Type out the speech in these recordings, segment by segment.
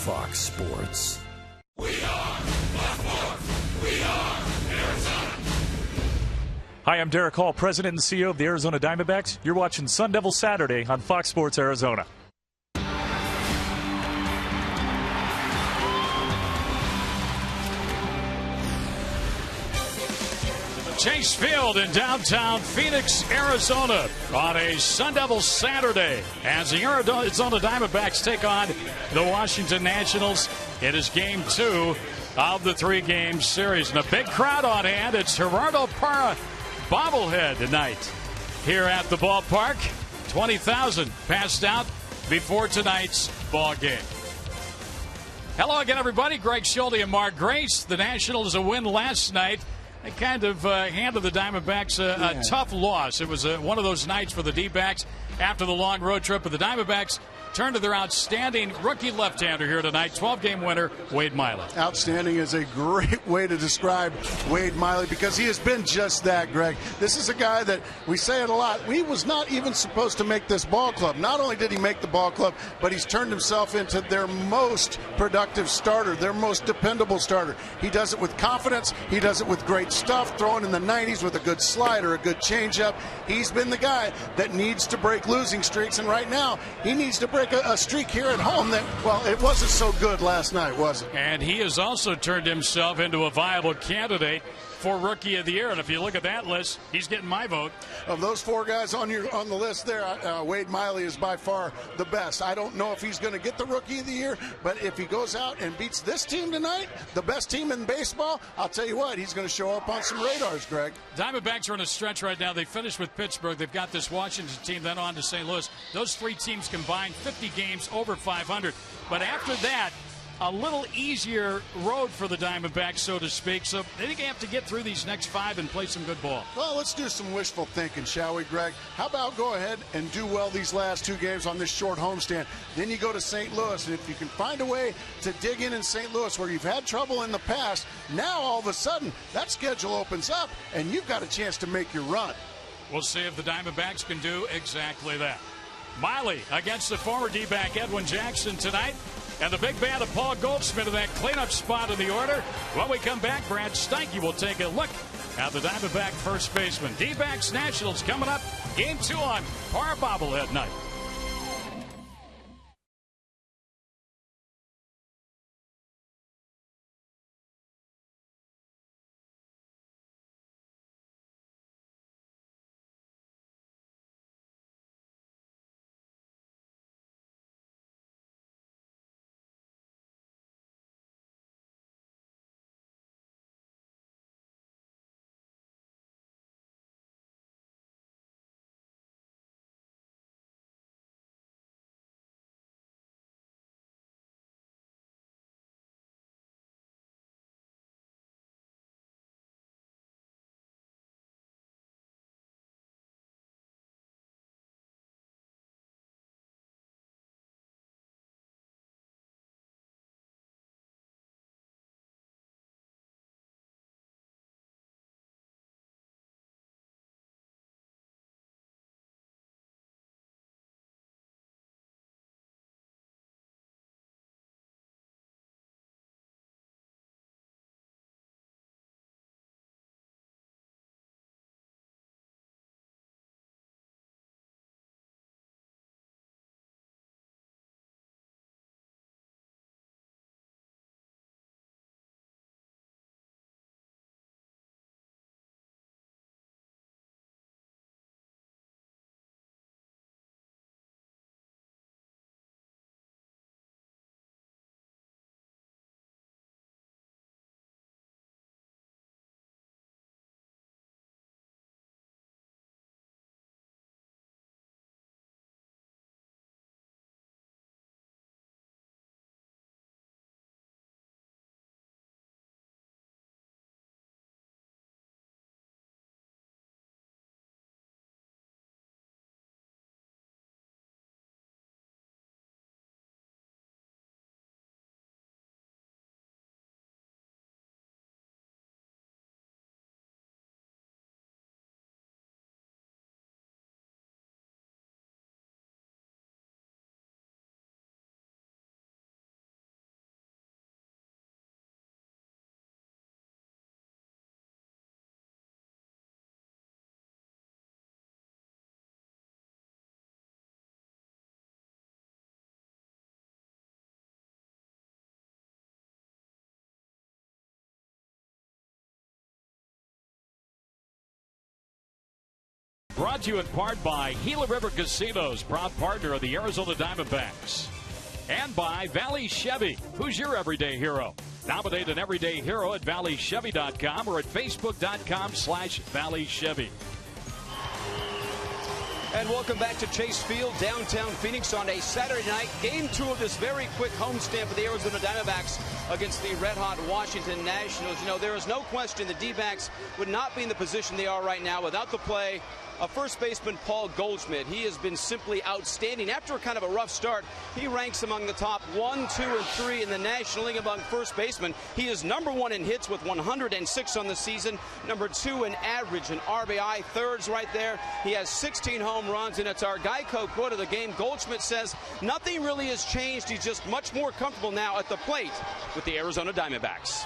Fox Sports. We are Fox Sports. We are Arizona. Hi, I'm Derek Hall, President and CEO of the Arizona Diamondbacks. You're watching Sun Devil Saturday on Fox Sports Arizona. Chase Field in downtown Phoenix, Arizona on a Sun Devil Saturday as the Arizona Diamondbacks take on the Washington Nationals. It is game 2 of the 3-game series. And a big crowd on hand. It's Gerardo Parra bobblehead tonight here at the ballpark. 20,000 passed out before tonight's ball game. Hello again, everybody. Greg Schulte and Mark Grace. The Nationals a win last night. They kind of handed the Diamondbacks a tough loss. It was one of those nights for the D-backs after the long road trip. But the Diamondbacks turned to their outstanding rookie left-hander here tonight, 12-game winner, Wade Miley. Outstanding is a great way to describe Wade Miley because he has been just that, Greg. This is a guy that we say it a lot. He was not even supposed to make this ball club. Not only did he make the ball club, but he's turned himself into their most productive starter, their most dependable starter. He does it with confidence. He does it with great stuff, throwing in the 90s with a good slider, a good changeup. He's been the guy that needs to break losing streaks, and right now he needs to break a streak here at home that, well, it wasn't so good last night, was it? And he has also turned himself into a viable candidate for Rookie of the Year. And if you look at that list, he's getting my vote. Of those 4 guys on the list there, Wade Miley is by far the best. I don't know if he's going to get the Rookie of the Year, but if he goes out and beats this team tonight, the best team in baseball, I'll tell you what, he's going to show up on some radars, Greg. Diamondbacks are in a stretch right now. They finished with Pittsburgh. They've got this Washington team, then on to St. Louis. Those 3 teams combined 50 games over 500. But after that, a little easier road for the Diamondbacks, so to speak. So they think they have to get through these next 5 and play some good ball. Well, let's do some wishful thinking, shall we, Greg? How about go ahead and do well these last 2 games on this short homestand? Then you go to St. Louis, and if you can find a way to dig in St. Louis where you've had trouble in the past, now all of a sudden that schedule opens up, and you've got a chance to make your run. We'll see if the Diamondbacks can do exactly that. Miley against the former D-back Edwin Jackson tonight. And the big band of Paul Goldschmidt in that cleanup spot in the order. When we come back, Brad Steinke will take a look at the Diamondback first baseman. D-backs Nationals coming up. Game 2 on Parra bobblehead night. brought to you in part by Gila River Casinos, proud partner of the Arizona Diamondbacks. And by Valley Chevy. Who's your everyday hero? Nominate an everyday hero at valleychevy.com or at facebook.com/Valley Chevy. And welcome back to Chase Field, downtown Phoenix on a Saturday night. Game 2 of this very quick homestand for the Arizona Diamondbacks against the red-hot Washington Nationals. You know, there is no question the D-backs would not be in the position they are right now without the play of first baseman Paul Goldschmidt. He has been simply outstanding. After kind of a rough start, he ranks among the top 1, 2, and 3 in the National League among first basemen. He is number 1 in hits with 106 on the season, number 2 in average and RBI, thirds right there. He has 16 home runs, and it's our Geico quote of the game. Goldschmidt says nothing really has changed. He's just much more comfortable now at the plate with the Arizona Diamondbacks.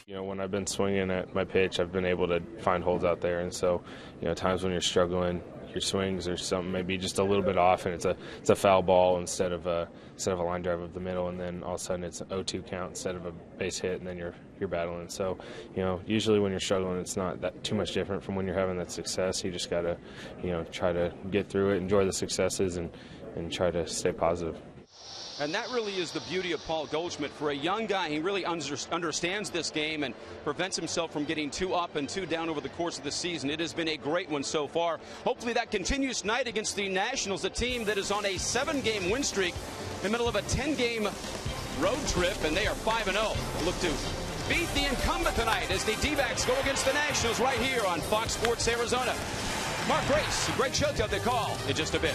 You know, when I've been swinging at my pitch, I've been able to find holes out there, and so, you know, times when you're struggling, your swings or something maybe just a little bit off, and it's a foul ball instead of a line drive up the middle, and then all of a sudden it's an 0-2 count instead of a base hit, and then you're battling. So, you know, usually when you're struggling, it's not that too much different from when you're having that success. You just gotta, you know, try to get through it, enjoy the successes, and try to stay positive. And that really is the beauty of Paul Goldschmidt. For a young guy, he really understands this game and prevents himself from getting too up and too down over the course of the season. It has been a great one so far. Hopefully that continues tonight against the Nationals, a team that is on a 7-game win streak in the middle of a 10-game road trip, and they are 5-0. Look to beat the incumbent tonight as the D-backs go against the Nationals right here on Fox Sports Arizona. Mark Grace, a great show to the call in just a bit.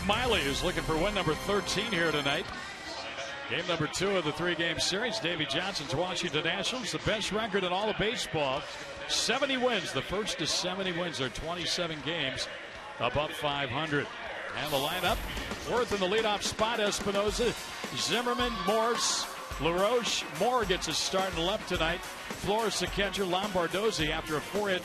Miley is looking for win number 13 here tonight. Game number 2 of the 3-game series. Davey Johnson's Washington Nationals, the best record in all of baseball. 70 wins. The first to 70 wins are 27 games above 500. And the lineup, Worth in the leadoff spot, Espinosa, Zimmerman, Morse, LaRoche. Moore gets a start in left tonight. Flores the catcher. Lombardozzi, after a 4-hit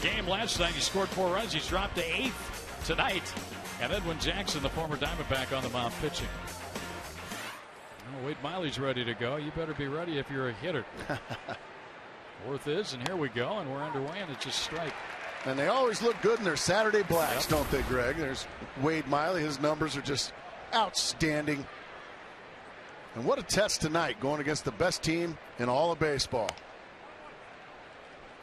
game last night, he scored 4 runs. He's dropped to 8th tonight. And Edwin Jackson, the former Diamondback, on the mound pitching. Oh, Wade Miley's ready to go. You better be ready if you're a hitter. Worth is, and here we go, and we're underway, and it's just strike. And they always look good in their Saturday blacks, don't they, Greg? There's Wade Miley. His numbers are just outstanding. And what a test tonight, going against the best team in all of baseball.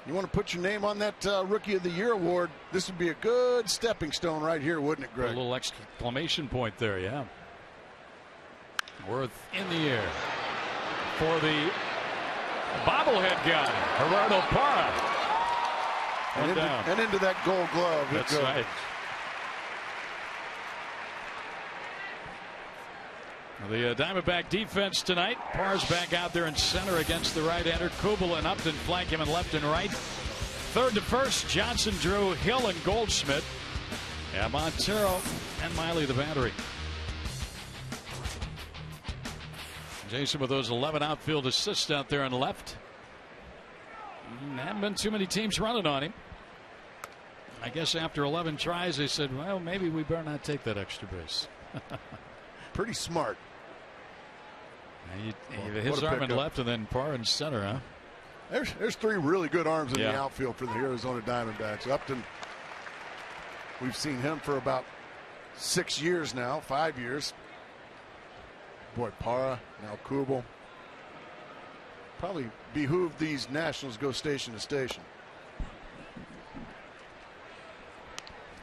You want to put your name on that Rookie of the Year award, this would be a good stepping stone right here, wouldn't it, Greg? A little exclamation point there, yeah. Worth in the air for the bobblehead guy, Gerardo Parra. And into that Gold Glove. That's right. The Diamondback defense tonight. Parr's back out there in center against the right-hander. Kubel and Upton flank him in left and right. Third to first, Johnson, Drew, Hill, and Goldschmidt. And Montero and Miley the battery. Jason with those 11 outfield assists out there on left. Haven't been too many teams running on him. I guess after 11 tries, they said, well, maybe we better not take that extra base. Pretty smart. His arm in left and then Parra in center, huh? There's three really good arms in the outfield for the Arizona Diamondbacks. Upton, we've seen him for about 6 years now, 5 years. Boy, Parra, now Kubel. Probably behooved these Nationals go station to station.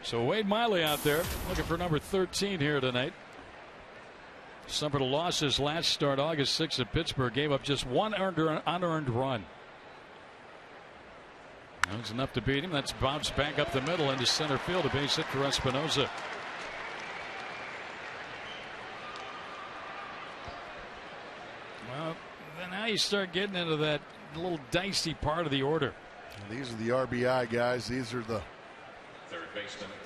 So Wade Miley out there looking for number 13 here tonight. Suffered a loss his last start August 6th at Pittsburgh. Gave up just one unearned run. That was enough to beat him. That's bounced back up the middle into center field. A base hit for Espinosa. Well, then now you start getting into that little dicey part of the order. And these are the RBI guys. These are the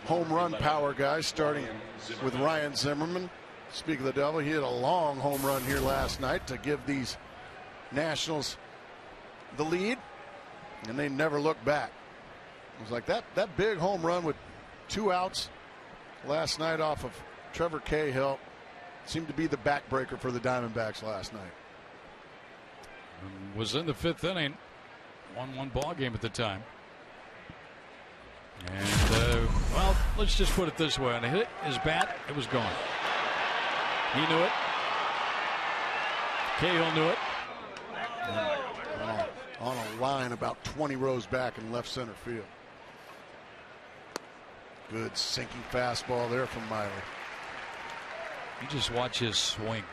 home run power guys, starting with Ryan Zimmerman. Speak of the devil, he hit a long home run here last night to give these Nationals the lead, and they never looked back. It was like that big home run with 2 outs last night off of Trevor Cahill seemed to be the backbreaker for the Diamondbacks last night. Was in the 5th inning, 1-1 ball game at the time. And well, let's just put it this way: when he hit his bat, it was gone. He knew it. Cahill knew it. On a line about 20 rows back in left center field. Good sinking fastball there from Miley. You just watch his swing.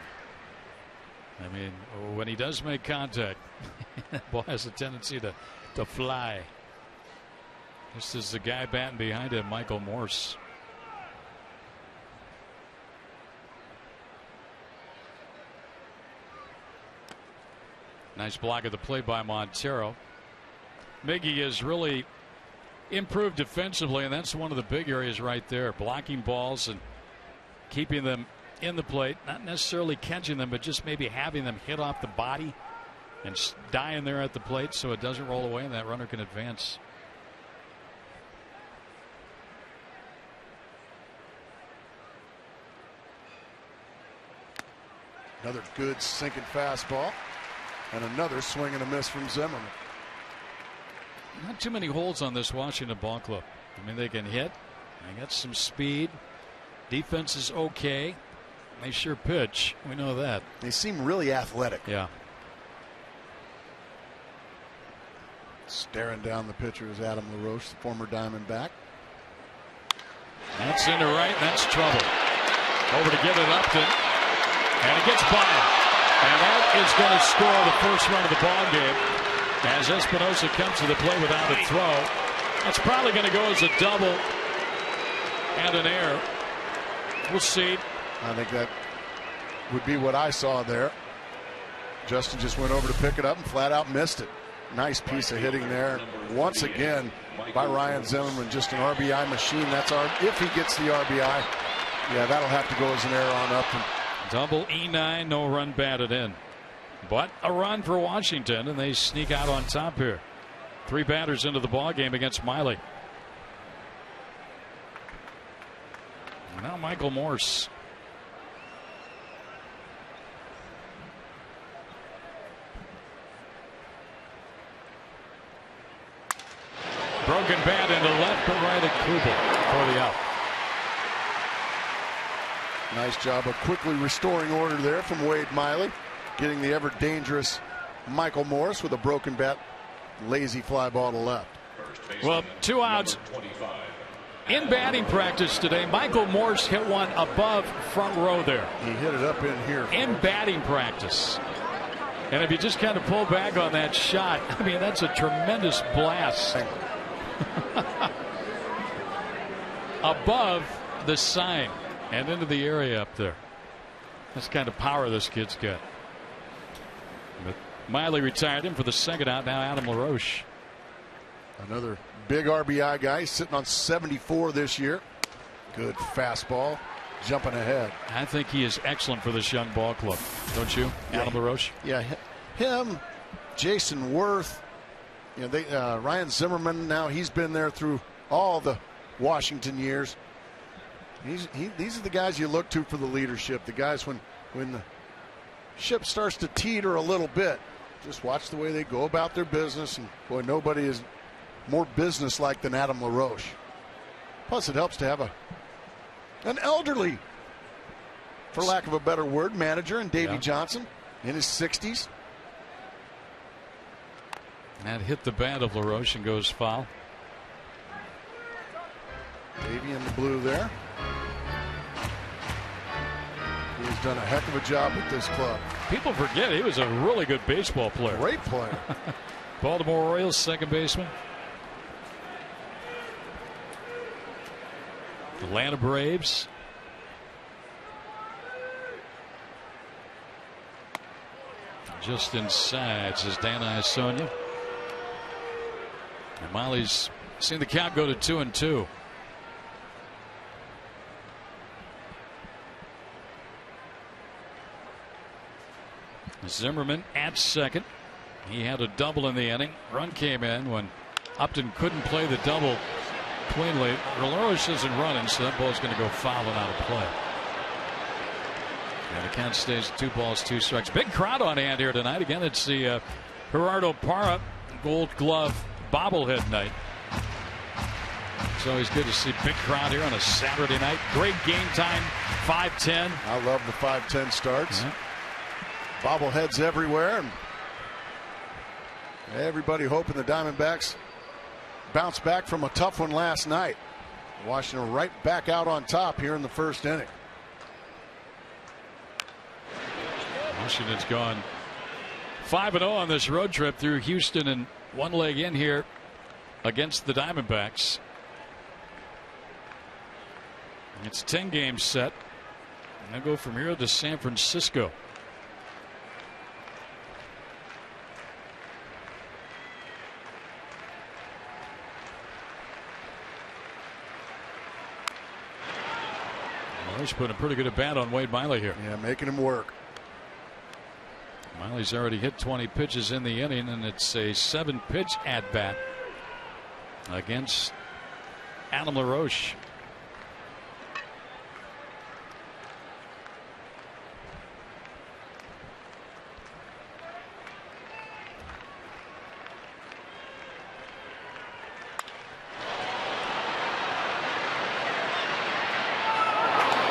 I mean, when he does make contact, that ball has a tendency to fly. This is the guy batting behind him, Michael Morse. Nice block at the plate by Montero. Miggy has really improved defensively, and that's one of the big areas right there. Blocking balls and keeping them in the plate. Not necessarily catching them, but just maybe having them hit off the body and dying there at the plate so it doesn't roll away and that runner can advance. Another good sinking fastball. And another swing and a miss from Zimmerman. Not too many holes on this Washington ball club. I mean, they can hit. They got some speed. Defense is okay. They sure pitch. We know that. They seem really athletic. Yeah. Staring down the pitcher is Adam LaRoche, the former Diamondback. That's into right. That's trouble. Over to get it Upton. And it gets by. And that is going to score the first run of the ball game as Espinosa comes to the plate without a throw. That's probably going to go as a double and an error. We'll see. I think that would be what I saw there. Justin just went over to pick it up and flat out missed it. Nice piece of hitting there. Once again by Ryan Zimmerman, just an RBI machine. That's if he gets the RBI. Yeah, that'll have to go as an error on Upton. Double E9, no run batted in. But a run for Washington, and they sneak out on top here. 3 batters into the ball game against Miley. Now Michael Morse. Broken bat into left, but right at Kubel for the out. Nice job of quickly restoring order there from Wade Miley, getting the ever dangerous Michael Morse with a broken bat lazy fly ball to left. Well, 2 outs. In batting practice today, Michael Morse hit one above front row there. He hit it up in here. In batting practice. And if you just kind of pull back on that shot, I mean, that's a tremendous blast. Above the sign and into the area up there. That's the kind of power this kid's got. But Miley retired him for the second out. Now Adam LaRoche. Another big RBI guy. He's sitting on 74 this year. Good fastball. Jumping ahead. I think he is excellent for this young ball club. Don't you, Adam LaRoche? Yeah, him, Jason Worth, Ryan Zimmerman. Now he's been there through all the Washington years. These are the guys you look to for the leadership. The guys when the ship starts to teeter a little bit, just watch the way they go about their business. And boy, nobody is more business-like than Adam LaRoche. Plus, it helps to have an elderly, for lack of a better word, manager in Davey Johnson in his 60s. That hit the bat of LaRoche and goes foul. Davey in the blue there. He's done a heck of a job with this club. People forget he was a really good baseball player. Great player. Baltimore Orioles second baseman. Atlanta Braves. Just inside, says Dan Iasonia. And Miley's seen the count go to 2-2. Zimmerman at second. He had a double in the inning. Run came in when Upton couldn't play the double cleanly. LaRoche isn't running, so that ball's going to go foul and out of play. And the count stays 2 balls, 2 strikes. Big crowd on hand here tonight. Again, it's the Gerardo Parra Gold Glove bobblehead night. It's always good to see big crowd here on a Saturday night. Great game time, 5:10. I love the 5:10 starts. Bobbleheads everywhere. And everybody hoping the Diamondbacks bounce back from a tough one last night. Washington right back out on top here in the first inning. Washington's gone 5-0 on this road trip through Houston and one leg in here against the Diamondbacks. It's 10 games set. And they'll go from here to San Francisco. He's putting a pretty good at bat on Wade Miley here. Yeah, making him work. Miley's already hit 20 pitches in the inning, and it's a 7-pitch at bat against Adam LaRoche.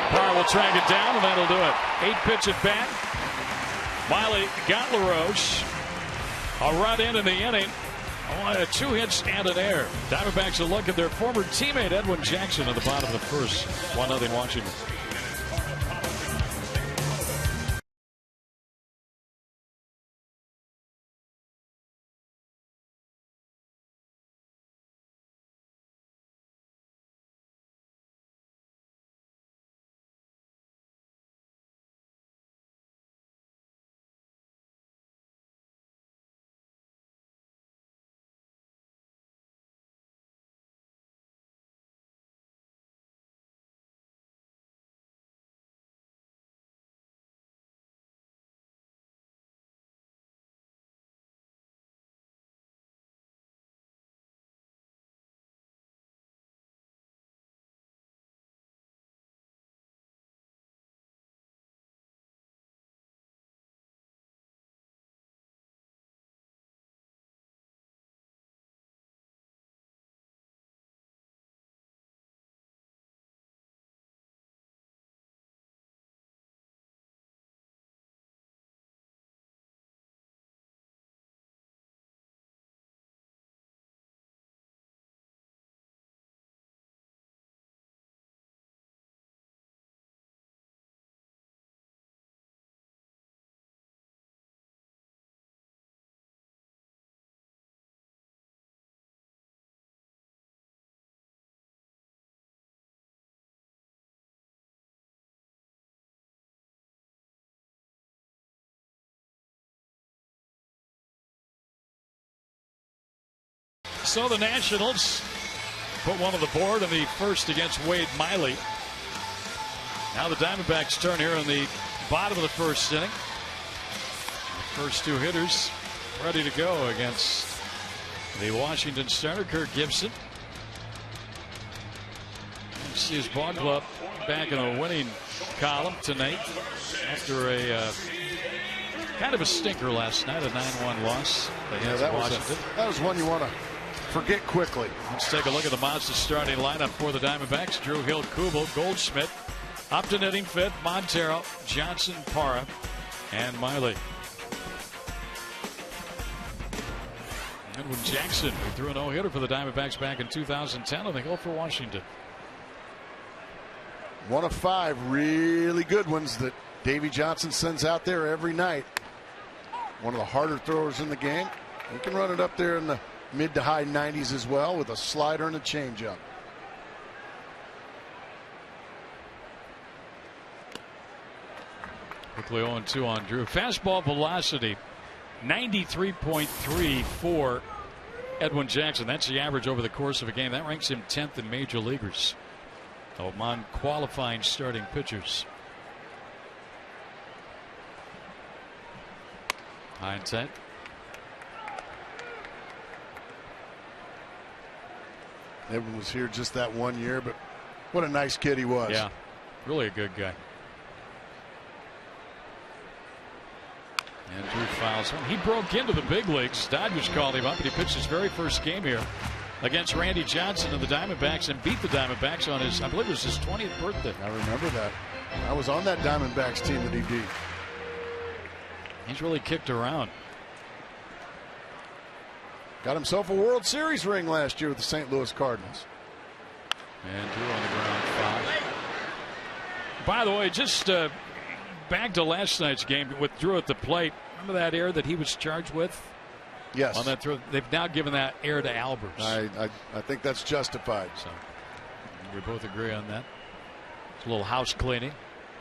Parr will track it down, and that'll do it. 8-pitch at bat. Miley got LaRoche. A run in the inning. 2 hits and an error. Diamondbacks will look at their former teammate Edwin Jackson at the bottom of the first. 1-0 Washington. So the Nationals put one on the board in the first against Wade Miley. Now the Diamondbacks turn here in the bottom of the first inning. The first two hitters ready to go against the Washington starter, Kirk Gibson. You see his ball club back in a winning column tonight after a kind of a stinker last night, a 9-1 loss against Washington. That was one you want to forget quickly. Let's take a look at the Mazda starting lineup for the Diamondbacks. Drew Hill, Kubel, Goldschmidt, Upton hitting fifth, Montero, Johnson, Parra, and Miley. Edwin Jackson, who threw a no-hitter for the Diamondbacks back in 2010, and they go for Washington. One of 5 really good ones that Davey Johnson sends out there every night. One of the harder throwers in the game. He can run it up there in the mid to high 90s as well with a slider and a changeup. Quickly 0-2 on Drew. Fastball velocity 93.3 for Edwin Jackson. That's the average over the course of a game. That ranks him 10th in major leaguers among qualifying starting pitchers. High and tight. Edwin was here just that 1 year, but what a nice kid he was. Yeah, really a good guy. And Drew fouls him. He broke into the big leagues. Dodgers called him up, and he pitched his very first game here against Randy Johnson and the Diamondbacks and beat the Diamondbacks on his, I believe it was his 20th birthday. I remember that. I was on that Diamondbacks team that he beat. He's really kicked around. Got himself a World Series ring last year with the St. Louis Cardinals. And Drew on the ground foul. By the way, just back to last night's game with Drew at the plate. Remember that error that he was charged with? Yes. On that throw, they've now given that error to Albers. I think that's justified. So we both agree on that. It's a little house cleaning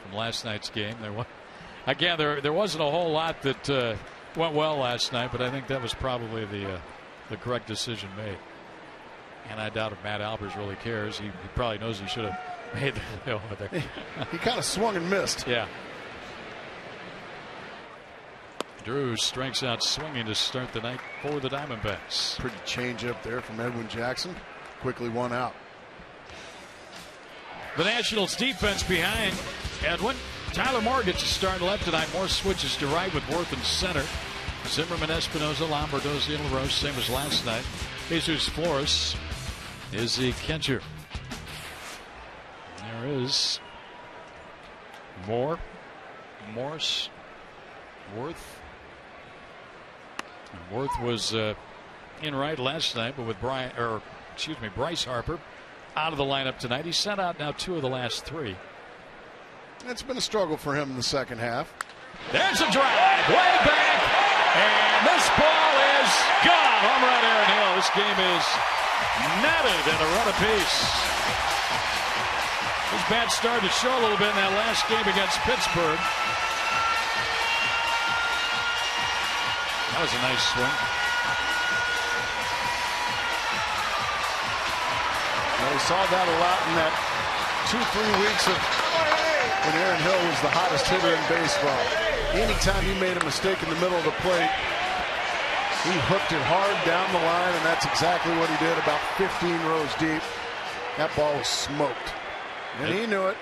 from last night's game. There wasn't a whole lot that went well last night, but I think that was probably the correct decision made. And I doubt if Matt Albers really cares. He probably knows he should have made the He kind of swung and missed. Yeah. Drew strikes out swinging to start the night for the Diamondbacks. Pretty change up there from Edwin Jackson. Quickly one out. The Nationals defense behind Edwin. Tyler Moore gets a start left tonight. Moore switches to right with Worth in center. Zimmerman, Espinosa, Lombardozzi, and LaRoche, same as last night. Jesus Flores is the catcher. There is Moore, Morris, Worth. And Worth was in right last night, but with Bryce Harper out of the lineup tonight. He's sent out now 2 of the last 3. It's been a struggle for him in the second half. There's a drive way back, and this ball is gone. Home run, Aaron Hill. This game is netted and a run apiece. His bat started to show a little bit in that last game against Pittsburgh. That was a nice swing. Well, we saw that a lot in that 2-3 weeks of when Aaron Hill was the hottest hitter in baseball. Anytime he made a mistake in the middle of the plate, he hooked it hard down the line, and that's exactly what he did, about 15 rows deep. That ball was smoked. And he knew it.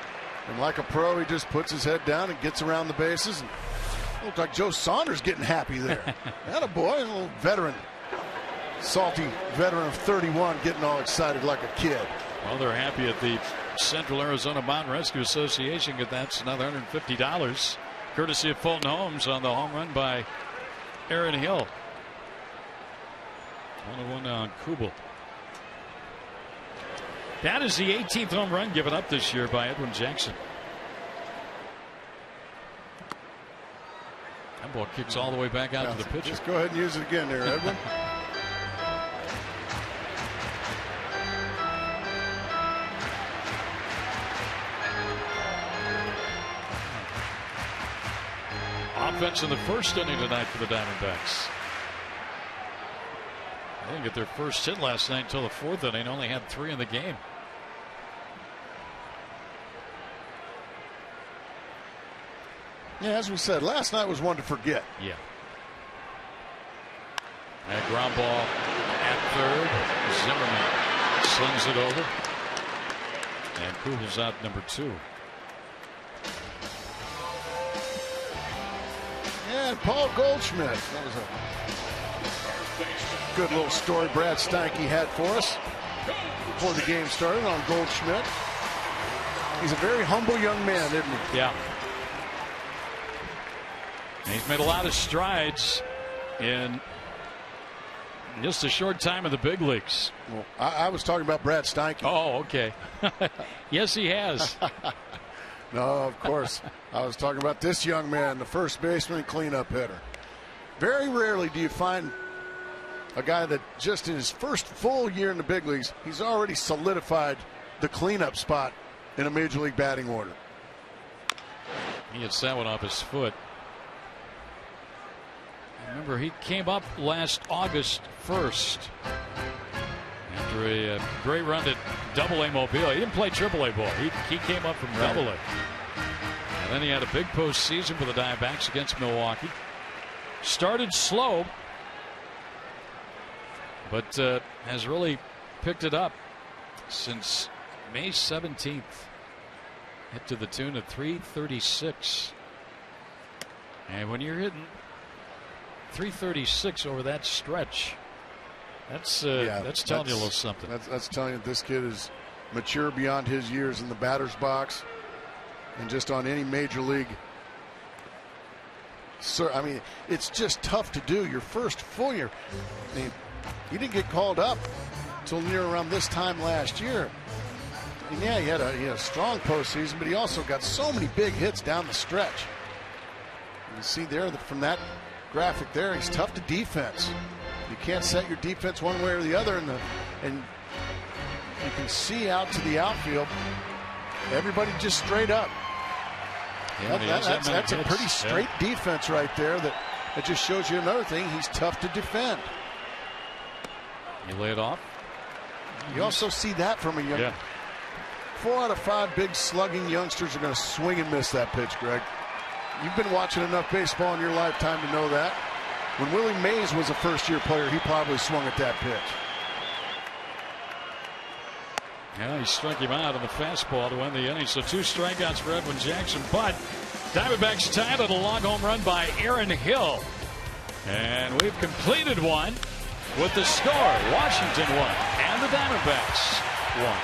And like a pro, he just puts his head down and gets around the bases. And looked like Joe Saunders getting happy there. Attaboy, a little veteran, salty veteran of 31 getting all excited like a kid. Well, they're happy at the Central Arizona Mountain Rescue Association. That's another $150 courtesy of Fulton Homes on the home run by Aaron Hill. 1-1 on Kubel. That is the 18th home run given up this year by Edwin Jackson. That ball kicks all the way back out to the pitcher. Just go ahead and use it again there, Edwin. Offense in the first inning tonight for the Diamondbacks. didn't get their first hit last night until the fourth inning. Only had 3 in the game. Yeah, as we said, last night was one to forget. Yeah. And a ground ball at third. Zimmerman slings it over. And Kugel's out number 2. Yeah, and Paul Goldschmidt. That was a good little story Brad Steinke had for us before the game started on Goldschmidt. He's a very humble young man, isn't he? Yeah. And he's made a lot of strides in just a short time in the big leagues. Well, I was talking about Brad Steinke. Oh, okay. Yes, he has. No, of course. I was talking about this young man, the first baseman and cleanup hitter. Very rarely do you find a guy that just in his first full year in the big leagues, he's already solidified the cleanup spot in a major league batting order. He hits that one off his foot. Remember, he came up last August 1st after a great run at Double-A Mobile. He didn't play Triple-A ball. He came up from Double-A. And then he had a big postseason for the Diamondbacks against Milwaukee. Started slow, but has really picked it up since May 17th. Hit to the tune of 336. And when you're hitting 336 over that stretch, that's telling you a little something. That's telling you this kid is mature beyond his years in the batter's box and just on any major league. So, I mean, it's just tough to do your first full year. I mean, he didn't get called up until near around this time last year. And yeah, he had a strong postseason, but he also got so many big hits down the stretch. You see there from that graphic there, he's tough to defense. You can't set your defense one way or the other, and you can see out to the outfield, everybody just straight up. Yeah, that's a pretty straight defense right there. That just shows you another thing. He's tough to defend. You lay it off. You also see that from a young. Yeah. 4 out of 5 big slugging youngsters are going to swing and miss that pitch, Greg. You've been watching enough baseball in your lifetime to know that. When Willie Mays was a first-year player, he probably swung at that pitch. Yeah, he struck him out on the fastball to win the inning. So 2 strikeouts for Edwin Jackson. But Diamondbacks tied on a long home run by Aaron Hill. And we've completed one with the score. Washington won and the Diamondbacks won.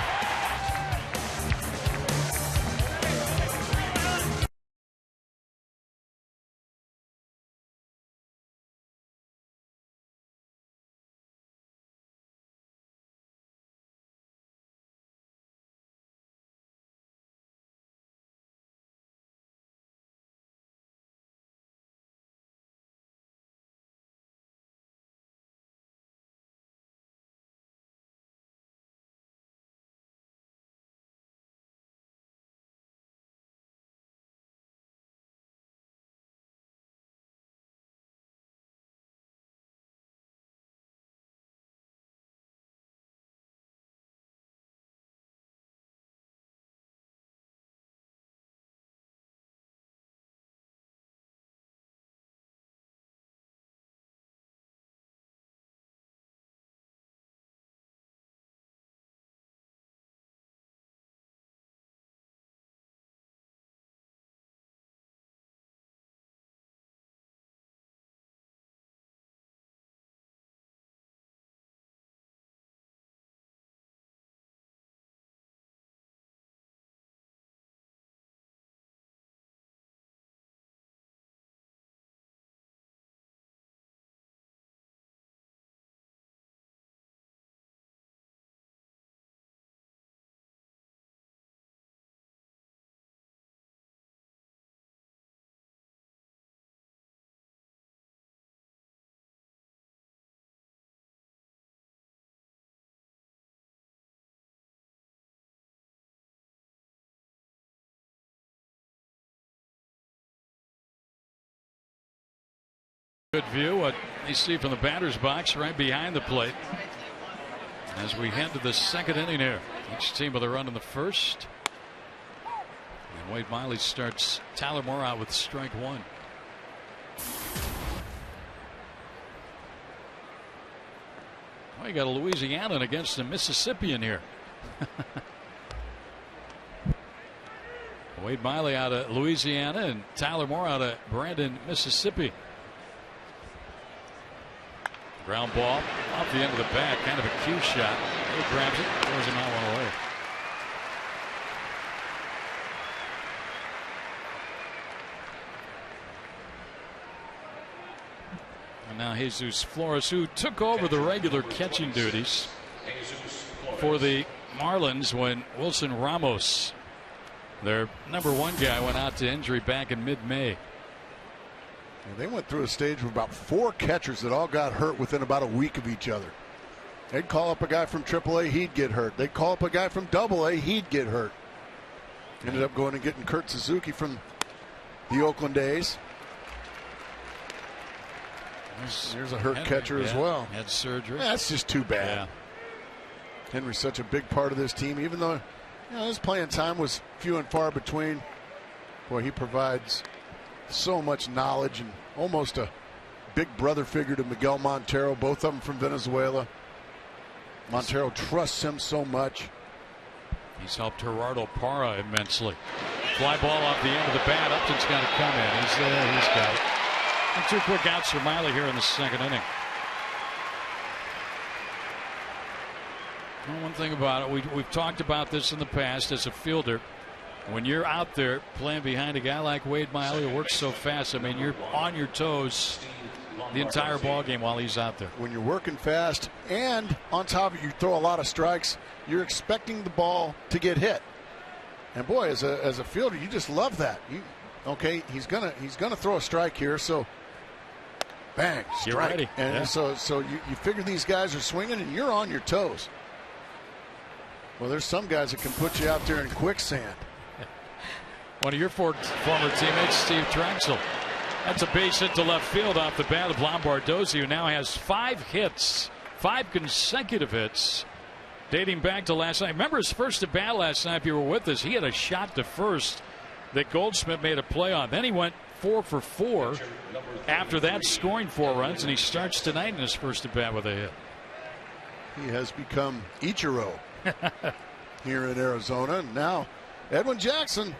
Good view what you see from the batter's box right behind the plate as we head to the second inning here. Each team with a run in the first. And Wade Miley starts Tyler Moore out with strike one. Well, you got a Louisianan against a Mississippian here. Wade Miley out of Louisiana and Tyler Moore out of Brandon, Mississippi. Ground ball off the end of the bat, kind of a cue shot. He grabs it, throws him out one away. And now Jesus Flores, who took over the regular catching duties for the Marlins when Wilson Ramos, their #1 guy, went out to injury back in mid-May. They went through a stage with about 4 catchers that all got hurt within about a week of each other. They'd call up a guy from AAA, he'd get hurt. They'd call up a guy from AA, he'd get hurt. Ended up going and getting Kurt Suzuki from the Oakland A's. There's a hurt Henry, catcher as well. Had surgery. Yeah, that's just too bad. Yeah. Henry's such a big part of this team, even though his playing time was few and far between. Boy, he provides so much knowledge and almost a big brother figure to Miguel Montero, both of them from Venezuela. Montero trusts him so much. He's helped Gerardo Parra immensely. Fly ball off the end of the bat. Upton's got to come in. He's there. He's got it. And 2 quick outs for Miley here in the second inning. Well, one thing about it, we've talked about this in the past as a fielder. When you're out there playing behind a guy like Wade Miley who works so fast, I mean, you're on your toes the entire ball game while he's out there. When you're working fast and on top of it, you throw a lot of strikes, you're expecting the ball to get hit. And boy, as a fielder, you just love that. Okay, he's gonna throw a strike here, so bang, strike. Get ready. And yeah. so you figure these guys are swinging and you're on your toes. Well, there's some guys that can put you out there in quicksand. One of your former teammates, Steve Trexel. That's a base hit to left field off the bat of Lombardozzi, who now has 5 hits, 5 consecutive hits, dating back to last night. Remember his first at bat last night, if you were with us, he had a shot to first that Goldschmidt made a play on. Then he went 4 for 4 after that, scoring 4 runs, and he starts tonight in his first at bat with a hit. He has become Ichiro here in Arizona. And now Edwin Jackson,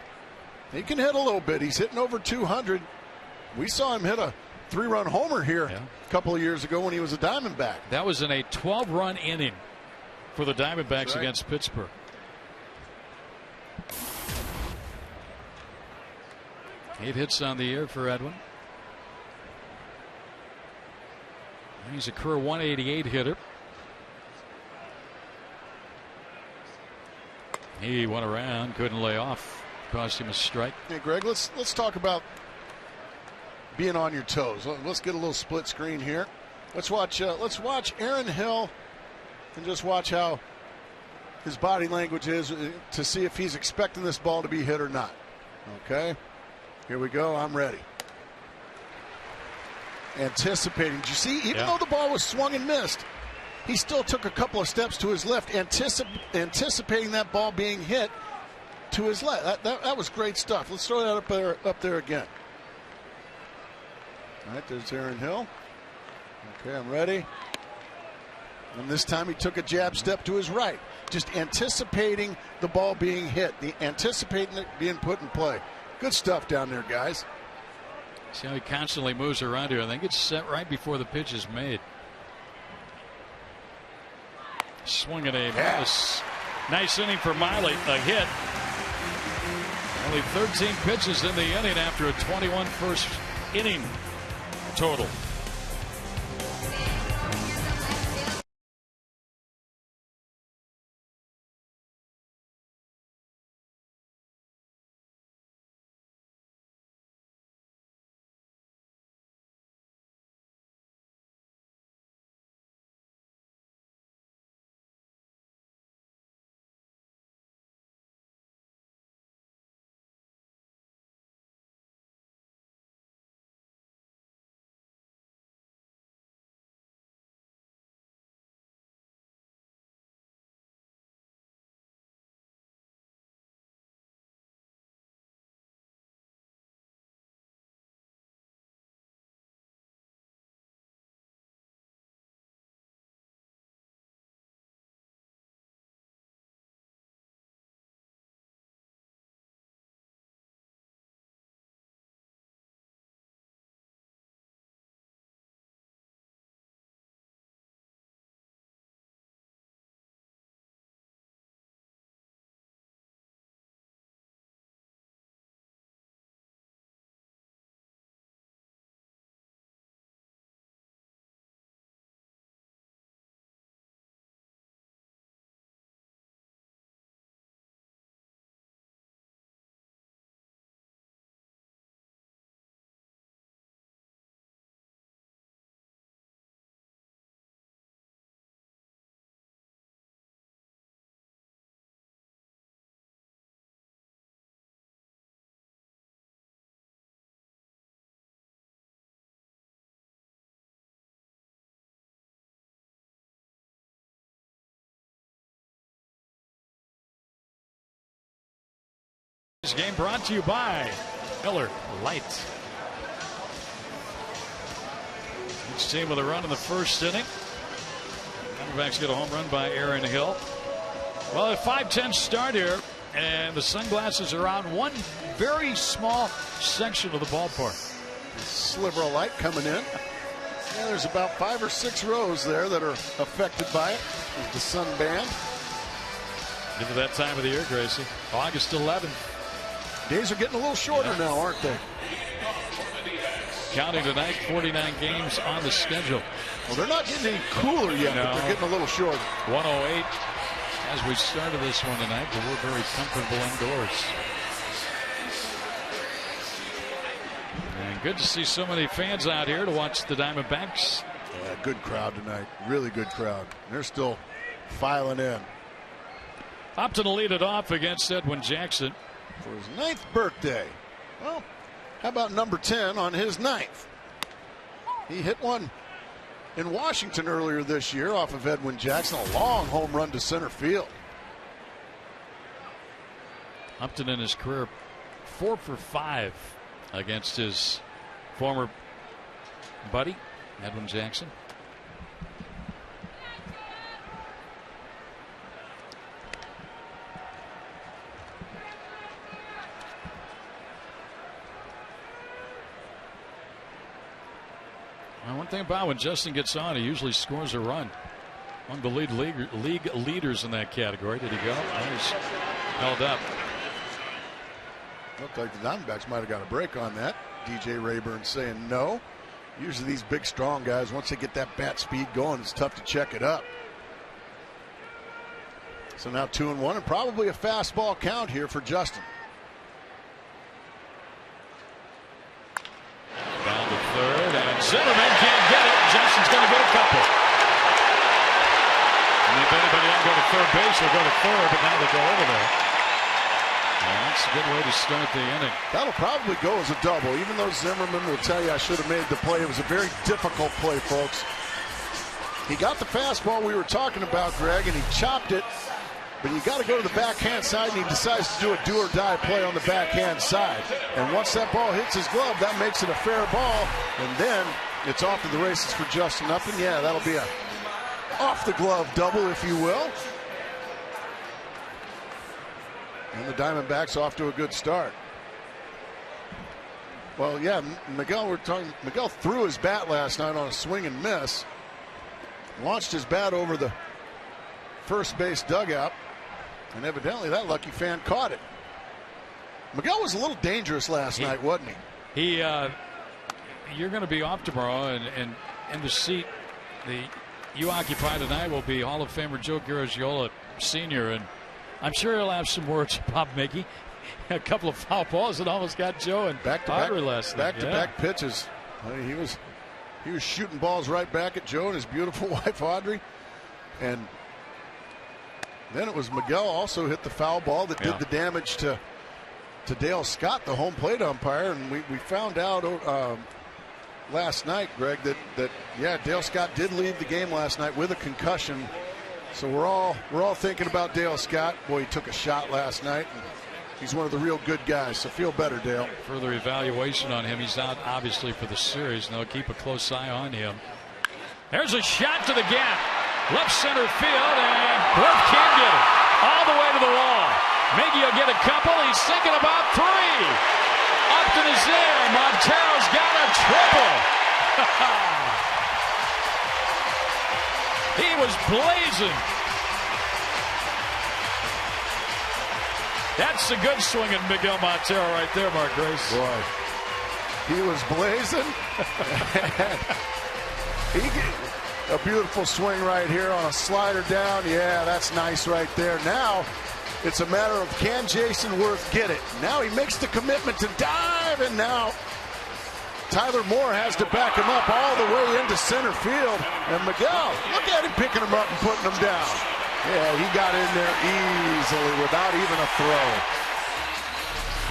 he can hit a little bit. He's hitting over 200. We saw him hit a 3-run homer here a couple of years ago when he was a Diamondback. That was in a 12-run inning for the Diamondbacks against Pittsburgh. Eight hits on the year for Edwin. He's a career 188 hitter. He went around, couldn't lay off, cost him a strike. Hey, Greg, let's talk about being on your toes. Let's get a little split screen here. Let's watch Aaron Hill and just watch how his body language is to see if he's expecting this ball to be hit or not. Okay, here we go. I'm ready. Anticipating. Did you see? Even though the ball was swung and missed, he still took a couple of steps to his left, anticipating that ball being hit to his left. That was great stuff. Let's throw that up there again. All right, there's Aaron Hill. Okay, I'm ready. And this time he took a jab step to his right, just anticipating the ball being hit, anticipating it being put in play. Good stuff down there, guys. See how he constantly moves around here. I think it's set right before the pitch is made. Swinging a nice inning for Miley. A hit. Only 13 pitches in the inning after a 21 first inning total. Braves game brought to you by Miller Lite. Each team with a run in the first inning. Diamondbacks get a home run by Aaron Hill. Well, a 5-10 start here, and the sunglasses are on one very small section of the ballpark. Sliver of light coming in. Yeah, there's about 5 or 6 rows there that are affected by it. There's the sun band. Into that time of the year, Gracie. August 11th. Days are getting a little shorter now, aren't they? Counting tonight, 49 games on the schedule. Well, they're not getting any cooler yet, but they're getting a little shorter. 108 as we started this one tonight, but we're very comfortable indoors. And good to see so many fans out here to watch the Diamondbacks. Yeah, good crowd tonight. Really good crowd. They're still filing in. Upton will lead it off against Edwin Jackson. For his 9th birthday. Well, how about number 10 on his 9th? He hit one in Washington earlier this year off of Edwin Jackson. A long home run to center field. Upton in his career 4 for 5 against his former buddy, Edwin Jackson. One thing about when Justin gets on, he usually scores a run. One of the league leaders in that category. Did he go? He's held up. Looked like the Diamondbacks might have got a break on that. DJ Rayburn saying no. Usually these big, strong guys, once they get that bat speed going, it's tough to check it up. So now 2-1 and probably a fastball count here for Justin. Down to third, and Zimmerman can't get it. Justin's going to get a couple. And if anybody doesn't go to third base, they'll go to third, but now they go over there. And that's a good way to start the inning. That'll probably go as a double, even though Zimmerman will tell you I should have made the play. It was a very difficult play, folks. He got the fastball we were talking about, Greg, and he chopped it. But you got to go to the backhand side, and he decides to do a do-or-die play on the backhand side. And once that ball hits his glove, that makes it a fair ball. And then it's off to the races for Justin Upton. Yeah, that'll be a off-the-glove double, if you will. And the Diamondbacks off to a good start. Well, yeah, Miguel threw his bat last night on a swing and miss. Launched his bat over the first base dugout. And evidently that lucky fan caught it. Miguel was a little dangerous last night, wasn't he? You're going to be off tomorrow, and in the seat you occupy tonight will be Hall of Famer Joe Garagiola Sr., and I'm sure he'll have some words about Mickey. A couple of foul balls that almost got Joe and Audrey last night. Back-to-back pitches. I mean, he was shooting balls right back at Joe and his beautiful wife Audrey, and then it was Miguel also hit the foul ball that did the damage to Dale Scott, the home plate umpire. And we found out last night, Greg, that Dale Scott did leave the game last night with a concussion. So we're all thinking about Dale Scott. Boy, he took a shot last night. And he's one of the real good guys. So feel better, Dale. Further evaluation on him. He's out obviously for the series, and they'll keep a close eye on him. There's a shot to the gap. Left center field, and Worth can't get it. All the way to the wall. Miggy will get a couple. He's thinking about 3. Upton is there. Montero's got a triple. He was blazing. That's a good swing in Miguel Montero right there, Mark Grace. Boy, he was blazing. A beautiful swing right here on a slider down. Yeah, that's nice right there. Now it's a matter of can Jason Worth get it. Now he makes the commitment to dive, and now Tyler Moore has to back him up all the way into center field. And Miguel, look at him picking him up and putting him down. Yeah, he got in there easily without even a throw.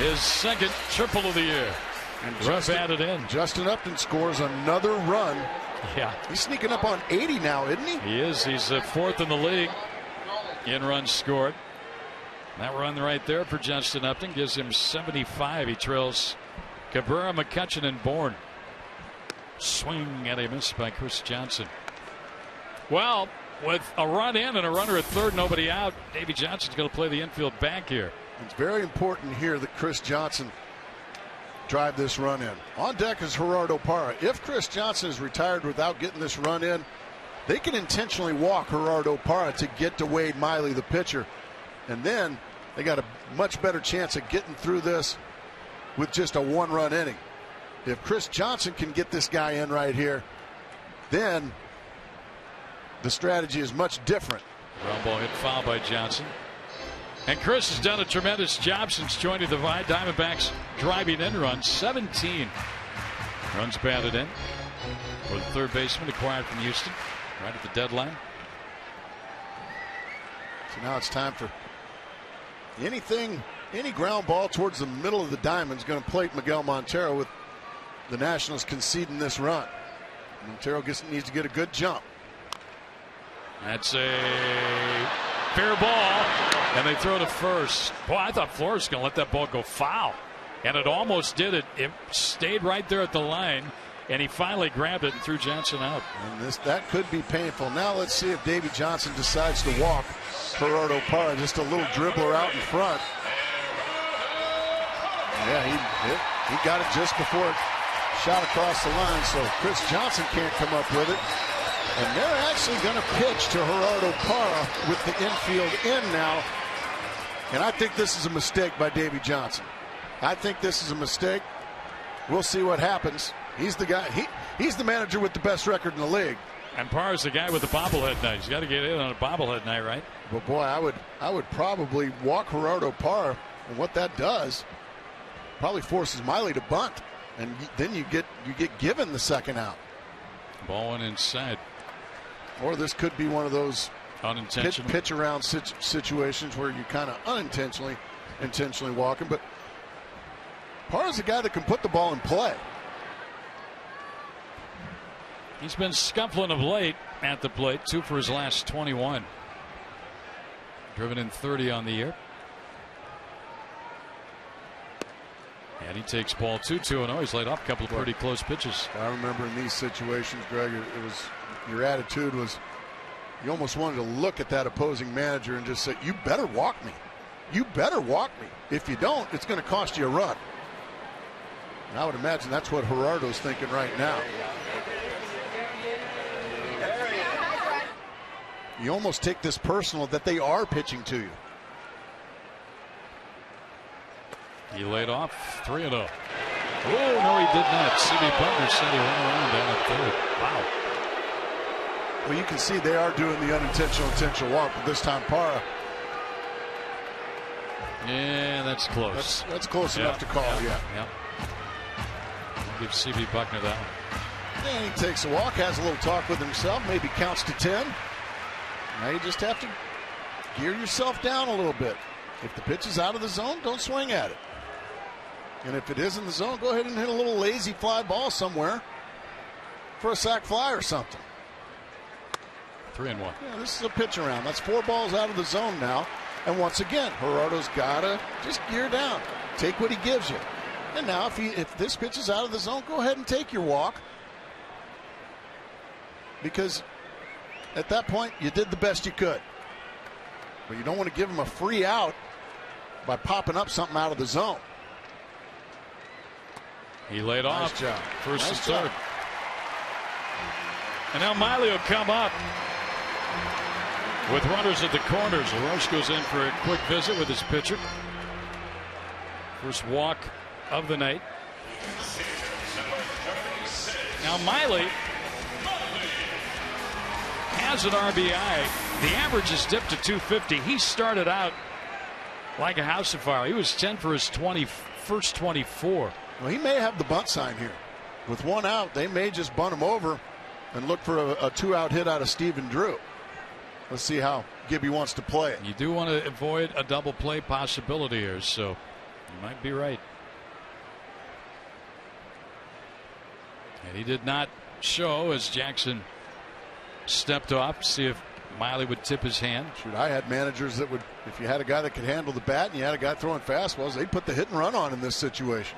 His second triple of the year. And batted in. Justin Upton scores another run. Yeah. He's sneaking up on 80 now, isn't he? He is. He's 4th in the league in runs scored. That run right there for Johnston Upton gives him 75. He trails Cabrera, McCutcheon, and Bourne. Swing and a miss by Chris Johnson. Well, with a run in and a runner at third, nobody out, Davy Johnson's going to play the infield back here. It's very important here that Chris Johnson drive this run in. On deck is Gerardo Parra. If Chris Johnson is retired without getting this run in, they can intentionally walk Gerardo Parra to get to Wade Miley, the pitcher. And then they got a much better chance of getting through this with just a one-run inning. If Chris Johnson can get this guy in right here, then the strategy is much different. Ground ball hit foul by Johnson. And Chris has done a tremendous job since joining the Diamondbacks driving in runs. 17 runs batted in for the third baseman acquired from Houston right at the deadline. So now it's time for any ground ball towards the middle of the diamond is going to plate Miguel Montero, with the Nationals conceding this run. Montero needs to get a good jump. That's a fair ball, and they throw to first. Boy, I thought Flores was going to let that ball go foul, and it almost did it. It stayed right there at the line, and he finally grabbed it and threw Johnson out. And that could be painful. Now let's see if Davy Johnson decides to walk Gerardo Parra. Just a little dribbler out in front. Yeah, he got it just before it shot across the line, so Chris Johnson can't come up with it. And they're actually going to pitch to Gerardo Parra with the infield in now. And I think this is a mistake by Davy Johnson. I think this is a mistake. We'll see what happens. He's the guy. He's the manager with the best record in the league. And Parra's the guy with the bobblehead night. He's got to get in on a bobblehead night, right? But boy, I would probably walk Gerardo Parra, and what that does probably forces Miley to bunt, and then you get given the second out. Ball went inside. Or this could be one of those unintentional pitch around situations where you kind of intentionally walking. But Parra's a guy that can put the ball in play. He's been scuffling of late at the plate. 2 for his last 21. Driven in 30 on the year. And he takes ball 2-0. He's laid off a couple of pretty close pitches. I remember in these situations, Greg, your attitude was you almost wanted to look at that opposing manager and just say, you better walk me. You better walk me. If you don't, it's going to cost you a run. And I would imagine that's what Gerardo's thinking right now. You almost take this personal that they are pitching to you. He laid off 3-0. Oh, no, he did not. C.B. Butler said he went around down at third. Wow. Well, you can see they are doing the intentional walk, but this time Parra. Yeah, that's close. That's close enough to call, yeah. I'll give C.B. Buckner that one. And he takes a walk, has a little talk with himself, maybe counts to 10. Now you just have to gear yourself down a little bit. If the pitch is out of the zone, don't swing at it. And if it is in the zone, go ahead and hit a little lazy fly ball somewhere for a sac fly or something. 3-1. Yeah, this is a pitch around. That's 4 balls out of the zone now. And once again, Gerardo's got to just gear down. Take what he gives you. And now if this pitch is out of the zone, go ahead and take your walk. Because at that point, you did the best you could. But you don't want to give him a free out by popping up something out of the zone. He laid off. Nice job. First nice and third. job. And now Miley will come up with runners at the corners. LaRoche goes in for a quick visit with his pitcher. First walk of the night. Now Miley has an RBI. The average is dipped to 250. He started out like a house of fire. He was 10 for his first 24. Well, he may have the bunt sign here. With 1 out, they may just bunt him over and look for a 2-out hit out of Stephen Drew. Let's see how Gibby wants to play it. You do want to avoid a double play possibility here, so you might be right. And he did not show as Jackson stepped off. See if Miley would tip his hand. Shoot, I had managers that would, if you had a guy that could handle the bat and you had a guy throwing fastballs, they'd put the hit and run on in this situation.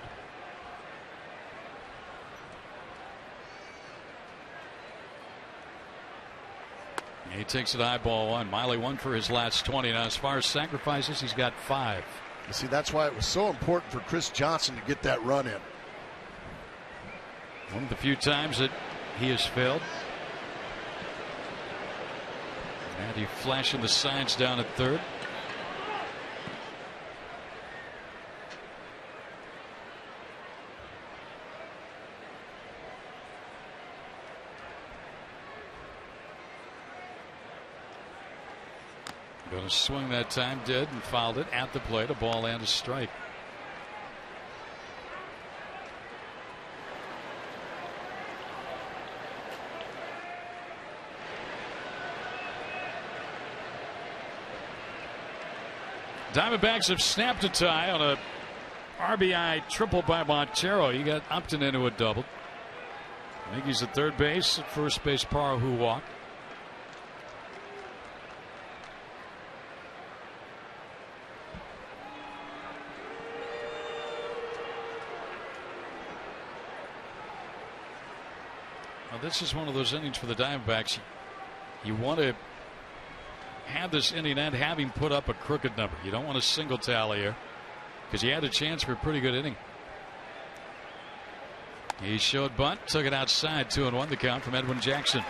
He takes it high, ball one. Miley won for his last 20. Now, as far as sacrifices, he's got 5. You see, that's why it was so important for Chris Johnson to get that run in. One of the few times that he has failed. And he flashing the signs down at third. Going to swing that time, did, and fouled it at the plate. A ball and a strike. Diamondbacks have snapped a tie on a RBI triple by Montero. He got Upton into a double. I think he's at third base. At first base, Parra, who walked. Well, this is one of those innings for the Diamondbacks. You want to have this inning and have him put up a crooked number. You don't want a single tally here because he had a chance for a pretty good inning. He showed bunt, took it outside, 2-1 the count from Edwin Jackson.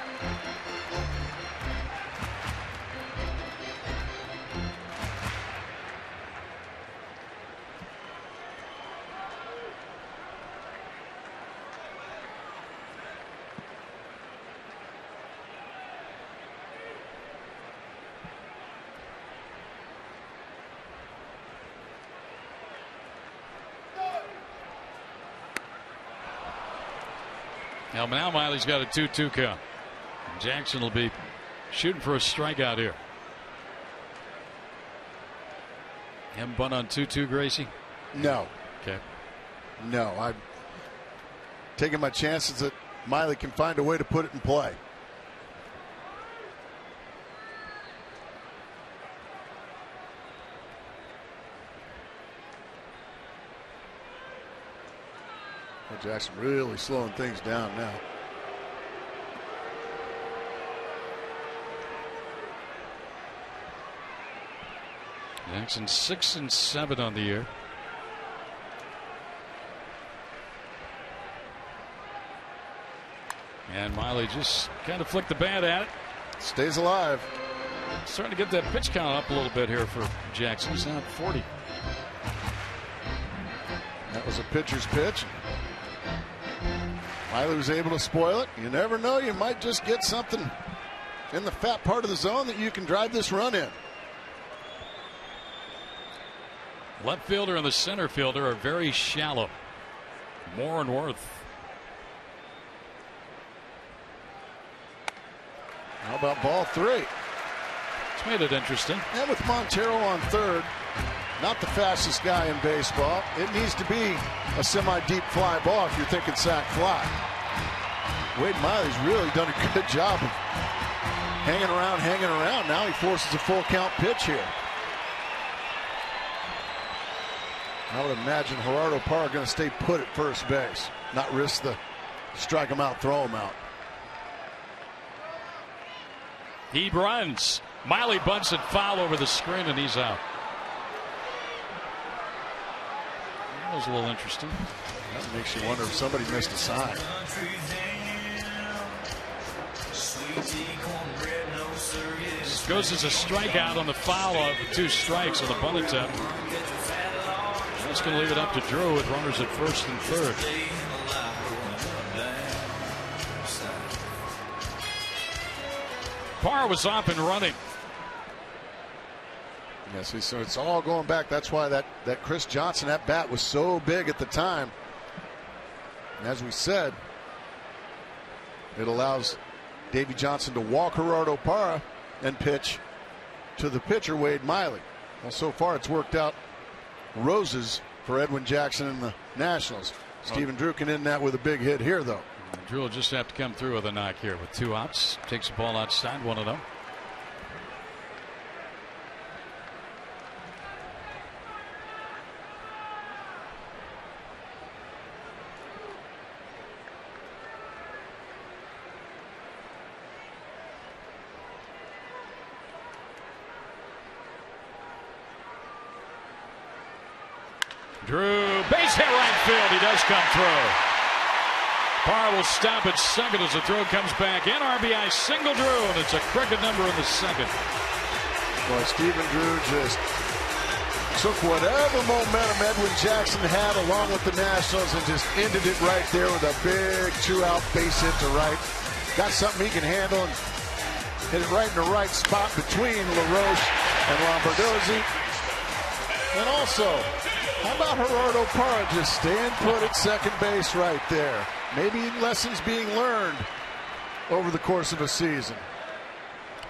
Now Miley's got a 2-2 count. Jackson will be shooting for a strikeout here. Him bunt on 2-2, Gracie? No. Okay. No, I'm taking my chances that Miley can find a way to put it in play. Jackson really slowing things down now. Jackson 6-7 on the year. And Miley just kind of flicked the bat at it. Stays alive. Starting to get that pitch count up a little bit here for Jackson. He's now at 40. That was a pitcher's pitch. Miley was able to spoil it. You never know, you might just get something in the fat part of the zone that you can drive this run in. Left fielder and the center fielder are very shallow. Moore and Worth. How about ball 3? It's made it interesting. And with Montero on third, not the fastest guy in baseball. It needs to be a semi-deep fly ball if you're thinking sac fly. Wade Miley's really done a good job of hanging around. Now he forces a full count pitch here. I would imagine Gerardo Parra going to stay put at first base, not risk the strike him out, throw him out. He runs. Miley bunts it foul over the screen, and he's out. That was a little interesting. That makes you wonder if somebody missed a sign. This goes as a strikeout on the foul of 2 strikes on the bunt attempt. That's going to leave it up to Drew with runners at first and third. Parra was off and running. Yes, so it's all going back. That's why that Chris Johnson at bat was so big at the time. And as we said, it allows Davey Johnson to walk Gerardo Parra and pitch to the pitcher Wade Miley. Well, so far it's worked out roses for Edwin Jackson and the Nationals. Stephen Drew can end that with a big hit here, though. Drew will just have to come through with a knock here with 2 outs. Takes the ball outside, 1-0. Drew, base hit right field. He does come through. Parr will stop at second as the throw comes back in. RBI single Drew, and it's a crooked number in the second. Boy, Stephen Drew just took whatever momentum Edwin Jackson had along with the Nationals and just ended it right there with a big 2-out base hit to right. Got something he can handle and hit it right in the right spot between LaRoche and Lombardozzi. And also, how about Gerardo Parra just staying put at second base right there? Maybe lessons being learned over the course of a season.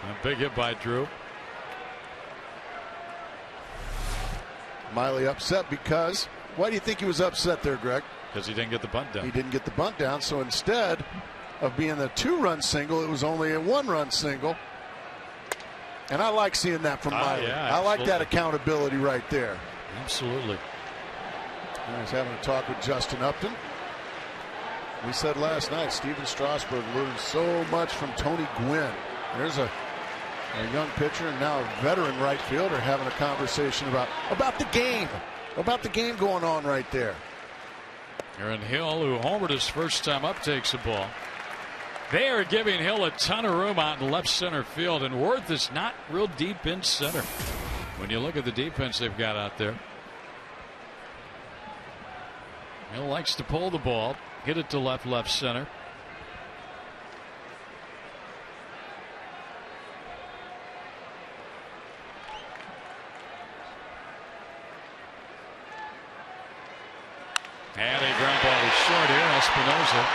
A big hit by Drew. Miley upset because, why do you think he was upset there, Greg? Because he didn't get the bunt down. He didn't get the bunt down, so instead of being a 2-run single, it was only a 1-run single. And I like seeing that from Miley. Yeah, I like that accountability right there. Absolutely. I was having a talk with Justin Upton. We said last night, Steven Strasburg learned so much from Tony Gwynn. There's a young pitcher and now a veteran right fielder having a conversation about the game going on right there. Aaron Hill, who homered his first time up, takes the ball. They are giving Hill a ton of room out in left center field, and Worth is not real deep in center when you look at the defense they've got out there. Hill likes to pull the ball, hit it to left center. And a ground ball is short here. Espinosa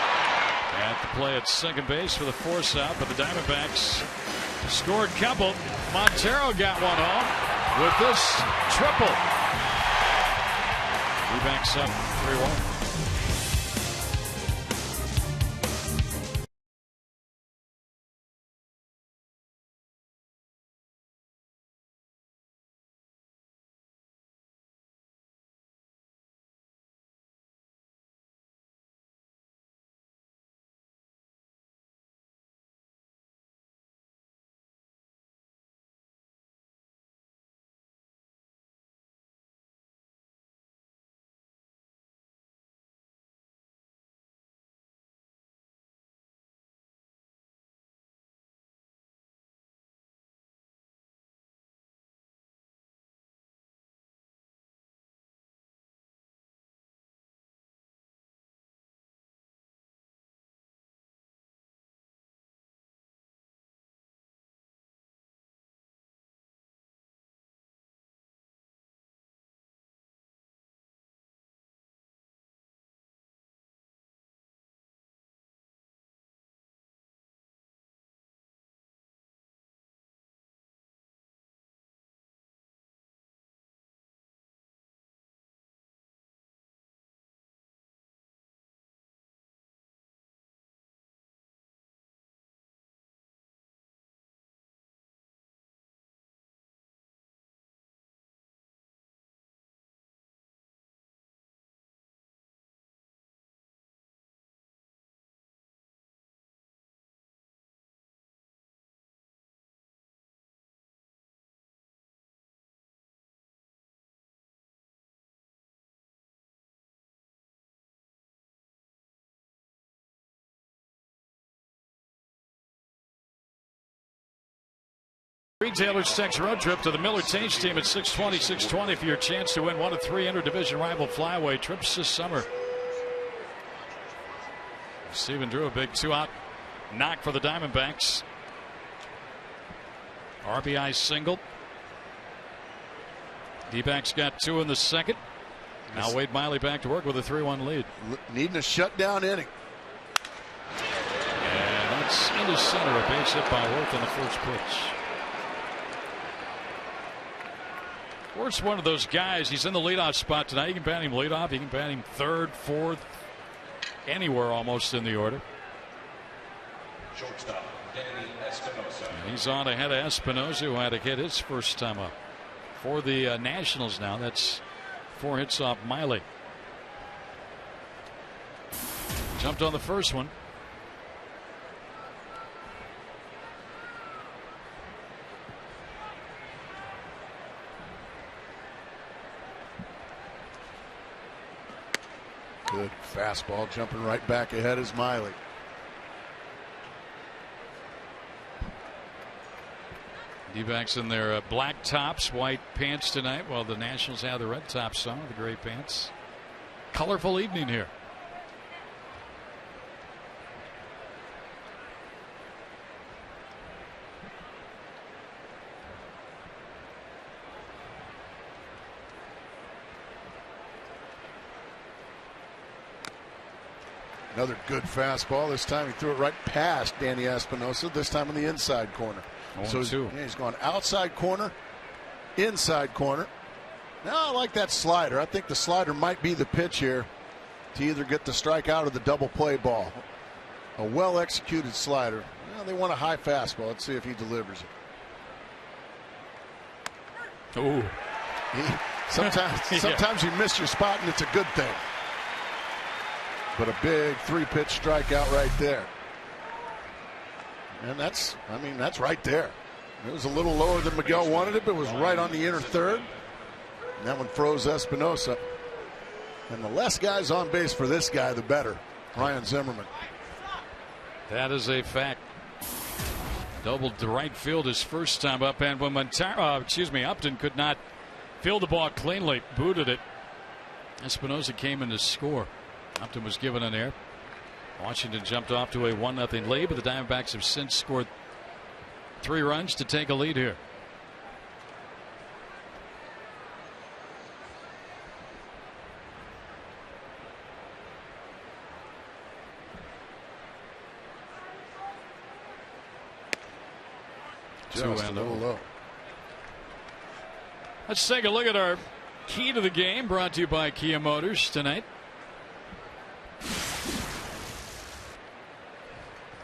at the play at second base for the force out, but the Diamondbacks scored a couple. Montero got one home with this triple. He backs up 3-1. Retailers text road trip to the Miller Taste team at 620-620 for your chance to win one of 3 interdivision rival flyaway trips this summer. Stephen Drew, a big 2-out knock for the Diamondbacks. RBI single. D-backs got 2 in the second. Now Wade Miley back to work with a 3-1 lead. Needing a shutdown inning. And that's into center, a base hit by Worth on the first pitch. Worth's one of those guys. He's in the leadoff spot tonight. You can bat him leadoff. You can bat him third, fourth, anywhere almost in the order. Shortstop, Danny Espinosa. And he's on ahead of Espinosa, who had a hit his first time up. For the Nationals now, that's 4 hits off Miley. Jumped on the first one. good fastball jumping right back ahead is Miley. D-backs in their black tops, white pants tonight, while the Nationals have the red tops on, the gray pants. Colorful evening here. Another good fastball. This time he threw it right past Danny Espinosa, this time in the inside corner. So he's gone outside corner, inside corner. Now I like that slider. I think the slider might be the pitch here to either get the strikeout or the double play ball. A well-executed slider. Well, they want a high fastball. Let's see if he delivers it. Ooh. Sometimes you miss your spot and it's a good thing. But a big 3-pitch strikeout right there. And that's right there. It was a little lower than Miguel wanted it, but it was right on the inner third. And that one froze Espinosa. And the less guys on base for this guy, the better. Ryan Zimmerman. That is a fact. Doubled to right field his first time up, and when Upton could not field the ball cleanly, booted it. Espinosa came in to score. Upton was given an error. Washington jumped off to a 1-0 lead, but the Diamondbacks have since scored 3 runs to take a lead here. Just a little low. Let's take a look at our key to the game, brought to you by Kia Motors tonight.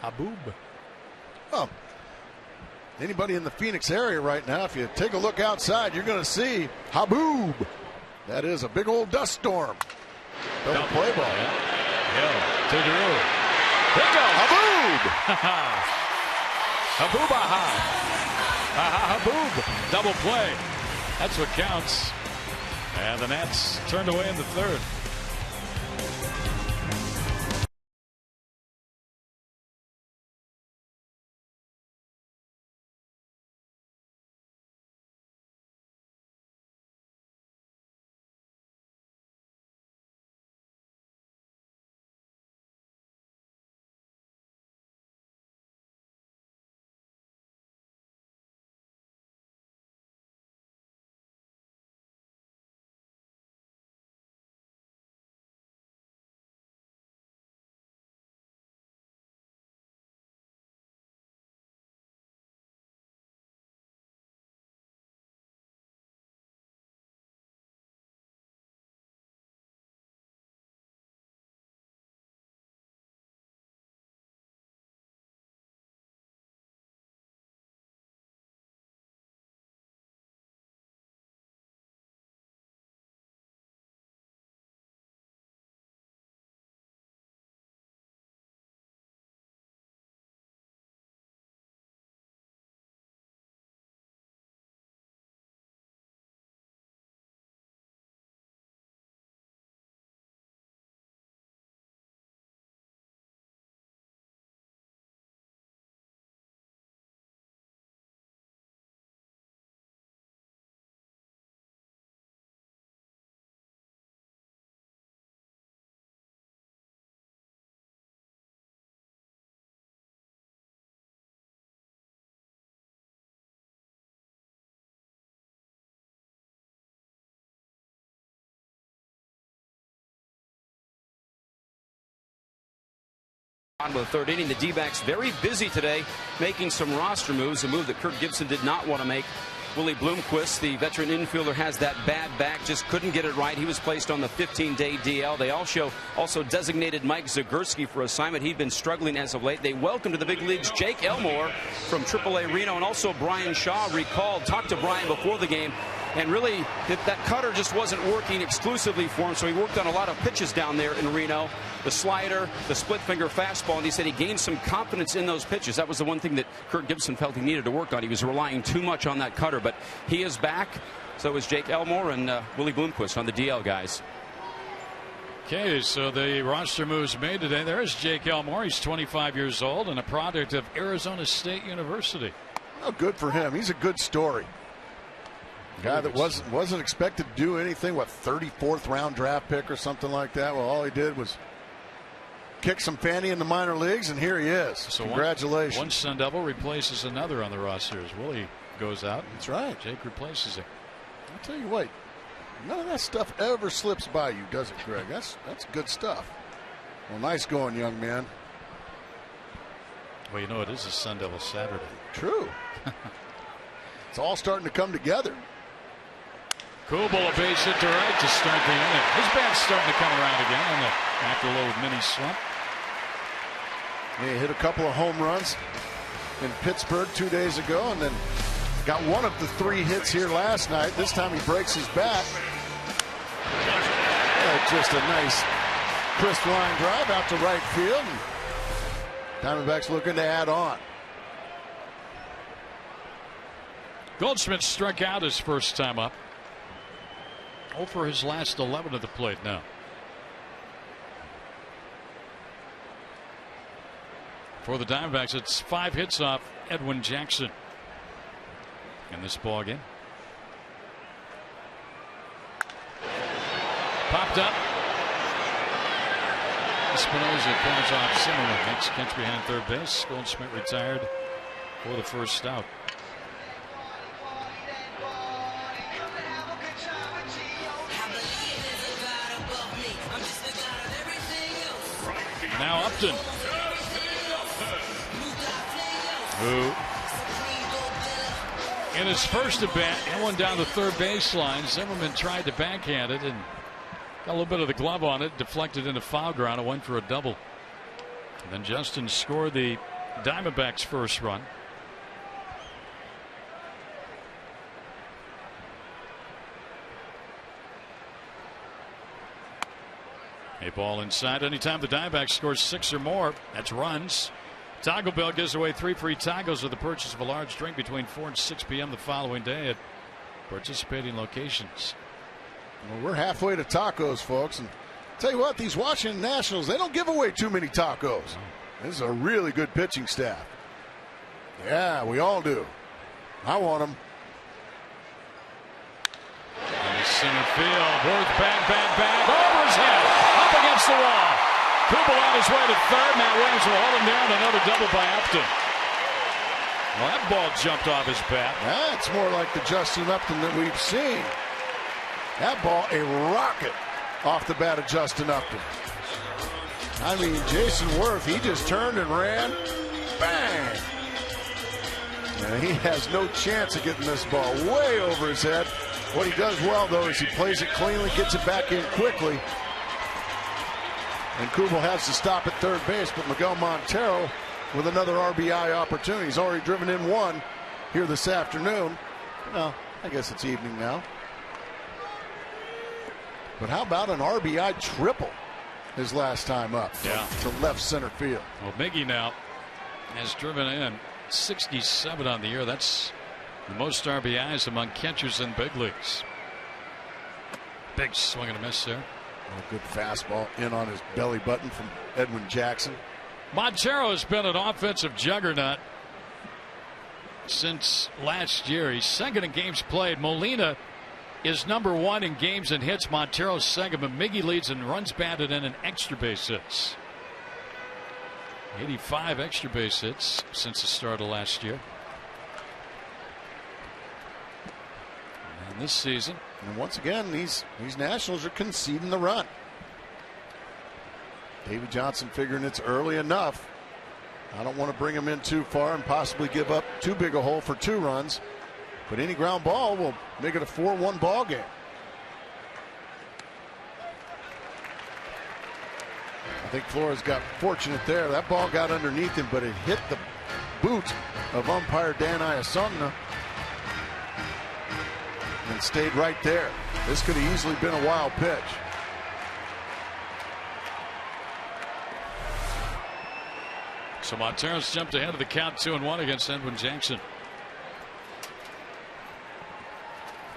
Haboob. Oh, anybody in the Phoenix area right now, if you take a look outside, you're going to see Haboob. That is a big old dust storm. Double play ball. Yeah. To Drew. Here it goes. Haboob. Haboob. Haboob. Double play. That's what counts. And the Nats turned away in the third. Bottom of the third inning, the D-backs very busy today, making some roster moves, a move that Kirk Gibson did not want to make. Willie Bloomquist, the veteran infielder, has that bad back, just couldn't get it right. He was placed on the 15-day DL. They also designated Mike Zagorski for assignment. He'd been struggling as of late. They welcomed to the big leagues Jake Elmore from AAA Reno, and also Brian Shaw recalled, talked to Brian before the game, and really that cutter just wasn't working exclusively for him, so he worked on a lot of pitches down there in Reno. The slider, the split finger fastball, and he said he gained some confidence in those pitches. That was the one thing that Kirk Gibson felt he needed to work on. He was relying too much on that cutter, but he is back. So is Jake Elmore and Willie Bloomquist on the DL guys. Okay, so the roster moves made today. There's Jake Elmore. He's 25 years old and a product of Arizona State University. Oh, good for him. He's a good story. A guy that wasn't expected to do anything. What, 34th round draft pick or something like that? Well, all he did was kick some fanny in the minor leagues, and here he is. So congratulations. One Sun Devil replaces another on the roster as Willie goes out. That's right. Jake replaces him. I'll tell you what, none of that stuff ever slips by you, does it, Greg? That's good stuff. Well, nice going, young man. Well, you know, it is a Sun Devil Saturday. True. It's all starting to come together. Kubel, a base hit to right to start the inning. His bat's starting to come around again after a little mini slump. He hit a couple of home runs in Pittsburgh 2 days ago, and then got one of the 3 hits here last night. This time he breaks his bat. Just a nice crisp line drive out to right field. Diamondbacks looking to add on. Goldschmidt struck out his first time up. 0 for his last 11 at the plate now. For the Diamondbacks, it's 5 hits off Edwin Jackson in this ball game. Popped up. Espinosa comes off Zimmerman. Makes catch behind third base. Goldschmidt retired for the first out. Now Upton, who in his first at bat, one down the third baseline. Zimmerman tried to backhand it and got a little bit of the glove on it, deflected into foul ground. It went for a double. And then Justin scored the Diamondbacks' first run. A ball inside. Anytime the Diamondbacks score 6 or more, that's runs. Taco Bell gives away 3 free tacos with the purchase of a large drink between 4 and 6 p.m. the following day at participating locations. Well, we're halfway to tacos, folks. And tell you what, these Washington Nationals, they don't give away too many tacos. This is a really good pitching staff. Yeah, we all do. I want them. In center field, Worth back, over his head, up against the wall. Kubel on his way to third. Matt Williams will hold him down. Another double by Upton. Well, that ball jumped off his bat. That's more like the Justin Upton that we've seen. That ball, a rocket off the bat of Justin Upton. I mean, Jason Worth, he just turned and ran. Bang! And he has no chance of getting this ball way over his head. What he does well, though, is he plays it cleanly, gets it back in quickly. And Kubel has to stop at third base, but Miguel Montero with another RBI opportunity. He's already driven in 1 here this afternoon. Well, I guess it's evening now. But how about an RBI triple his last time up? Yeah. To left center field. Well, Miggy now has driven in 67 on the year. That's the most RBIs among catchers in big leagues. Big swing and a miss there. A good fastball in on his belly button from Edwin Jackson. Montero has been an offensive juggernaut since last year. He's second in games played. Molina is number 1 in games and hits. Montero's second, but Miggy leads in runs batted in and extra base hits. 85 extra base hits since the start of last year. And this season. And once again, these Nationals are conceding the run. Davey Johnson figuring it's early enough. I don't want to bring him in too far and possibly give up too big a hole for 2 runs. But any ground ball will make it a 4-1 ball game. I think Flores got fortunate there. That ball got underneath him, but it hit the boot of umpire Dan Iasongna and stayed right there. This could have easily been a wild pitch. So Montero's jumped ahead of the count 2-1 against Edwin Jackson.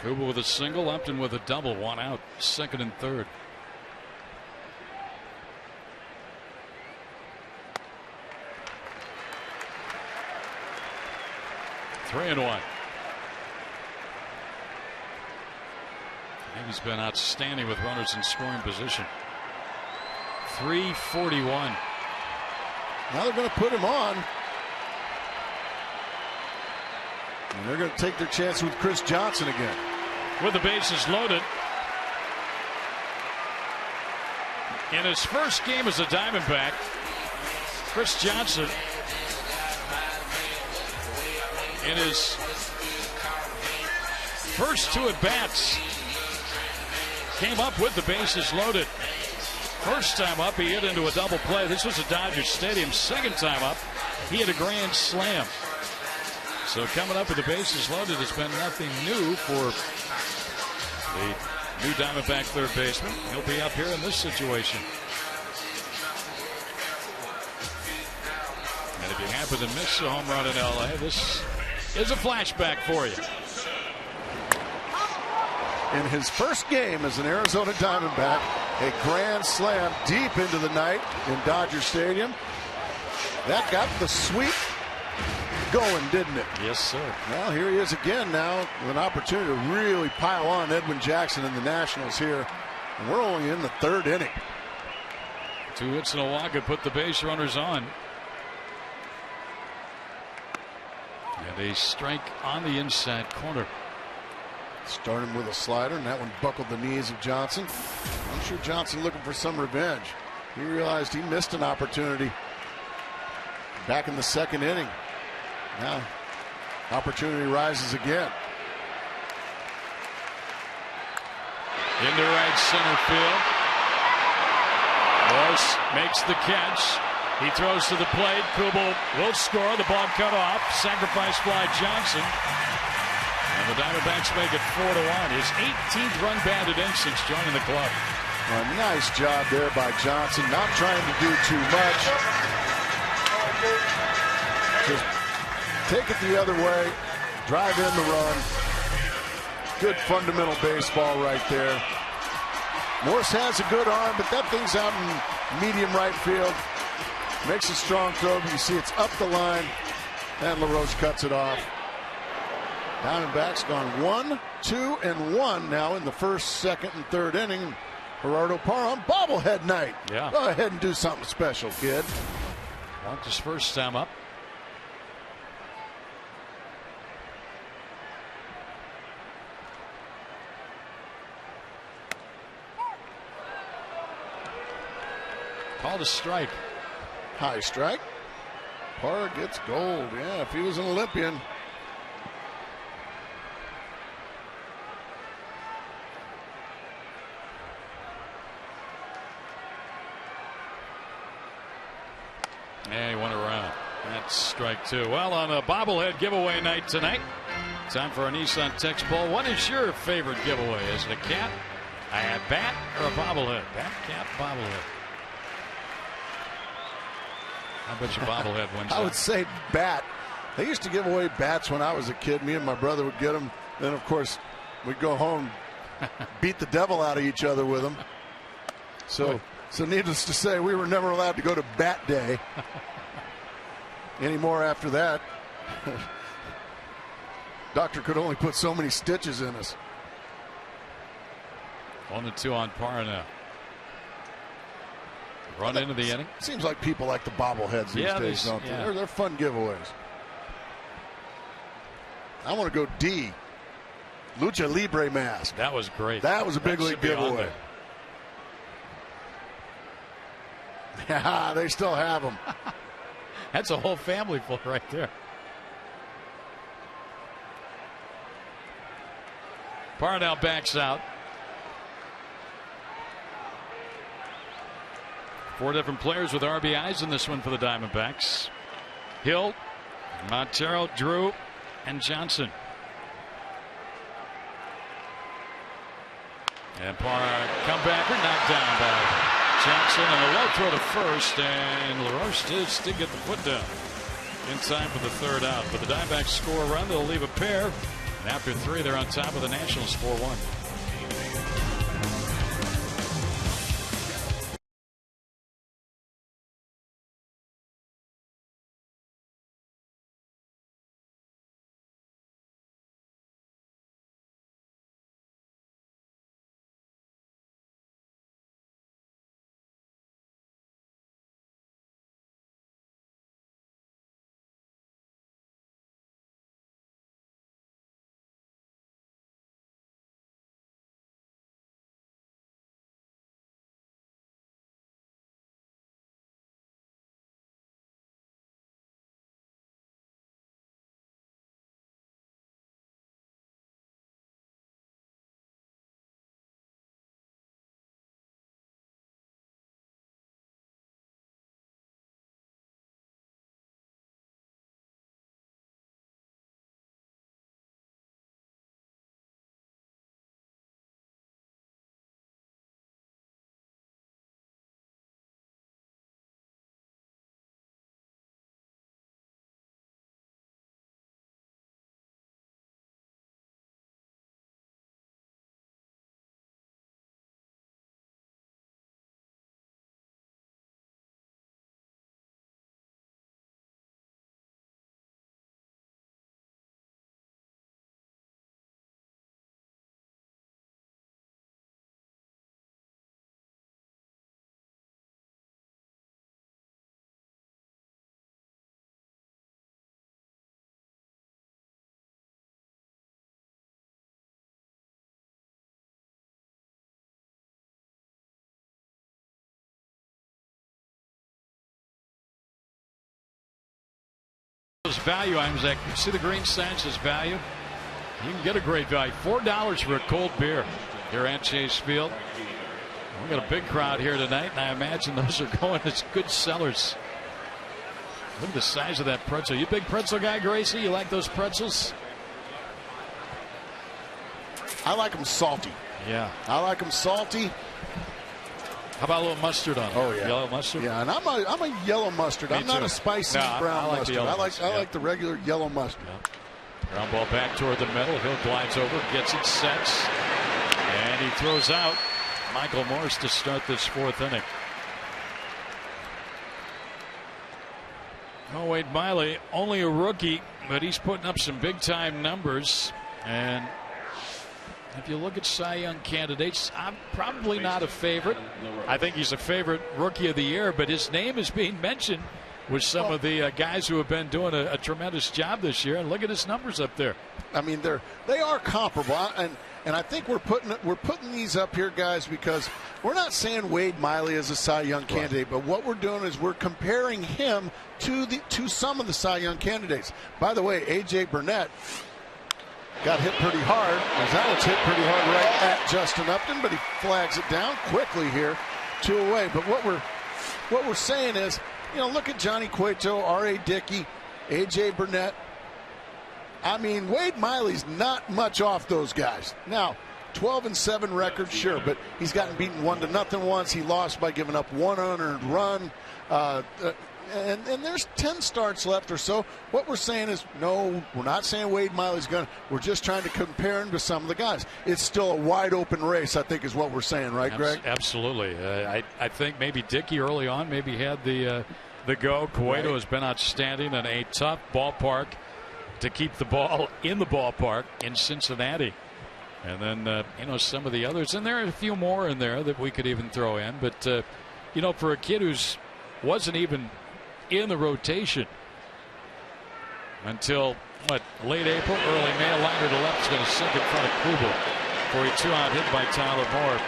Kubel with a single, Upton with a double, 1 out, second and third. 3-1. He's been outstanding with runners in scoring position. 341. Now they're going to put him on. And they're going to take their chance with Chris Johnson again. With the bases loaded. In his first game as a Diamondback, Chris Johnson, in his first 2 at-bats, came up with the bases loaded. First time up, he hit into a double play. This was at Dodger Stadium. Second time up, he hit a grand slam. So coming up with the bases loaded has been nothing new for the new Diamondback third baseman. He'll be up here in this situation. And if you happen to miss a home run in L.A., this is a flashback for you. In his first game as an Arizona Diamondback, a grand slam deep into the night in Dodger Stadium. That got the sweep going, didn't it? Yes, sir. Well, here he is again now with an opportunity to really pile on Edwin Jackson and the Nationals here. And we're only in the 3rd inning. 2 hits and a walk could put the base runners on. And a strike on the inside corner. Starting with a slider, and that one buckled the knees of Johnson. I'm sure Johnson looking for some revenge. He realized he missed an opportunity back in the 2nd inning. Now, opportunity rises again. Into right center field. Morse makes the catch. He throws to the plate. Kubel will score. The ball cut off. Sacrifice fly Johnson. And the Diamondbacks make it 4-1. His 18th run batted in since joining the club. A nice job there by Johnson. Not trying to do too much. Just take it the other way. Drive in the run. Good fundamental baseball right there. Morse has a good arm, but that thing's out in medium right field. Makes a strong throw. You see it's up the line. And LaRoche cuts it off. Diamondbacks gone 1, 2, and 1 now in the 1st, 2nd, and 3rd inning. Gerardo Parra on bobblehead night. Yeah. Go ahead and do something special, kid. Walked his first time up. Called a strike. High strike. Parra gets gold. Yeah, if he was an Olympian. Yeah, he went around. That's strike 2. Well, on a bobblehead giveaway night tonight, time for our Nissan Text Poll. What is your favorite giveaway? Is it a cat, a bat, or a bobblehead? Bat, cat, bobblehead. I bet your bobblehead wins. I would say bat. They used to give away bats when I was a kid. Me and my brother would get them. Then, of course, we'd go home, beat the devil out of each other with them. So needless to say, we were never allowed to go to bat day anymore after that. Doctor could only put so many stitches in us. 1-2 on Parra now. Run into the inning. Seems like people like the bobbleheads these days, don't they? Yeah. They're fun giveaways. I want to go D. Lucha Libre mask. That was great. That was a big league giveaway. Yeah, they still have them. That's a whole family full right there. Parra now backs out. 4 different players with RBIs in this one for the Diamondbacks. Hill, Montero, Drew, and Johnson. And Parra comebacker knocked down by Johnson, and a low throw to first, and LaRoche did get the foot down in time for the 3rd out. But the Diamondbacks score a run. They'll leave a pair. And after 3, they're on top of the Nationals 4-1. value items. Like, see the green sign says value? You can get a great value. $4 for a cold beer here at Chase Field. We've got a big crowd here tonight, and I imagine those are going as good sellers. Look at the size of that pretzel. You a big pretzel guy, Gracie? You like those pretzels? I like them salty. Yeah. I like them salty. How about a little mustard on it? Oh, yeah. Yellow mustard? Yeah, and I'm a yellow mustard. I'm not a spicy brown mustard. I like the regular yellow mustard. Yeah. Ground ball back toward the middle. Hill glides over, gets it, sets, and he throws out Michael Morse to start this fourth inning. Oh, Wade Miley, only a rookie, but he's putting up some big-time numbers. And if you look at Cy Young candidates, I'm probably not a favorite. I think he's a favorite rookie of the year, but his name is being mentioned with some of the guys who have been doing a tremendous job this year. And look at his numbers up there. I mean, they are comparable, and I think we're putting these up here, guys, because we're not saying Wade Miley is a Cy Young candidate, but what we're doing is we're comparing him to some of the Cy Young candidates. By the way, AJ Burnett got hit pretty hard. Gonzalez hit pretty hard right at Justin Upton, but he flags it down quickly here, 2 away. But what we're saying is, look at Johnny Cueto, R.A. Dickey, AJ Burnett. I mean, Wade Miley's not much off those guys. Now, 12-7 record, sure, but he's gotten beaten 1-0 once. He lost by giving up 1 unearned run. And there's 10 starts left or so. What we're saying is, no, we're not saying Wade Miley's going to. We're just trying to compare him to some of the guys. It's still a wide open race, I think, is what we're saying, right, Greg? Absolutely. I think maybe Dickey early on maybe had the go. Cueto has been outstanding in a tough ballpark to keep the ball in the ballpark in Cincinnati. And then, some of the others. And there are a few more in there that we could even throw in. But, for a kid who's wasn't even in the rotation until late April, early May. A liner to left is going to sink in front of Kluber for a 2-out hit by Tyler Moore.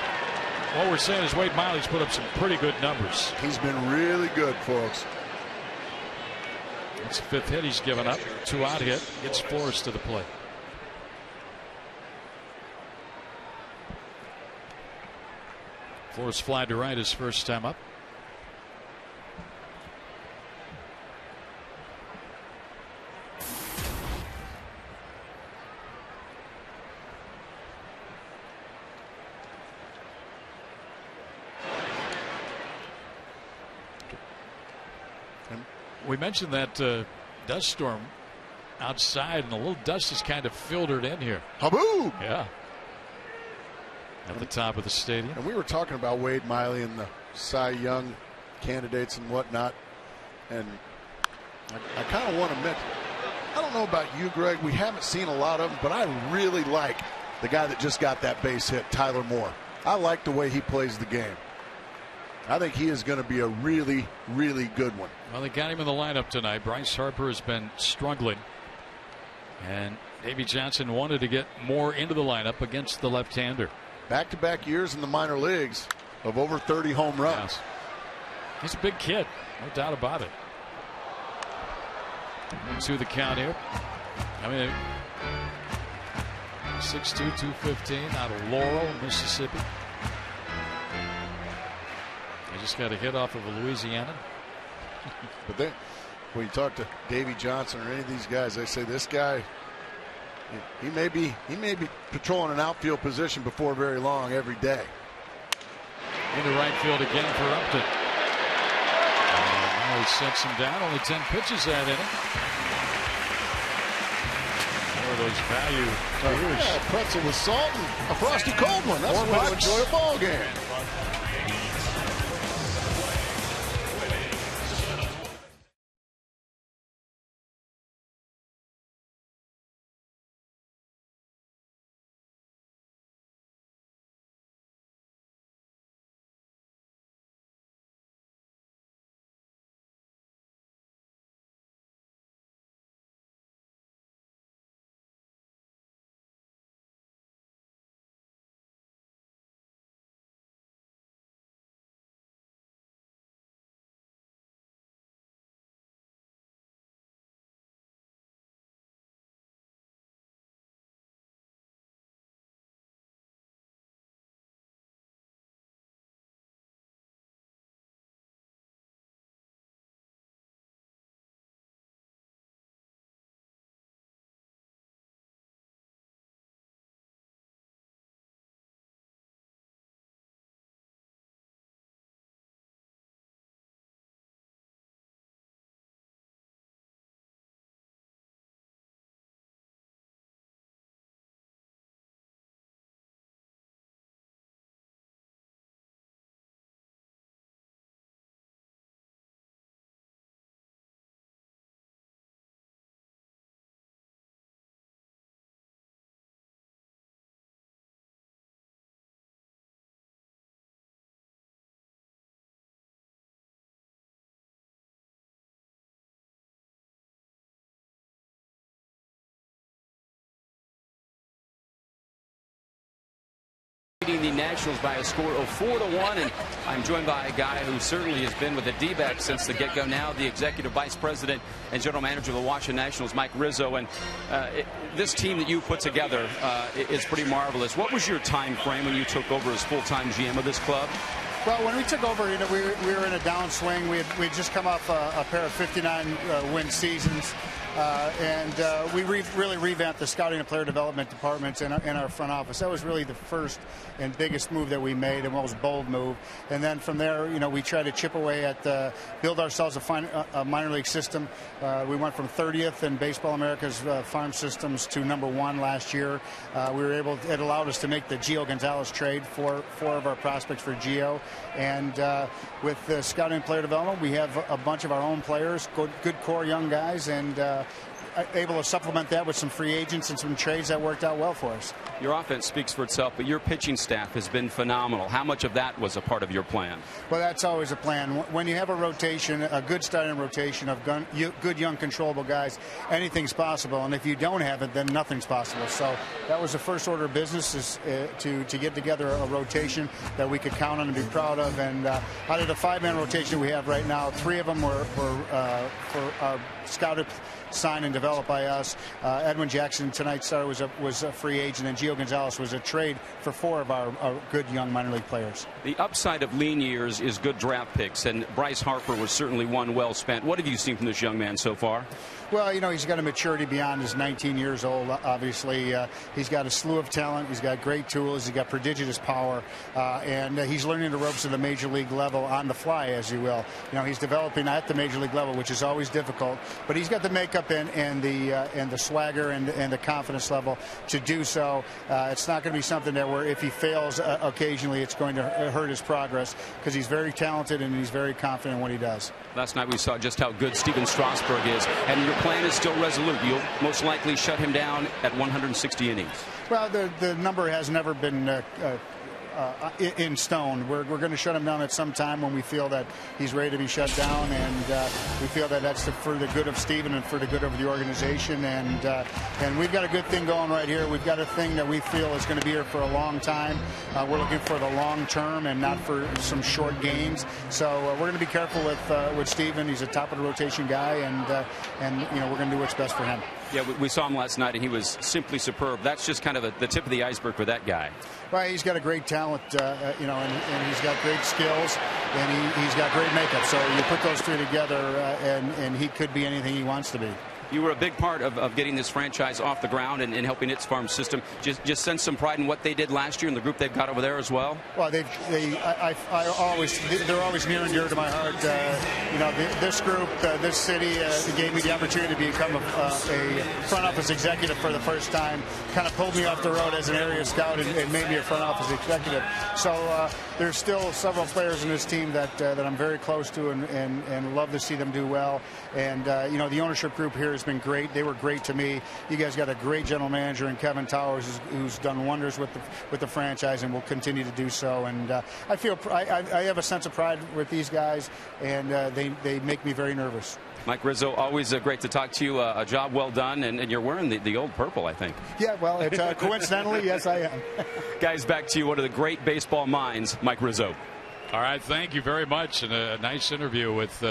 What we're saying is Wade Miley's put up some pretty good numbers. He's been really good, folks. It's the 5th hit he's given up. 2-out hit. Gets Forrest to the plate. Forrest fly to right his first time up. We mentioned that dust storm outside, and a little dust has kind of filtered in here. Haboob! Yeah. At the top of the stadium. And we were talking about Wade Miley and the Cy Young candidates and whatnot. And I kind of want to admit, I don't know about you, Greg. We haven't seen a lot of them, but I really like the guy that just got that base hit, Tyler Moore. I like the way he plays the game. I think he is going to be a really, really good one. Well, they got him in the lineup tonight. Bryce Harper has been struggling. And Davey Johnson wanted to get more into the lineup against the left-hander. Back-to-back years in the minor leagues of over 30 home runs. Yeah. He's a big kid, no doubt about it. To the count here. I mean, 6'2", 215 out of Laurel, Mississippi. He just got a hit off of a Louisiana. But then, when you talk to Davey Johnson or any of these guys, they say this guy, he may be patrolling an outfield position before very long every day. Into right field again for Upton. And now he sets him down. Only 10 pitches that inning. More of those value beers. Yeah, a pretzel with salt and a frosty cold one. That's the way to enjoy a ball game. defeating the Nationals by a score of 4-1. And I'm joined by a guy who certainly has been with the D-backs since the get-go, now the Executive Vice President and General Manager of the Washington Nationals, Mike Rizzo. And this team that you put together is pretty marvelous. What was your time frame when you took over as full-time GM of this club? Well, when we took over, we were in a downswing. We had just come off a pair of 59 win seasons. We really revamped the scouting and player development departments in our front office. That was really the first and biggest move that we made, and most bold move. And then from there, we tried to chip away at build ourselves a minor league system. We went from 30th in Baseball America's farm systems to #1 last year. It allowed us to make the Gio Gonzalez trade for 4 of our prospects for Gio. And with the scouting and player development, we have a bunch of our own players, good core young guys, and able to supplement that with some free agents and some trades that worked out well for us. Your offense speaks for itself, but your pitching staff has been phenomenal. How much of that was a part of your plan? Well, that's always a plan. When you have a rotation, a good starting rotation of good young controllable guys, anything's possible. And if you don't have it, then nothing's possible. So that was the first order of business, is to get together a rotation that we could count on and be proud of. And out of the 5-man rotation we have right now, 3 of them were scouted, signed, and developed by us. Edwin Jackson, tonight's star, was a free agent, and Gio Gonzalez was a trade for 4 of our good young minor league players. The upside of lean years is good draft picks, and Bryce Harper was certainly one well spent. What have you seen from this young man so far? Well, he's got a maturity beyond his 19 years old, obviously. He's got a slew of talent. He's got great tools. He's got prodigious power. And he's learning the ropes of the major league level on the fly, as you will. He's developing at the major league level, which is always difficult. But he's got the makeup and the swagger and the confidence level to do so. It's not going to be something that where if he fails occasionally, it's going to hurt his progress, because he's very talented and he's very confident in what he does. Last night we saw just how good Steven Strasburg is, and your plan is still resolute. You'll most likely shut him down at 160 innings. Well, the number has never been in stone. We're going to shut him down at some time when we feel that he's ready to be shut down, and we feel that that's for the good of Steven and for the good of the organization. And we've got a good thing going right here. We've got a thing that we feel is going to be here for a long time. We're looking for the long term and not for some short gains. So we're going to be careful with Steven. He's a top of the rotation guy, and we're going to do what's best for him. Yeah, we saw him last night, and he was simply superb. That's just kind of the tip of the iceberg for that guy. Right, he's got a great talent, and he's got great skills, and he's got great makeup. So you put those 3 together, and he could be anything he wants to be. You were a big part of getting this franchise off the ground and helping its farm system. Just sense some pride in what they did last year and the group they've got over there as well. Well, they're always near and dear to my heart. This group, this city, gave me the opportunity to become a front office executive for the first time. Kind of pulled me off the road as an area scout and made me a front office executive. So there's still several players in this team that I'm very close to and love to see them do well. And the ownership group here has been great. They were great to me. You guys got a great general manager in Kevin Towers, who's done wonders with the franchise and will continue to do so. And I feel I have a sense of pride with these guys, and they make me very nervous. Mike Rizzo, always great to talk to you. A job well done, and you're wearing the old purple, I think. Yeah, well, it's, coincidentally, yes, I am. Guys, back to you. One of the great baseball minds, Mike Rizzo. All right, thank you very much, and a nice interview with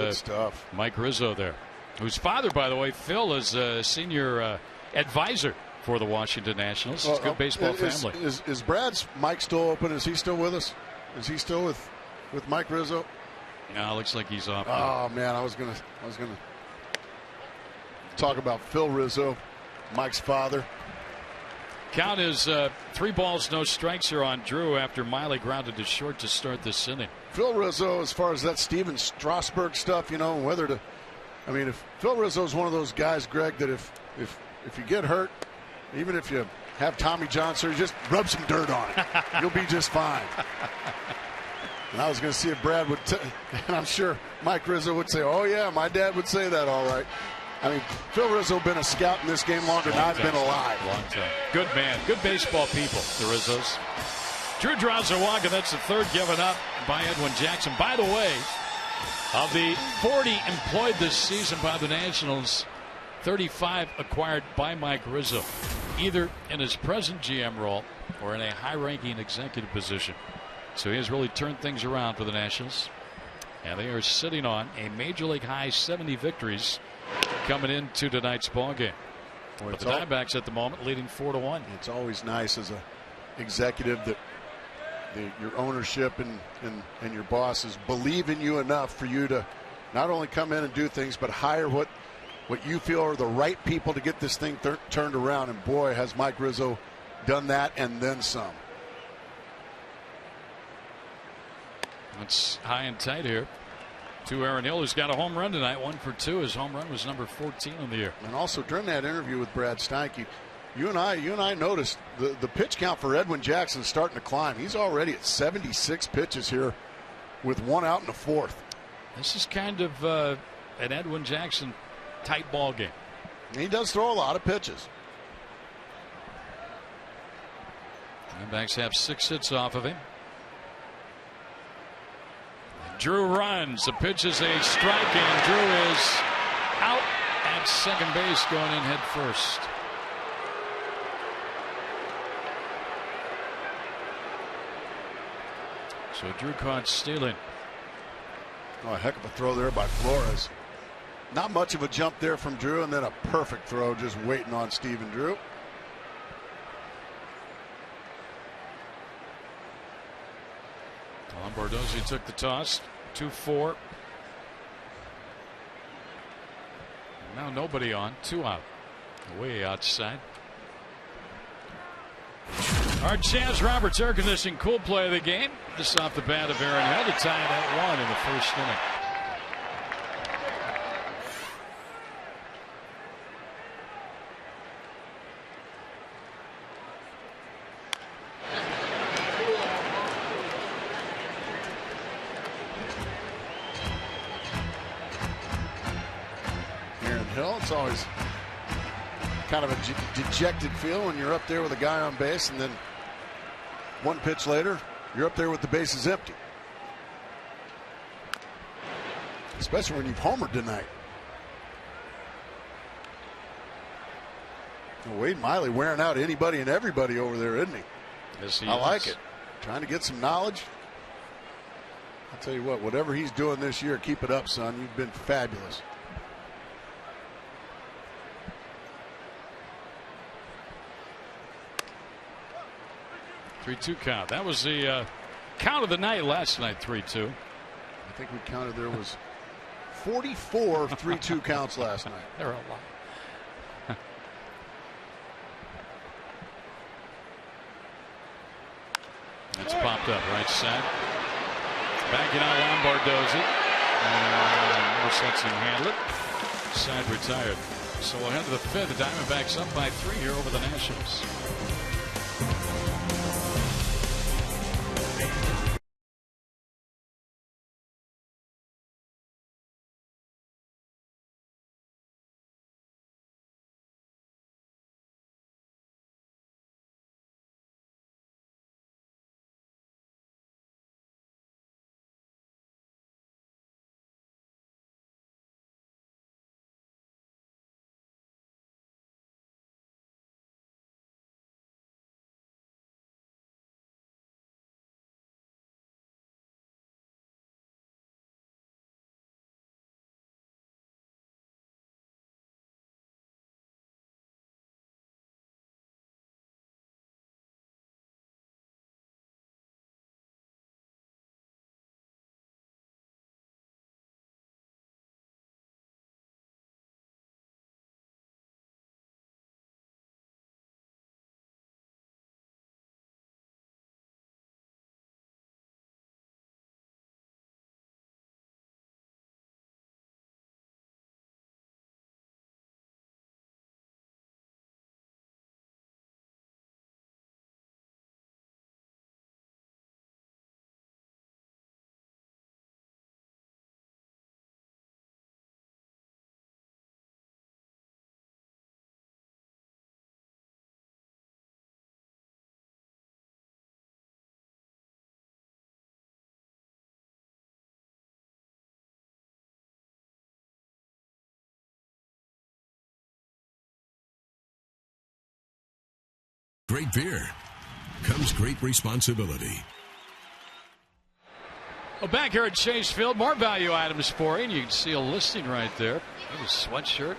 Mike Rizzo there, whose father, by the way, Phil, is a senior advisor for the Washington Nationals. It's a good baseball family. Is Brad's mic still open? Is he still with us? Is he still with Mike Rizzo? No, looks like he's off. Oh man, I was gonna talk about Phil Rizzo, Mike's father. Count is 3 balls, no strikes here on Drew after Miley grounded to short to start this inning. Phil Rizzo, as far as that Steven Strasburg stuff, whether to. I mean, if Phil Rizzo is one of those guys, Greg, that if you get hurt, even if you have Tommy John surgery, just rub some dirt on it. You'll be just fine. And I was going to see if Brad would, and I'm sure Mike Rizzo would say, oh, yeah, my dad would say that all right. I mean, Phil Rizzo been a scout in this game longer than I've been alive. Long time. Good man. Good baseball people, the Rizzos. Drew draws a walk, and that's the 3rd given up by Edwin Jackson. By the way, of the 40 employed this season by the Nationals, 35 acquired by Mike Rizzo, either in his present GM role or in a high-ranking executive position. So he has really turned ththings around for the Nationals. And they are sitting on a Major League high 70 victories coming into tonight's ball game. But the Diamondbacks at the moment leading 4-1. It's always nice as a executive that your ownership and your bosses believe in you enough for you to not only come in and do things, but hire what you feel are the right people to get this thing turned around. And boy, has Mike Rizzo done that and then some. It's high and tight here to Aaron Hill, who's got a home run tonight, 1 for 2. His home run was number 14 on the year. And also during that interview with Brad Steinke, you and I noticed the pitch count for Edwin Jackson is starting to climb. He's already at 76 pitches here with 1 out in the 4th. This is kind of an Edwin Jackson type ball game. And he does throw a lot of pitches. Diamondbacks have 6 hits off of him. Drew runs. The pitch is a strike, and Drew is out at second base, going in head first. So Drew caught stealing. Oh, a heck of a throw there by Flores. Not much of a jump there from Drew, and then a perfect throw just waiting on Stephen Drew. Bardozzi took the toss. 2-4. Now nobody on. 2 out. Way outside. Our Chaz Roberts air conditioning cool play of the game. This off the bat of Aaron Hill to tie it at 1 in the first inning. It's always kind of a dejected feel when you're up there with a guy on base, and then 1 pitch later, you're up there with the bases empty. Especially when you've homered tonight. Well, Wade Miley wearing out anybody and everybody over there, isn't he? Yes, he I is. like it. Trying to get some knowledge. I'll tell you what, whatever he's doing this year, keep it up, son. You've been fabulous. 3-2 count. That was the count of the night last night, 3-2. I think we counted there was 44 3-2 counts last night. There are a lot. It's popped up right side. Backing out Lombardozzi. And Morse lets him handle it. Side retired. So we'll head to the 5th. The Diamondbacks up by 3 here over the Nationals. Great beer. comes great responsibility. Well, back here at Chase Field, more value items for you. And you can see a listing right there. There's a sweatshirt,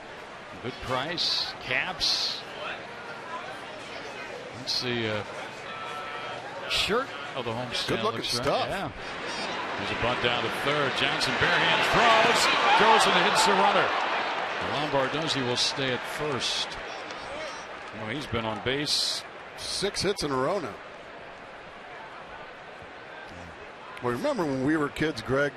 good price, caps. Let's see, shirt of the homestand. Good looking stuff. Yeah. There's a bunt down to third. Johnson barehand throws and hits the runner. Lombardozzi will stay at first. Well, he's been on base 6 hits in a row now. Well, remember when we were kids, Greg?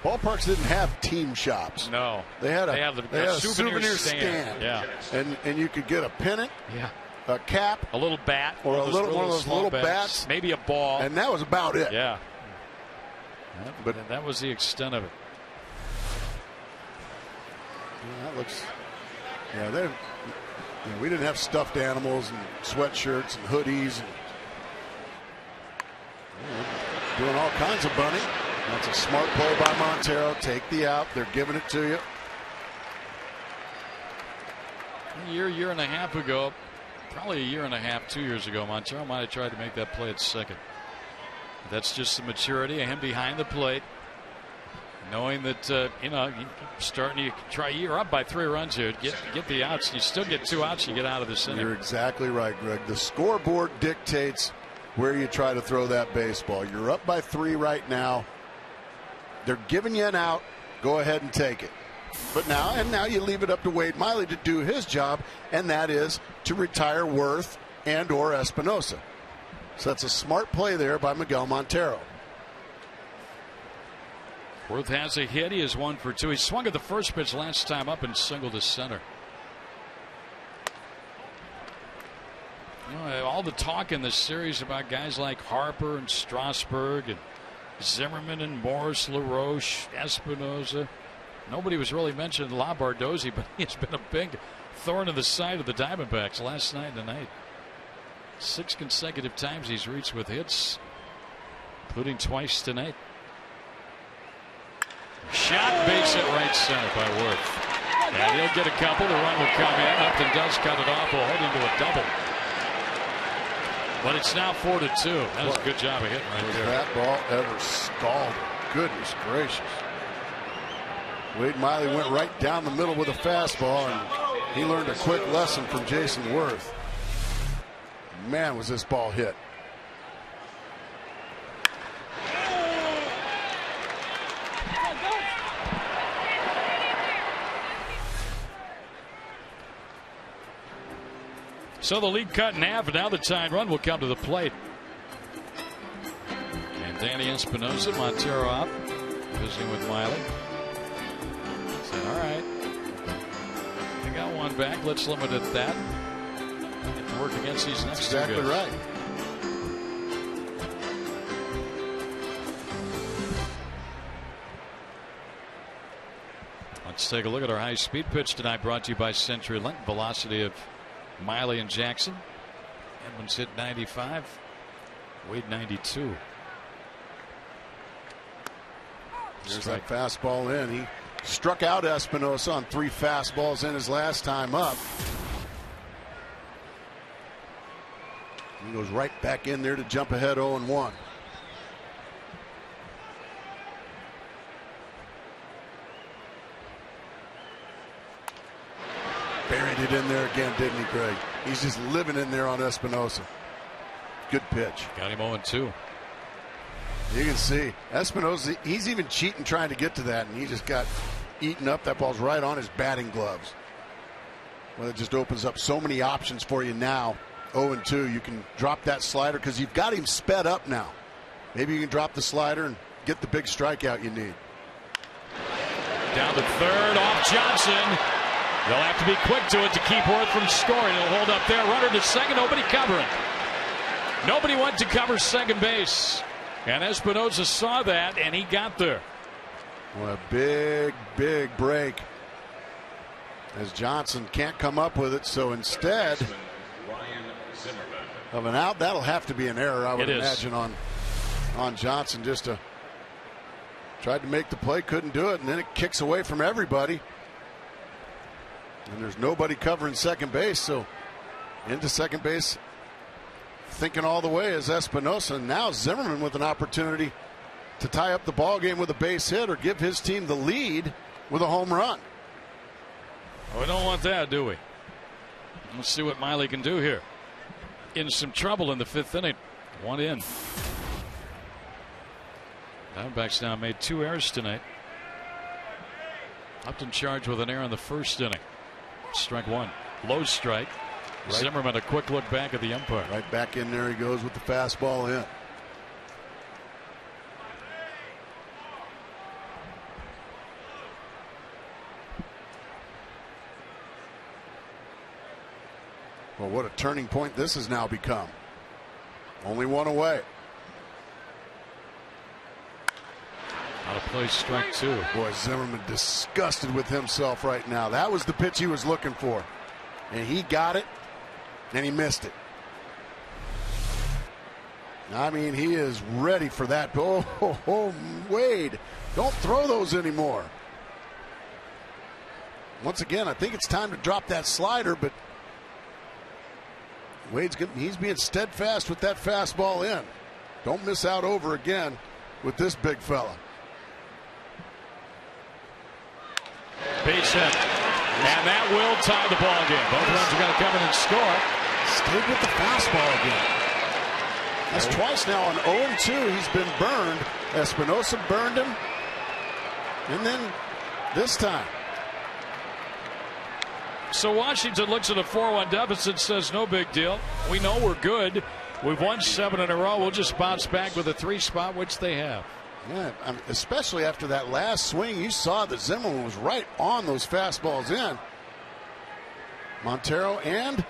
Ballparks didn't have team shops. No, they had a souvenir stand. Yeah, and you could get a pennant. Yeah. A cap, a little bat, or one of those little bats, maybe a ball, and that was about it. Yeah, but that was the extent of it. Yeah, that looks. Yeah, we didn't have stuffed animals and sweatshirts and hoodies and doing all kinds of bunny. That's a smart play by Montero. Take the out. They're giving it to you. A year and a half ago. Probably a year and a half, 2 years ago, Montero might have tried to make that play at second. That's just the maturity of him behind the plate, knowing that you're up by 3 runs here. Get the outs. You still get 2 outs. You get out of the center. You're exactly right, Greg. The scoreboard dictates where you try to throw that baseball. You're up by 3 right now. They're giving you an out. Go ahead and take it. But now you leave it up to Wade Miley to do his job, and that is to retire Worth and or Espinosa. So that's a smart play there by Miguel Montero. Worth has a hit. He is 1 for 2. He swung at the first pitch last time up and singled to center. All the talk in this series about guys like Harper and Strasburg and Zimmerman and Morris, LaRoche, Espinosa. Nobody was really mentioning Lombardozzi, but he's been a big thorn in the side of the Diamondbacks last night and tonight. 6 consecutive times he's reached with hits, including twice tonight. Shot base at right center by Worth. And he'll get a couple. The run will come in. Upton does cut it off. Will hold him to a double. But it's now 4-2. That was a good job of hitting right there. Was that ball ever stalled? Goodness gracious. Wade Miley went right down the middle with a fastball, and he learned a quick lesson from Jason Worth. Man, was this ball hit. So the lead cut in half, and now the tying run will come to the plate. And Danny Espinosa, Montero out, visiting with Miley. Said, all right, I got one back. Let's limit it at that. And to work against these next two guys. Exactly right. Let's take a look at our high-speed pitch tonight, brought to you by CenturyLink. Velocity of Miley and Jackson. Edmonds hit 95. Wade 92. There's that fastball in. He struck out Espinosa on 3 fastballs in his last time up. He goes right back in there to jump ahead 0-1. Buried it in there again, didn't he, Greg? He's just living in there on Espinosa. Good pitch. Got him 0-2. You can see Espinosa, he's even cheating trying to get to that, and he just got eaten up. That ball's right on his batting gloves. Well, it just opens up so many options for you now. 0-2, you can drop that slider because you've got him sped up now. Maybe you can drop the slider and get the big strikeout you need. Down to third, off Johnson. They'll have to be quick to it to keep Worth from scoring. He'll hold up there. Runner to second. Nobody covering. Nobody went to cover second base. And Espinosa saw that, and he got there. Well, a big, big break. As Johnson can't come up with it, so instead of an out, that'll have to be an error, I would imagine, on Johnson. Just tried to make the play, couldn't do it, and then it kicks away from everybody. And there's nobody covering second base, so into second base thinking all the way is Espinosa. Now Zimmerman with an opportunity to tie up the ball game with a base hit or give his team the lead with a home run. We don't want that, do we? Let's see what Miley can do here. In some trouble in the 5th inning. 1 in. Diamondbacks now made 2 errors tonight. Upton charged with an error in the 1st inning. Strike 1. Low strike. Right. Zimmerman a quick look back at the umpire. Right back in there he goes with the fastball in. Well, what a turning point this has now become. Only 1 away. Out of play, strike 2. Boy, Zimmerman disgusted with himself right now. That was the pitch he was looking for. And he got it, and he missed it. I mean, he is ready for that. Oh, Wade, don't throw those anymore. Once again, I think it's time to drop that slider, but he's being steadfast with that fastball in. Don't miss out over again with this big fella. Base hit. And that will tie the ball game. Both runs are going to come in and score. Stayed with the fastball again. That's twice now on 0-2. He's been burned. Espinosa burned him. And then this time. So Washington looks at a 4-1 deficit, says no big deal. We know we're good. We've won 7 in a row. We'll just bounce back with a 3 spot, which they have. Yeah, especially after that last swing, you saw that Zimmerman was right on those fastballs in. Montero and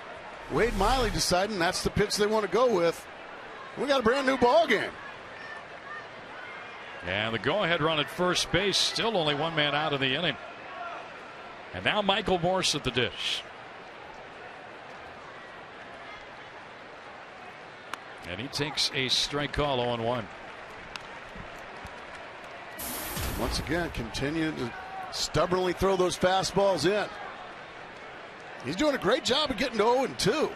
Wade Miley deciding that's the pitch they want to go with. We got a brand new ball game. And the go-ahead run at first base, still only 1 man out of the inning. And now Michael Morse at the dish. And he takes a strike call 0-1. Once again, continue to stubbornly throw those fastballs in. He's doing a great job of getting to 0-2.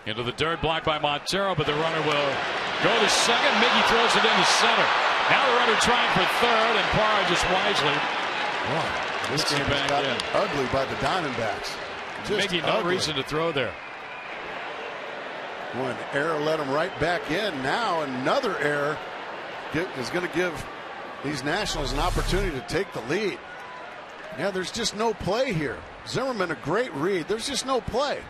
Into the dirt, blocked by Montero, but the runner will go to second. Miggy throws it into center. Now the runner trying for third, and Parra just wisely. Wow, this game has gotten ugly by the Diamondbacks. Miggy, no reason to throw there. Boy, an error let him right back in. Now another error is going to give these Nationals an opportunity to take the lead. Yeah, there's just no play here. Zimmerman, a great read. There's just no play.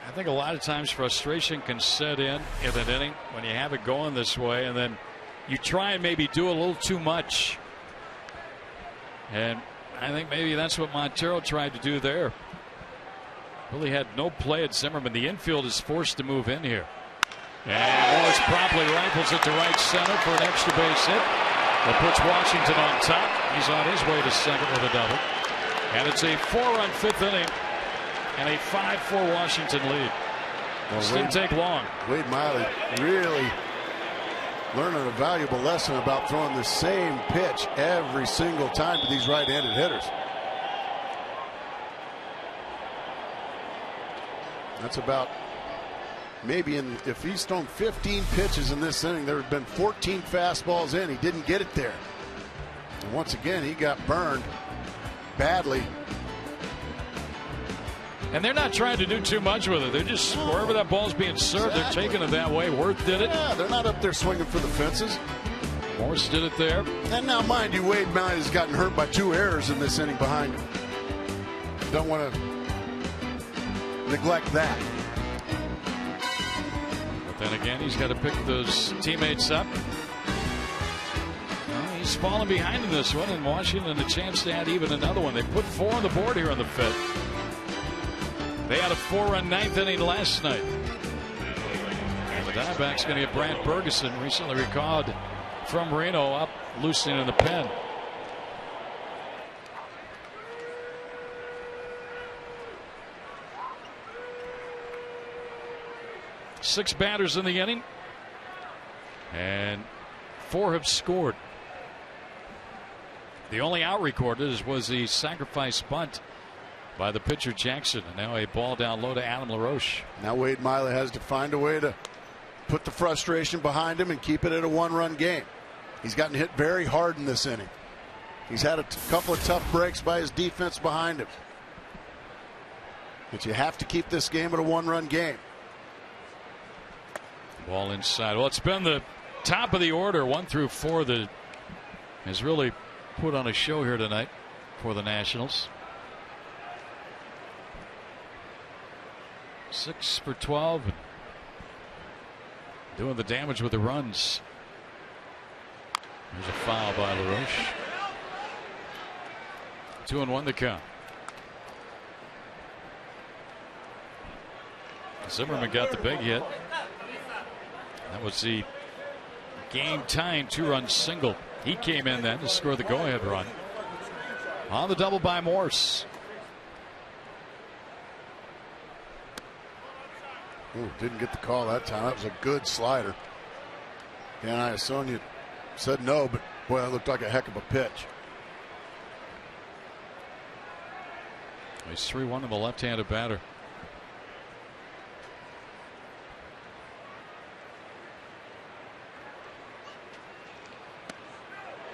I think a lot of times frustration can set in an inning when you have it going this way, and then you try and maybe do a little too much. And I think maybe that's what Montero tried to do there. Really had no play at Zimmerman. The infield is forced to move in here. And Morris promptly rifles it to right center for an extra base hit. That puts Washington on top. He's on his way to second with a double. And it's a 4-run 5th inning and a 5-4 Washington lead. Well, this didn't take long. Wade Miley really learning a valuable lesson about throwing the same pitch every single time to these right-handed hitters. That's about maybe if he's thrown 15 pitches in this inning, there have been 14 fastballs in. He didn't get it there. And once again, he got burned badly. And they're not trying to do too much with it. They're just wherever that ball's being served, they're taking it that way. Worth did it. Yeah, they're not up there swinging for the fences. Morse did it there. And now, mind you, Wade Miley has gotten hurt by 2 errors in this inning behind him. Don't want to neglect that. But then again, he's got to pick those teammates up. Well, he's falling behind in this one, and Washington a chance to add even another one. They put 4 on the board here in the 5th. They had a 4-run 9th inning last night. And the Diamondbacks going to get Brant Bergeson, recently recalled from Reno, up loosening in the pen. Six batters in the inning, and 4 have scored. The only out recorded was the sacrifice bunt by the pitcher Jackson, and now a ball down low to Adam LaRoche. Now Wade Miley has to find a way to put the frustration behind him and keep it at a one-run game. He's gotten hit very hard in this inning. He's had a couple of tough breaks by his defense behind him. But you have to keep this game at a one-run game. Ball inside. Well, it's been the top of the order, 1 through 4, that has really put on a show here tonight for the Nationals. 6 for 12. And doing the damage with the runs. There's a foul by LaRoche. 2-1 the count. Zimmerman got the big hit. That was the game-tying 2-run single. He came in then to score the go-ahead run on the double by Morse. Ooh, didn't get the call that time. That was a good slider. And I assume you said no, but boy, that looked like a heck of a pitch. He's 3-1 to the left-handed batter.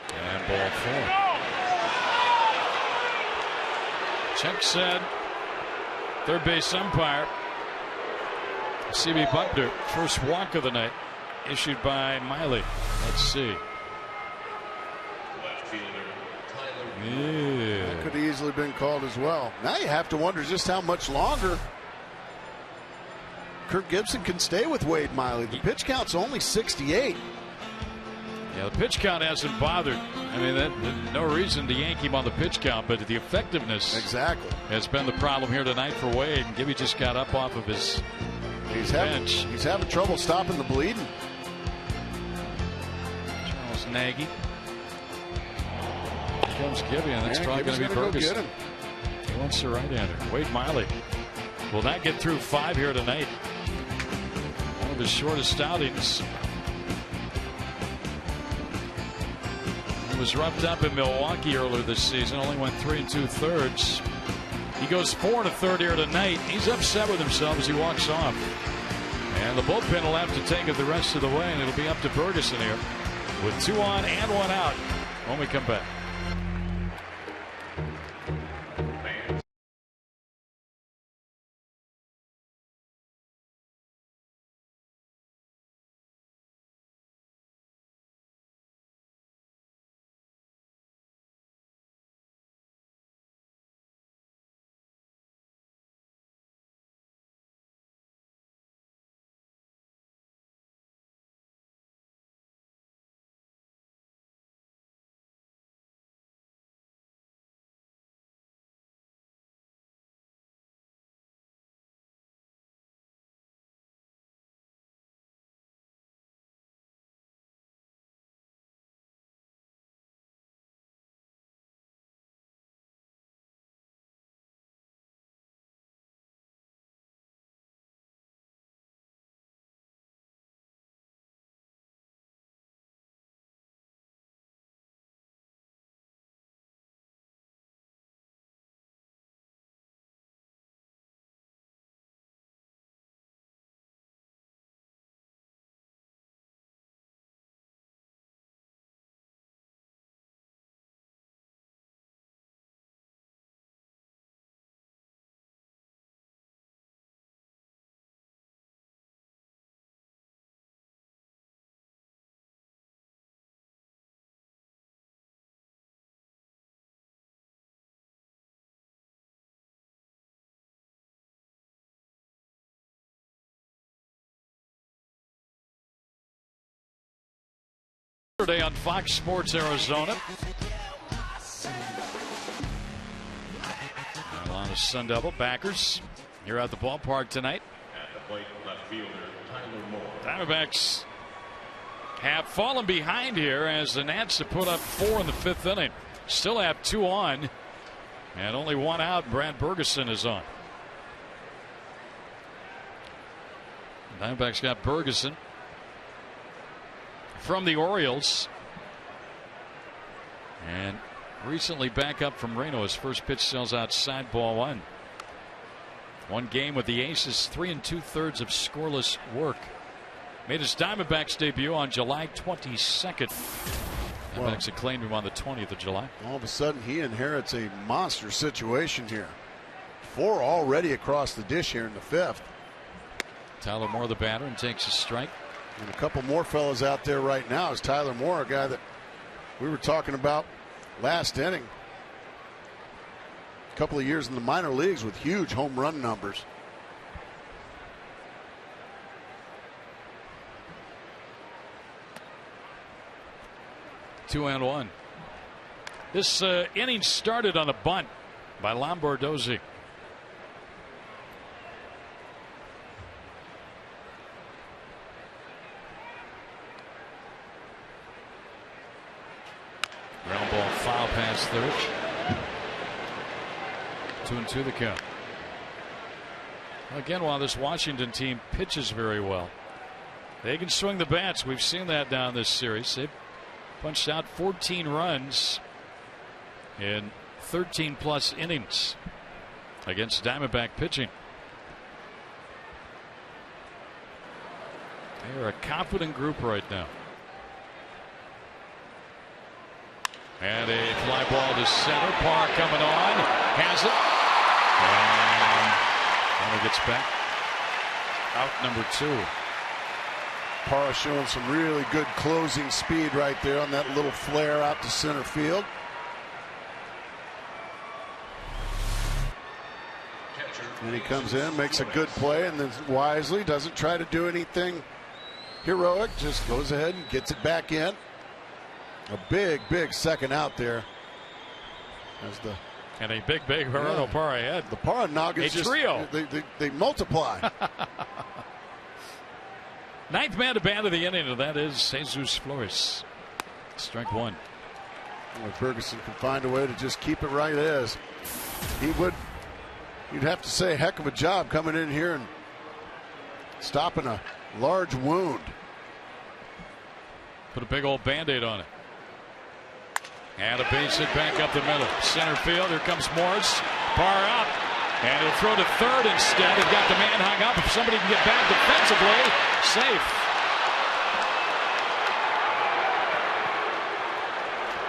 And ball 4. Check said. Third base umpire. C.B. Buckner, first walk of the night, issued by Miley. Let's see. Yeah. That could have easily been called as well. Now you have to wonder just how much longer Kirk Gibson can stay with Wade Miley. The pitch count's only 68. Yeah, the pitch count hasn't bothered. I mean, no reason to yank him on the pitch count, but the effectiveness has been the problem here tonight for Wade. And Gibby just got up off of his bench. He's having trouble stopping the bleeding. Charles Nagy. Here comes Gibby, and that's probably going to be Ferguson. He wants the right-hander. Wade Miley will not get through 5 here tonight. One of his shortest outings. He was roughed up in Milwaukee earlier this season. Only went 3 2/3. He goes 4 1/3 here tonight. He's upset with himself as he walks off. And the bullpen will have to take it the rest of the way, and it'll be up to Ferguson here with 2 on and 1 out when we come back. Saturday on Fox Sports Arizona. A lot of Sun Devil backers here at the ballpark tonight. At the plate, left fielder Tyler Moore. Diamondbacks have fallen behind here as the Nats have put up 4 in the 5th inning. Still have 2 on and only 1 out. Brad Bergeson is on. Diamondbacks got Bergeson from the Orioles. And recently back up from Reno. His first pitch sells outside, ball one. One game with the Aces, 3 2/3 of scoreless work. Made his Diamondbacks debut on July 22nd. Diamondbacks had claimed him on the 20th of July. All of a sudden, he inherits a monster situation here. 4 already across the dish here in the 5th. Tyler Moore, the batter, and takes a strike. And a couple more fellas out there right now. Is Tyler Moore, a guy that we were talking about last inning. A couple of years in the minor leagues with huge home run numbers. Two and one. This inning started on a bunt by Lombardozzi. Ground ball, foul past third. 2-2 the count. Again, while this Washington team pitches very well, they can swing the bats. We've seen that down this series. They've punched out 14 runs in 13 plus innings against Diamondback pitching. They are a confident group right now. And a fly ball to center. Parr coming on. Has it. And Runner gets back. Out number 2. Parra showing some really good closing speed right there on that little flare out to center field. And he comes in, makes a good play, and then wisely doesn't try to do anything heroic, just goes ahead and gets it back in. A big second out there. As the and a big Gerardo Parra ahead. The Parra Nagas a trio. They multiply. Ninth man to bat of the inning, and that is Jesus Flores. Strike one. Well, Ferguson can find a way to just keep it right as he would. You'd have to say a heck of a job coming in here and stopping a large wound. Put a big old Band-Aid on it. And a base hit back up the middle. Center field. Here comes Morris. Parr up. And he'll throw to third instead. They've got the man hung up. If somebody can get back defensively, safe.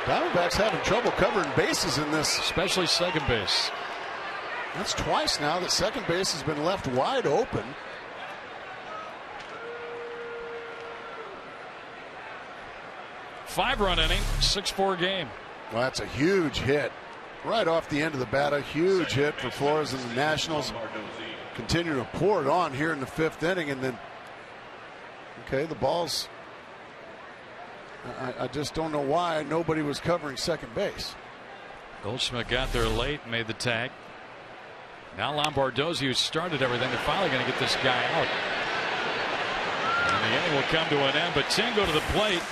Diamondbacks having trouble covering bases in this. Especially second base. That's twice now that second base has been left wide open. Five-run inning, 6-4 game. Well, that's a huge hit. Right off the end of the bat, a huge hit for Flores and the Nationals. Continue to pour it on here in the 5th inning, and then, okay, the ball's. I just don't know why nobody was covering second base. Goldschmidt got there late, made the tag. Now Lombardozzi, who started everything, they're finally going to get this guy out. And the inning will come to an end, but 10 go to the plate.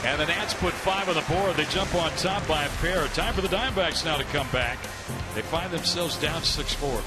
And the Nats put 5 on the board. They jump on top by a pair. Time for the Diamondbacks now to come back. They find themselves down 6-4.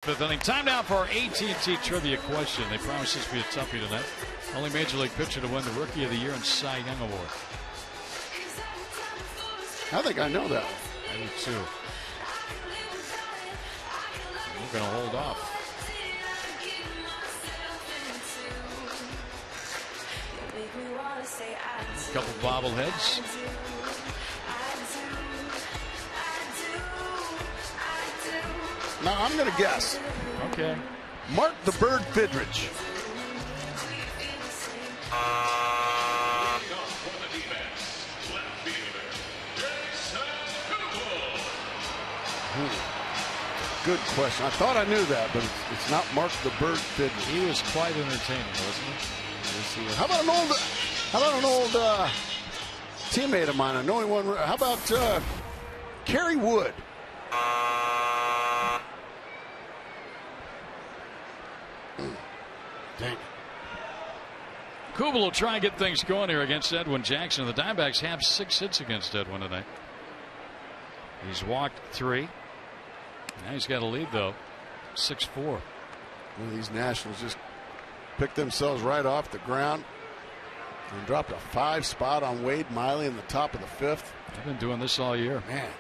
Fifth inning. Time now for our AT trivia question. They promised this to be a toughie tonight. Only Major League pitcher to win the Rookie of the Year and Cy Young Award. I think I know that. I do too. We're going to hold off. A couple bobbleheads. Now I'm going to guess. Okay. Mark the Bird Fidrich. Good question. I thought I knew that, but it's not Mark the Bird Fidrich. He was quite entertaining, wasn't he? How about an old teammate of mine? I know he won. How about Kerry Wood? Dang. Kubel will try and get things going here against Edwin Jackson. The Diamondbacks have 6 hits against Edwin tonight. He's walked 3. Now he's got a lead, though. 6-4. Well, these Nationals just picked themselves right off the ground and dropped a 5 spot on Wade Miley in the top of the 5th. They've been doing this all year. Man.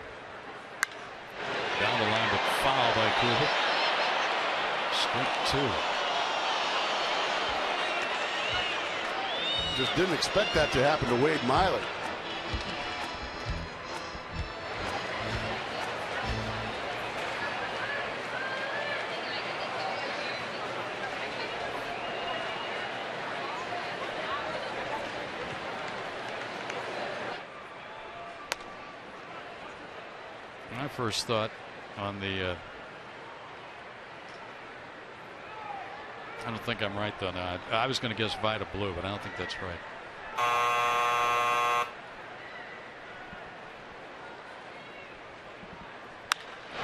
Down the line, but foul by Kubel. Strike 2. Just didn't expect that to happen to Wade Miley. My first thought on the I don't think I'm right, though. Now I was going to guess Vita Blue, but I don't think that's right.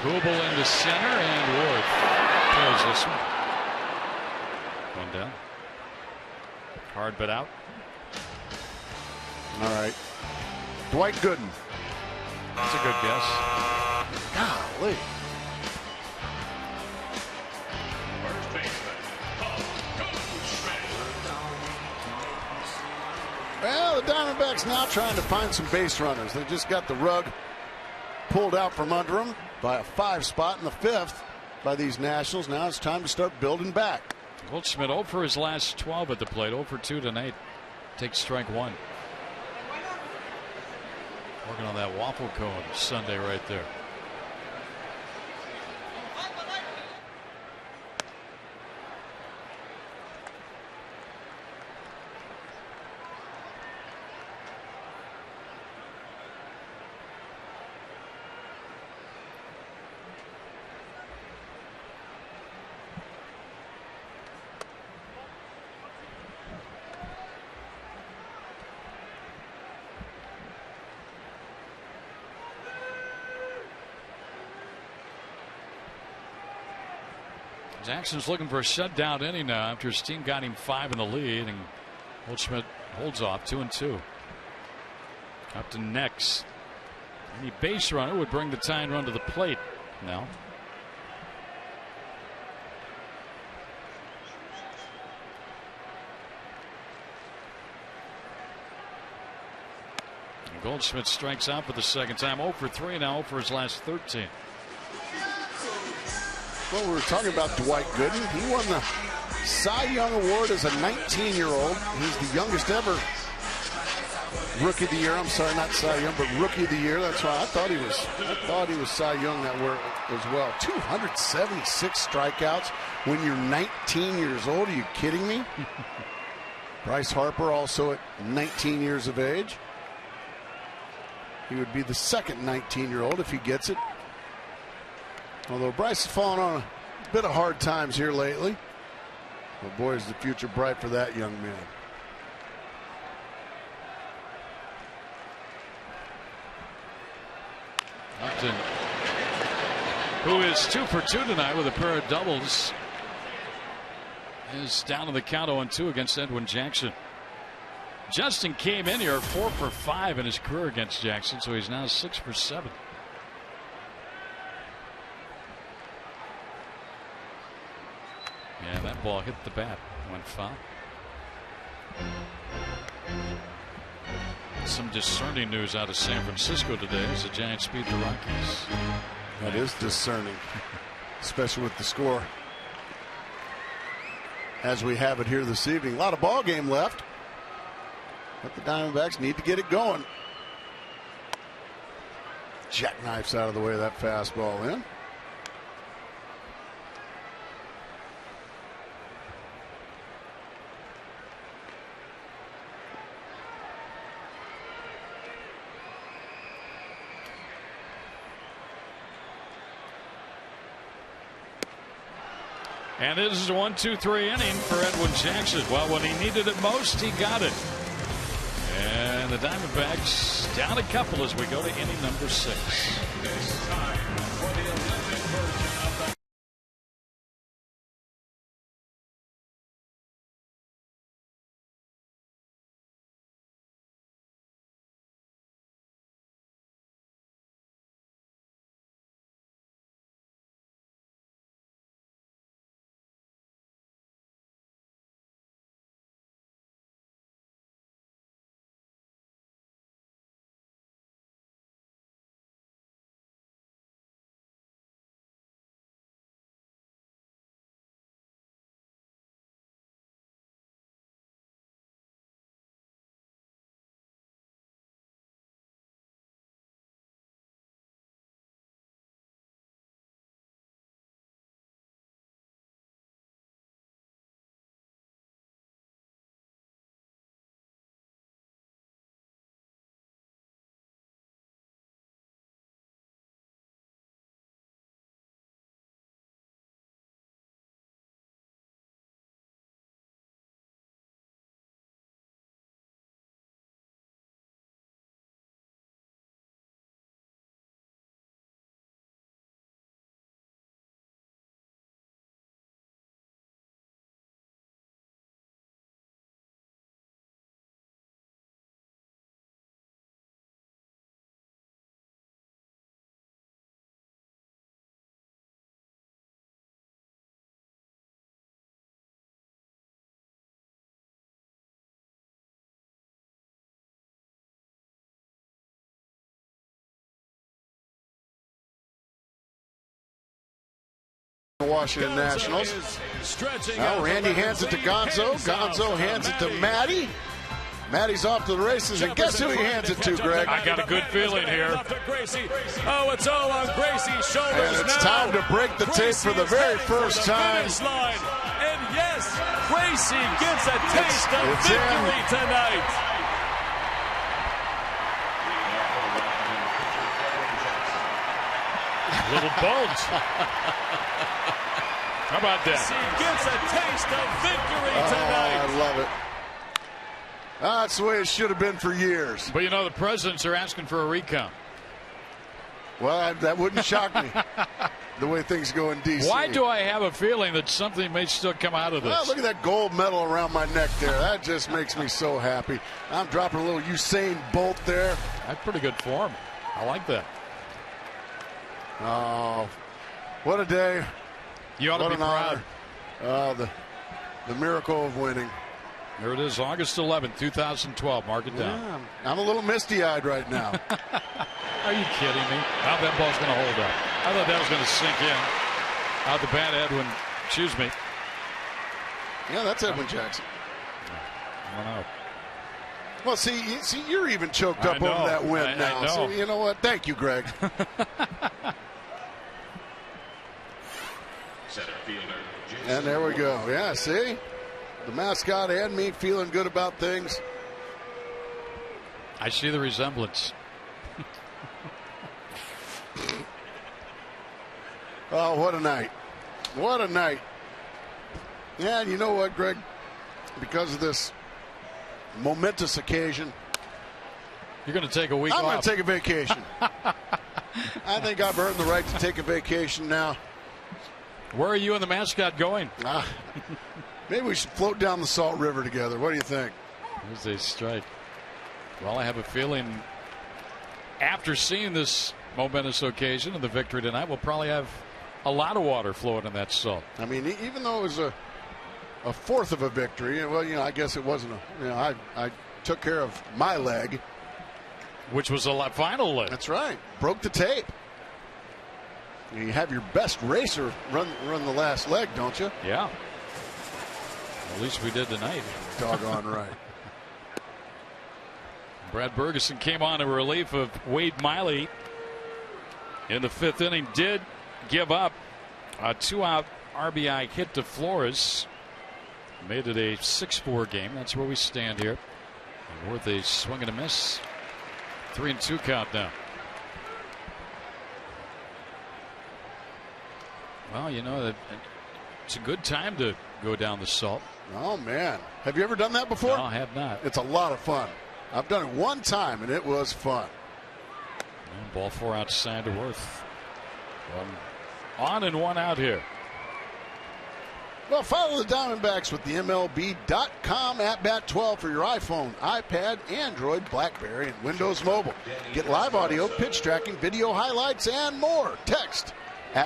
Kubel into center, and Ward plays this one. One down. Hard but out. All right. Dwight Gooden. That's a good guess. Golly. Well, the Diamondbacks now trying to find some base runners. They just got the rug pulled out from under them by a 5 spot in the 5th by these Nationals. Now it's time to start building back. Goldschmidt 0 for his last 12 at the plate. 0 for 2 tonight. Takes strike 1. Working on that waffle cone Sunday right there. Jackson's looking for a shutdown inning now after his team got him 5 in the lead, and Goldschmidt holds off 2-2. Up to next. Any base runner would bring the tying run to the plate now. And Goldschmidt strikes out for the second time. 0 for 3 now, 0 for his last 13. Well, we were talking about Dwight Gooden. He won the Cy Young Award as a 19-year-old. He's the youngest ever Rookie of the Year. I'm sorry, not Cy Young, but Rookie of the Year. That's why I thought he was Cy Young that were as well. 276 strikeouts when you're 19 years old. Are you kidding me? Bryce Harper also at 19 years of age. He would be the second 19-year-old if he gets it. Although Bryce has fallen on a bit of hard times here lately. But boy, is the future bright for that young man. Upton, who is 2 for 2 tonight with a pair of doubles, is down to the count 0-2 against Edwin Jackson. Justin came in here 4 for 5 in his career against Jackson, so he's now 6 for 7. ball hit the bat. Went foul. Some discerning news out of San Francisco today as the Giants beat the Rockies. That is discerning, especially with the score as we have it here this evening. A lot of ball game left, but the Diamondbacks need to get it going. Jackknifes out of the way of that fastball in. And this is a 1-2-3 inning for Edwin Jackson. Well, when he needed it most, he got it. And the Diamondbacks down a couple as we go to inning number 6. It's time for the Olympic version of the Washington Nationals. Now Randy hands it to Gonzo. Gonzo hands it to Matty. Matty's off to the races, and guess who he hands it to, Greg? I got a good feeling here. Oh, it's all on Gracie's shoulders now. And it's time to break the tape for the very first time. And yes, Gracie gets a taste of victory tonight. Little bulge. How about that? He gets a taste of victory tonight. I love it. That's the way it should have been for years. But you know, the presidents are asking for a recount. Well, that wouldn't shock me. The way things go in D.C. Why do I have a feeling that something may still come out of this? Well, look at that gold medal around my neck there. That just makes me so happy. I'm dropping a little Usain Bolt there. That's pretty good form. I like that. Oh, what a day. You ought to be proud. The miracle of winning. There it is, August 11th, 2012. Mark it down. Yeah, I'm a little misty-eyed right now. Are you kidding me? How that ball's going to hold up? I thought that was going to sink in. Out the bat, Edwin. Excuse me. Yeah, that's Edwin Jackson. I don't know. Well, see, you're even choked up over that win now. I know. So, you know what? Thank you, Greg. And there we go. Yeah, see? The mascot and me feeling good about things. I see the resemblance. Oh, what a night. What a night. Yeah, and you know what, Greg? Because of this momentous occasion, you're going to take a week off. I'm going to take a vacation. I think I've earned the right to take a vacation now. Where are you and the mascot going? Maybe we should float down the Salt River together. What do you think? There's a strike. Well, I have a feeling after seeing this momentous occasion and the victory tonight, we'll probably have a lot of water flowing in that salt. I mean, even though it was a a fourth of a victory. Well, I guess it wasn't I took care of my leg. Which was a final leg. That's right. Broke the tape. You have your best racer run the last leg, don't you? Yeah. At least we did tonight. Doggone right. Brad Bergeson came on in relief of Wade Miley in the 5th inning. Did give up a 2-out RBI hit to Flores. Made it a 6-4 game. That's where we stand here. And Worth a swing and a miss. 3-2 count now. Well, it's a good time to go down the salt. Oh, man. Have you ever done that before? No, I have not. It's a lot of fun. I've done it one time, and it was fun. And ball 4 outside to Worth. 1 on and 1 out here. Well, follow the Diamondbacks with the MLB.com at 12 for your iPhone, iPad, Android, BlackBerry, and Windows Mobile. Get live audio, pitch tracking, video highlights, and more. Text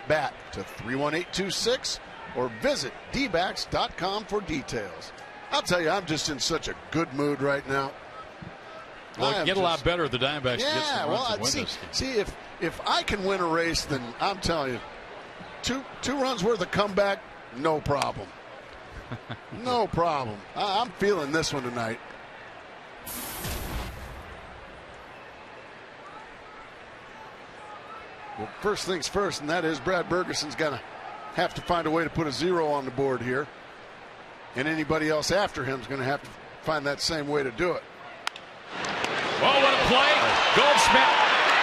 @bat to 31826 or visit dbacks.com for details. I'll tell you, I'm just in such a good mood right now. Well, get a lot better if the Diamondbacks yeah, get some runs and win see, this game. see if I can win a race, then I'm telling you, two runs worth of comeback, no problem. No problem. I'm feeling this one tonight. Well, first things first, and that is Brad Bergeson's going to have to find a way to put a 0 on the board here. And anybody else after him is going to have to find that same way to do it. Oh, what a play. Goldschmidt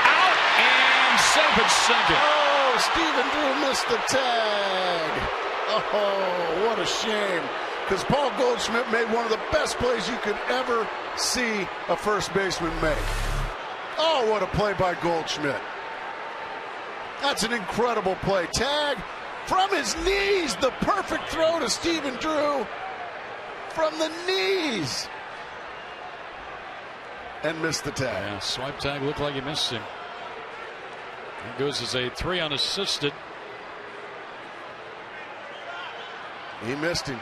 out and safe at second. Oh, Stephen Drew missed the tag. Oh, what a shame. Because Paul Goldschmidt made one of the best plays you could ever see a first baseman make. Oh, what a play by Goldschmidt. That's an incredible play. Tag from his knees. The perfect throw to Stephen Drew from the knees. And missed the tag. Yeah, swipe tag looked like he missed him. He goes as a 3 unassisted. He missed him.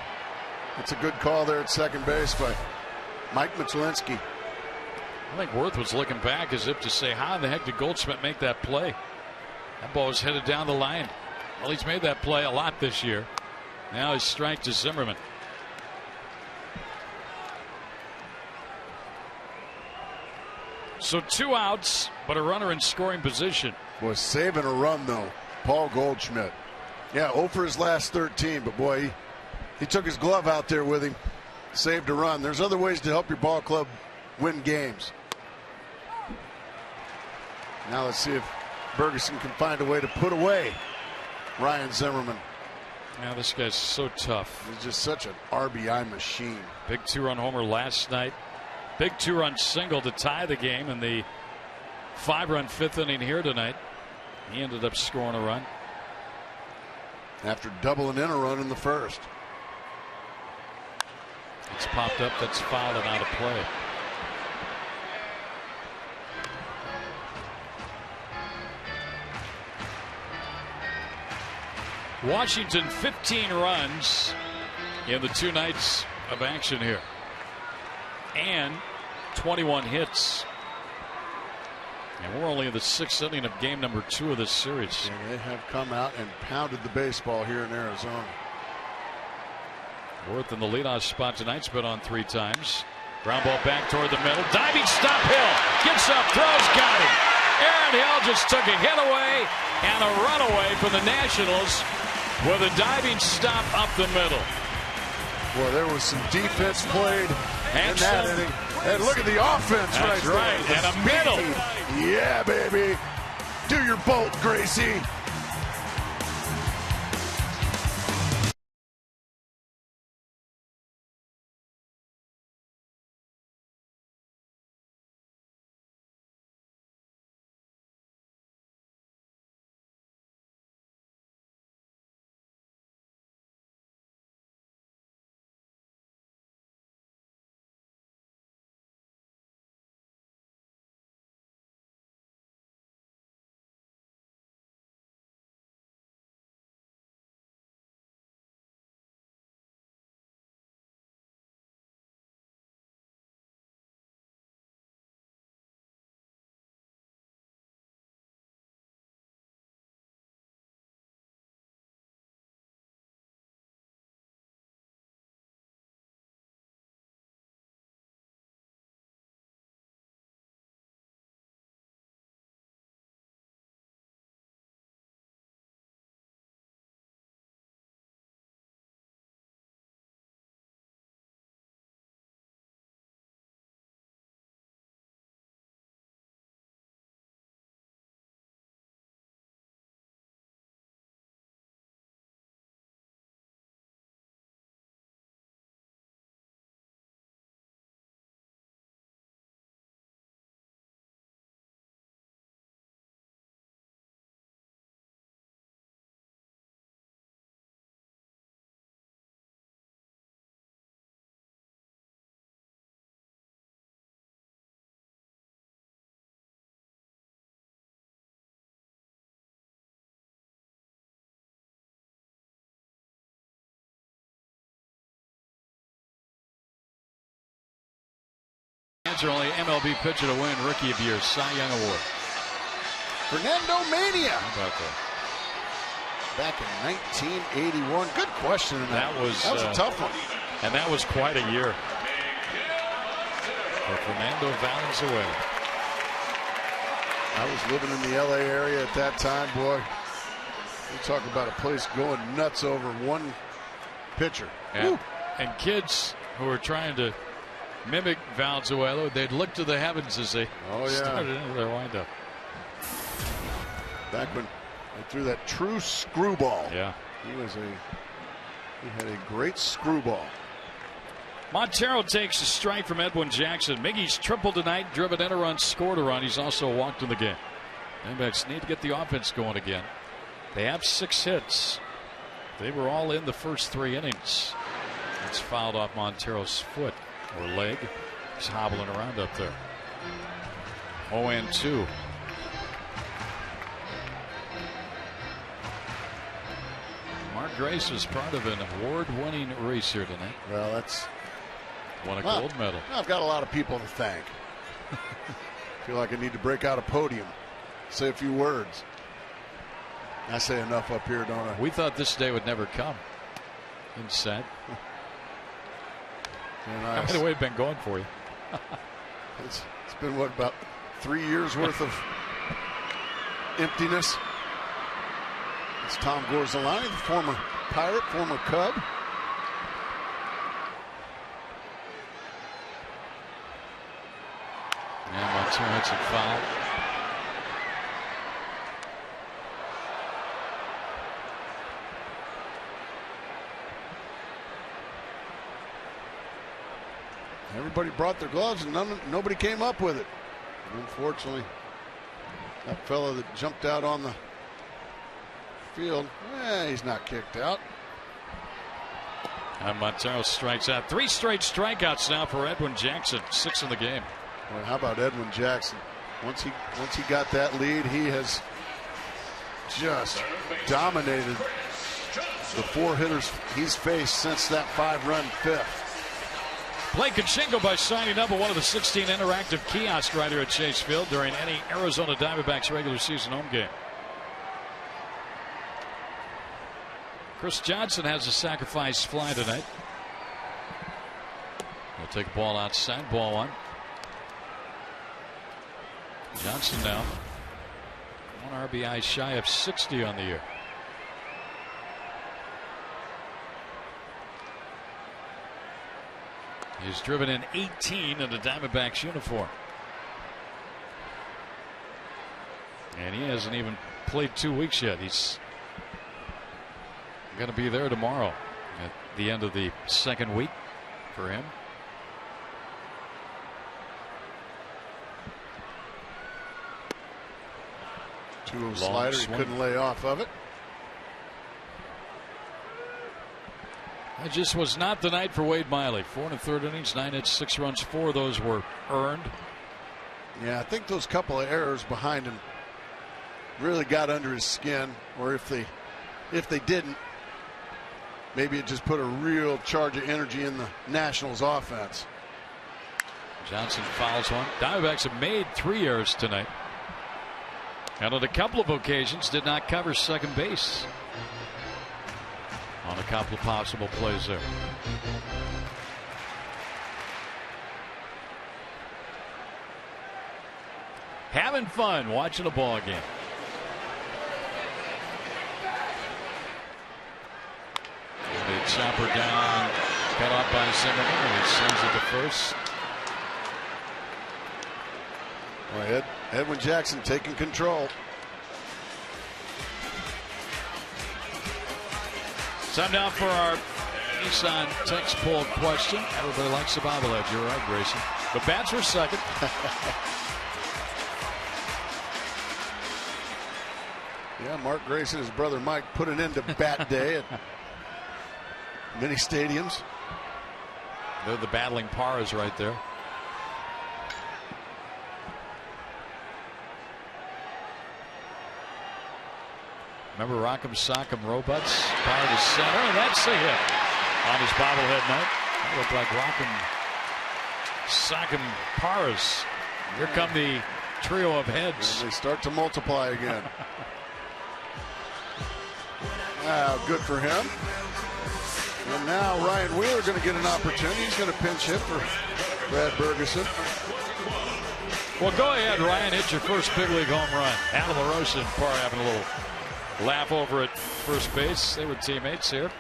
It's a good call there at second base by Mike Michalewski. I think Worth was looking back as if to say, how in the heck did Goldschmidt make that play? That ball was headed down the line. Well, he's made that play a lot this year. Now his strike to Zimmerman. So 2 outs, but a runner in scoring position. Was saving a run, though, Paul Goldschmidt. Yeah, 0 for his last 13, but boy, he took his glove out there with him, saved a run. There's other ways to help your ball club win games. Now let's see if Bergeson can find a way to put away Ryan Zimmerman. Now this guy's so tough. He's just such an RBI machine. Big 2-run homer last night. Big 2-run single to tie the game in the 5-run 5th inning here tonight. He ended up scoring a run. After doubling in a run in the first. It's popped up. That's fouled and out of play. Washington 15 runs in the 2 nights of action here. And 21 hits. And we're only in the 6th inning of game number 2 of this series. And they have come out and pounded the baseball here in Arizona. Worth in the leadoff spot tonight's been on 3 times. Ground ball back toward the middle. Diving stop. Hill gets up, throws, got him. Aaron Hill just took a hit away and a run away from the Nationals with a diving stop up the middle. Boy, there was some defense played in that inning. And look at the offense. That's right. There. And a middle. Yeah, baby. Do your bolt, Gracie. Cards are only MLB pitcher to win Rookie of Year Cy Young Award. Fernando Mania. How about that? Back in 1981. Good question. That was a tough one. And that was quite a year for Fernando Valenzuela. I was living in the LA area at that time, boy. You talk about a place going nuts over one pitcher. And kids who were trying to mimic Valenzuela, they'd look to the heavens as they started into their windup. Back when they threw that true screwball. Yeah. He had a great screwball. Montero takes a strike from Edwin Jackson. Miggy's tripled tonight, driven in a run, scored a run. He's also walked in the game. Diamondbacks need to get the offense going again. They have 6 hits. They were all in the first 3 innings. It's fouled off Montero's foot or leg. He's hobbling around up there. 0-2. Mark Grace was part of an award-winning race here tonight. Well, that's won a gold medal. I've got a lot of people to thank. Feel like I need to break out a podium, say a few words. I say enough up here, don't I? We thought this day would never come. Inside. How many way been going for you? It's been what, about 3 years worth of emptiness. It's Tom Gorzolani, the former Pirate, former Cub. And Montero hits a foul. Everybody brought their gloves and nobody came up with it. Unfortunately, that fella that jumped out on the field, he's not kicked out. And Montero strikes out. 3 straight strikeouts now for Edwin Jackson. 6 in the game. Well, how about Edwin Jackson? Once he got that lead, he has just dominated the 4 hitters he's faced since that 5-run 5th. Blake Kachinko by signing up at one of the 16 interactive kiosks right here at Chase Field during any Arizona Diamondbacks regular season home game. Chris Johnson has a sacrifice fly tonight. He'll take a ball outside, ball 1. Johnson now 1 RBI shy of 60 on the year. He's driven in 18 in the Diamondbacks uniform. And he hasn't even played 2 weeks yet. He's going to be there tomorrow at the end of the 2nd week for him. Long slider, he couldn't lay off of it. That just was not the night for Wade Miley. 4 1/3 innings, 9 hits, 6 runs. 4 of those were earned. Yeah, I think those couple of errors behind him really got under his skin. Or if they didn't, maybe it just put a real charge of energy in the Nationals offense. Johnson fouls one. Diamondbacks have made 3 errors tonight. And on a couple of occasions did not cover second base. On a couple of possible plays there. Having fun watching a ball game. They chopper down, cut off by Zimmerman, and he sends it to first. Well, Edwin Jackson taking control. Time now for our Nissan text poll question. Everybody likes the bobblehead. You're right, Grayson. The bats were second. Yeah, Mark Grayson and his brother Mike put an end to bat day at many stadiums. They're the battling Paras right there. Remember Rock'em Sock'em Robots? Power to center, and that's a hit on his bobblehead night. That looked like Rock'em Sakam Paras. Here come the trio of heads. And they start to multiply again. Good for him. And now Ryan Wheeler going to get an opportunity. He's going to pinch hit for Brad Bergeson. Well, go ahead, Ryan. Hit your first big league home run. Adam LaRoche and Parr having a little laugh over at first base. They were teammates here.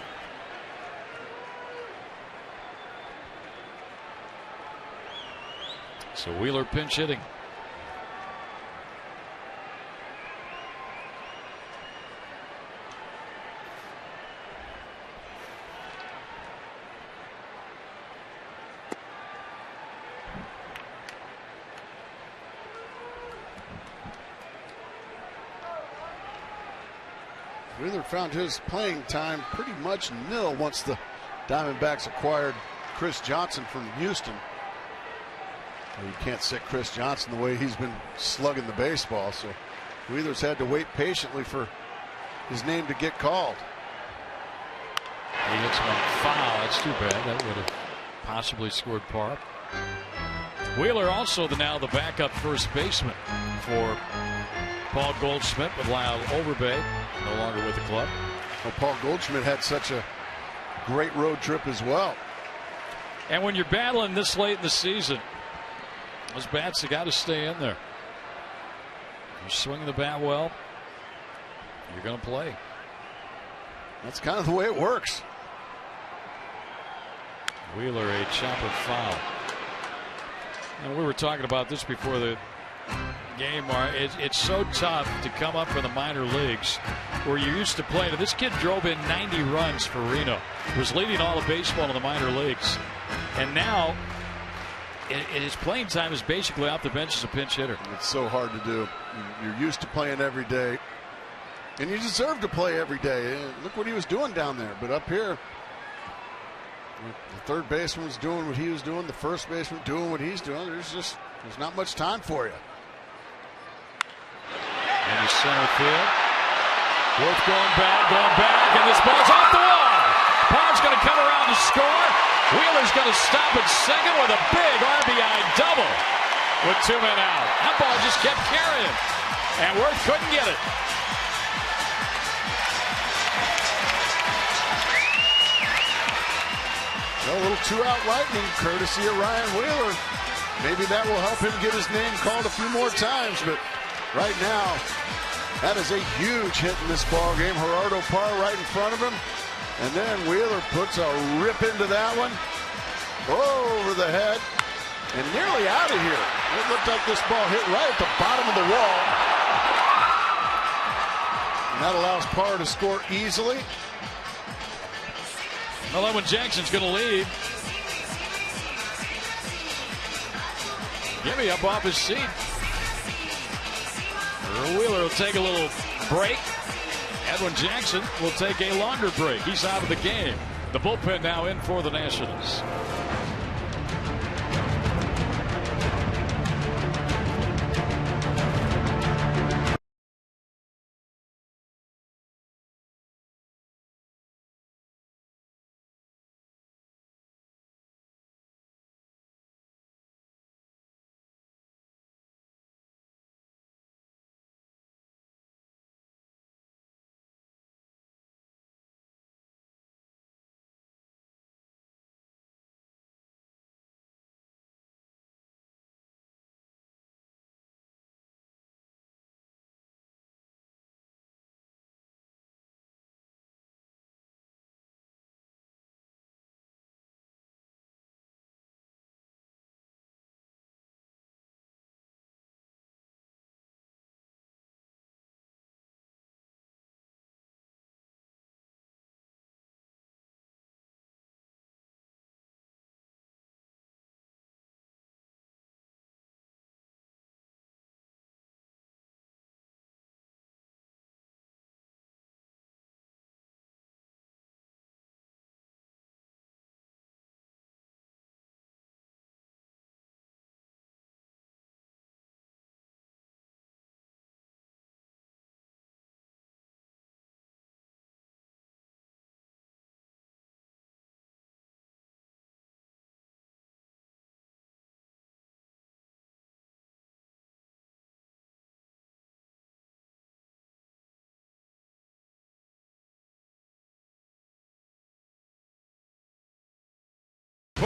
So Wheeler pinch hitting. Wheeler found his playing time pretty much nil once the Diamondbacks acquired Chris Johnson from Houston. Well, you can't sit Chris Johnson the way he's been slugging the baseball, so Wheeler's had to wait patiently for his name to get called. He hits one foul. That's too bad. That would have possibly scored Parr. Wheeler also now the backup first baseman for Paul Goldschmidt with Lyle Overbay no longer with the club. Well, Paul Goldschmidt had such a great road trip as well. And when you're battling this late in the season, those bats have got to stay in there. You're swinging the bat well, you're going to play. That's kind of the way it works. Wheeler a chopper foul. And we were talking about this before the game. It's so tough to come up from the minor leagues where you're used to playing. This kid drove in 90 runs for Reno, was leading all of baseball in the minor leagues, and now his playing time is basically off the bench as a pinch hitter. It's so hard to do. You're used to playing every day, and you deserve to play every day. Look what he was doing down there. But up here, the third baseman was doing what he was doing, the first baseman doing what he's doing. There's not much time for you. In the center field, Worth going back, and this ball's off the wall. Parr's going to come around to score. Wheeler's going to stop at second with a big RBI double with 2 men out. That ball just kept carrying, and Worth couldn't get it. A little two-out lightning, courtesy of Ryan Wheeler. Maybe that will help him get his name called a few more times, but right now, that is a huge hit in this ball game. Gerardo Parr right in front of him, and then Wheeler puts a rip into that one, over the head, and nearly out of here. It looked like this ball hit right at the bottom of the wall, and that allows Parr to score easily. Well, Edwin Jackson's going to lead. Gibby up off his seat. Wheeler will take a little break. Edwin Jackson will take a longer break. He's out of the game. The bullpen now in for the Nationals.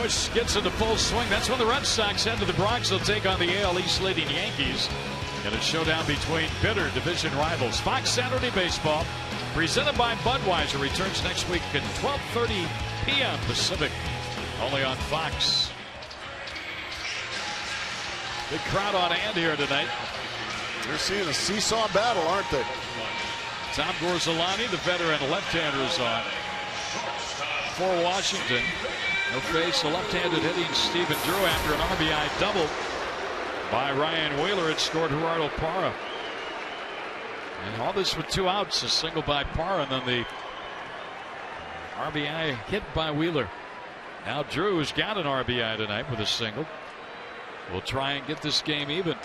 push gets into full swing. That's when the Red Sox head to the Bronx. They'll take on the AL East leading Yankees in a showdown between bitter division rivals. Fox Saturday Baseball, presented by Budweiser, returns next week at 12:30 p.m. Pacific, only on Fox. Big crowd on hand here tonight. They're seeing a seesaw battle, aren't they? Tom Gorzolani, the veteran left-hander, is on for Washington. He'll face the left-handed hitting Stephen Drew after an RBI double by Ryan Wheeler. It scored Gerardo Parra. And all this with 2 outs, a single by Parra, and then the RBI hit by Wheeler. Now Drew has got an RBI tonight with a single. We'll try and get this game even.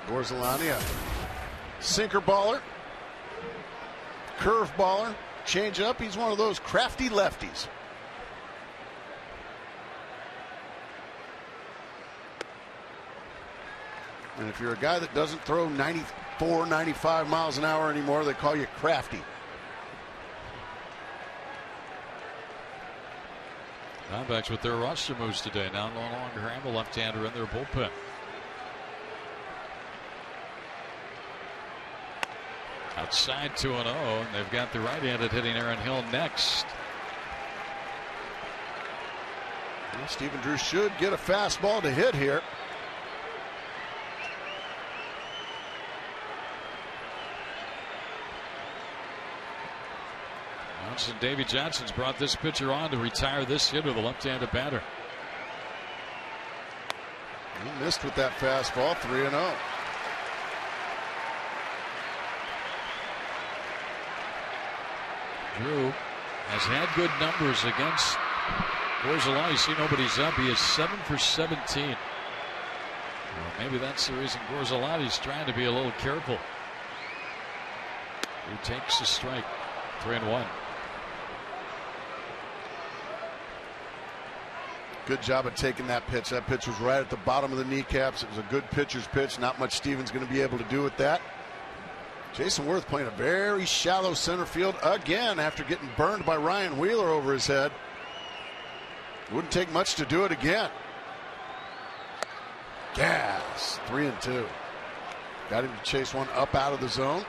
Gorzolani, a sinker baller, curve baller, change up. He's one of those crafty lefties. And if you're a guy that doesn't throw 94, 95 miles an hour anymore, they call you crafty. Diamondbacks with their roster moves today. Now no longer have a left-hander in their bullpen. Outside 2-0, and they've got the right-handed hitting Aaron Hill next. Well, Stephen Drew should get a fastball to hit here. Davy Johnson's brought this pitcher on to retire this hitter, the left-handed batter. He missed with that fastball, 3-0. Drew has had good numbers against Gorzolani. You see nobody's up. He is 7 for 17. Well, maybe that's the reason Gorzolani's trying to be a little careful. He takes the strike. 3-1. Good job of taking that pitch. That pitch was right at the bottom of the kneecaps. It was a good pitcher's pitch. Not much Stevens going to be able to do with that. Jason Worth playing a very shallow center field again after getting burned by Ryan Wheeler over his head. Wouldn't take much to do it again. Gas. 3-2. Got him to chase one up out of the zone.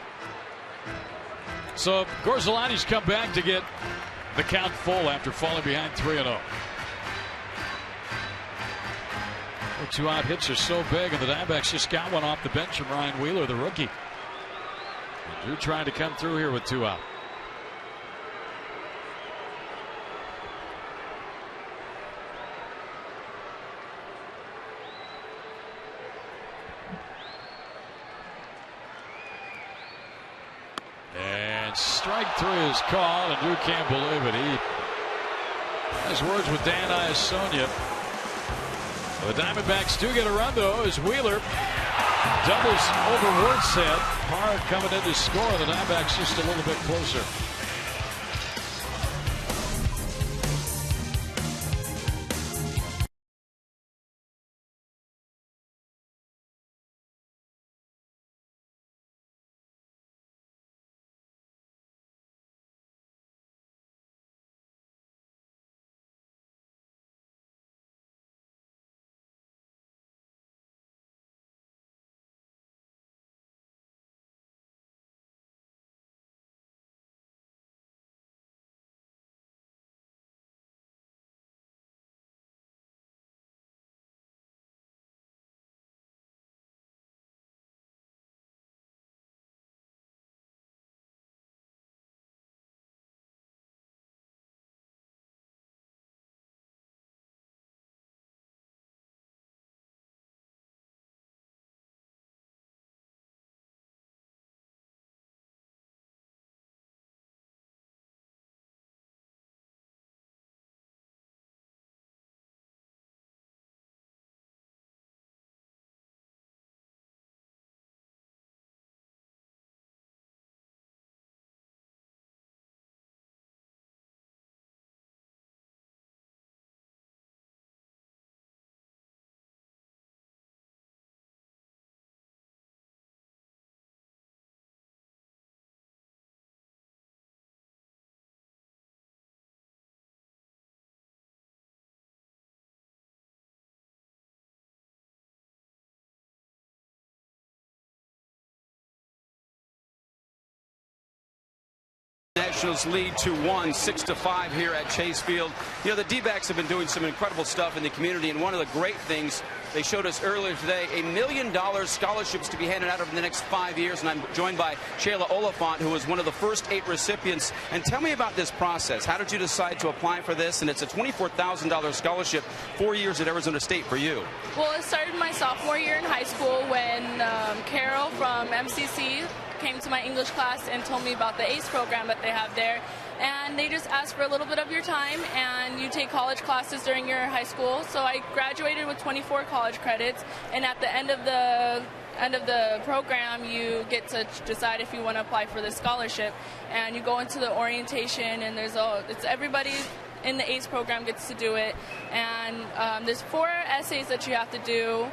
So Gorzolani's come back to get the count full after falling behind 3-0. The 2-out hits are so big, and the Diamondbacks just got one off the bench from Ryan Wheeler, the rookie. And Drew trying to come through here with 2 out. And strike 3 is called, and Drew can't believe it. He has words with Dan Iasonia. The Diamondbacks do get a run, though, as Wheeler doubles over Worth's head. Parra coming in to score. The Diamondbacks just a little bit closer. Nationals lead 2-1, 6-5 here at Chase Field. You know, the D-backs have been doing some incredible stuff in the community, and one of the great things they showed us earlier today, $1 million scholarships to be handed out over the next 5 years, and I'm joined by Shayla Oliphant, who was one of the first 8 recipients. And tell me about this process. How did you decide to apply for this? And it's a $24,000 scholarship, 4 years at Arizona State for you. Well, it started my sophomore year in high school when Carol from MCC came to my English class and told me about the ACE program that they have there. And they just ask for a little bit of your time, and you take college classes during your high school. So I graduated with 24 college credits, and at the end of the program, you get to decide if you want to apply for the scholarship. And you go into the orientation, and it's everybody in the ACE program gets to do it. And there's 4 essays that you have to do,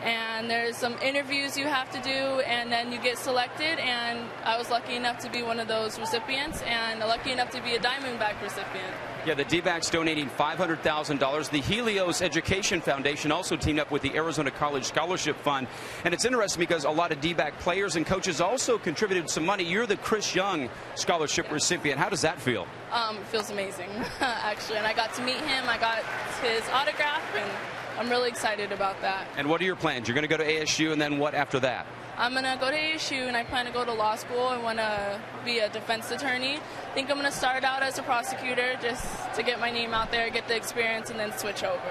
and there's some interviews you have to do, and then you get selected. And I was lucky enough to be one of those recipients, and lucky enough to be a Diamondback recipient. Yeah, the D-backs donating $500,000. The Helios Education Foundation also teamed up with the Arizona College Scholarship Fund. And it's interesting because a lot of D-back players and coaches also contributed some money. You're the Chris Young Scholarship recipient. How does that feel? It feels amazing, actually. And I got to meet him. I got his autograph, and I'm really excited about that. And what are your plans? You're going to go to ASU, and then what after that? I'm going to go to ASU, and I plan to go to law school. I want to be a defense attorney. I think I'm going to start out as a prosecutor just to get my name out there, get the experience, and then switch over.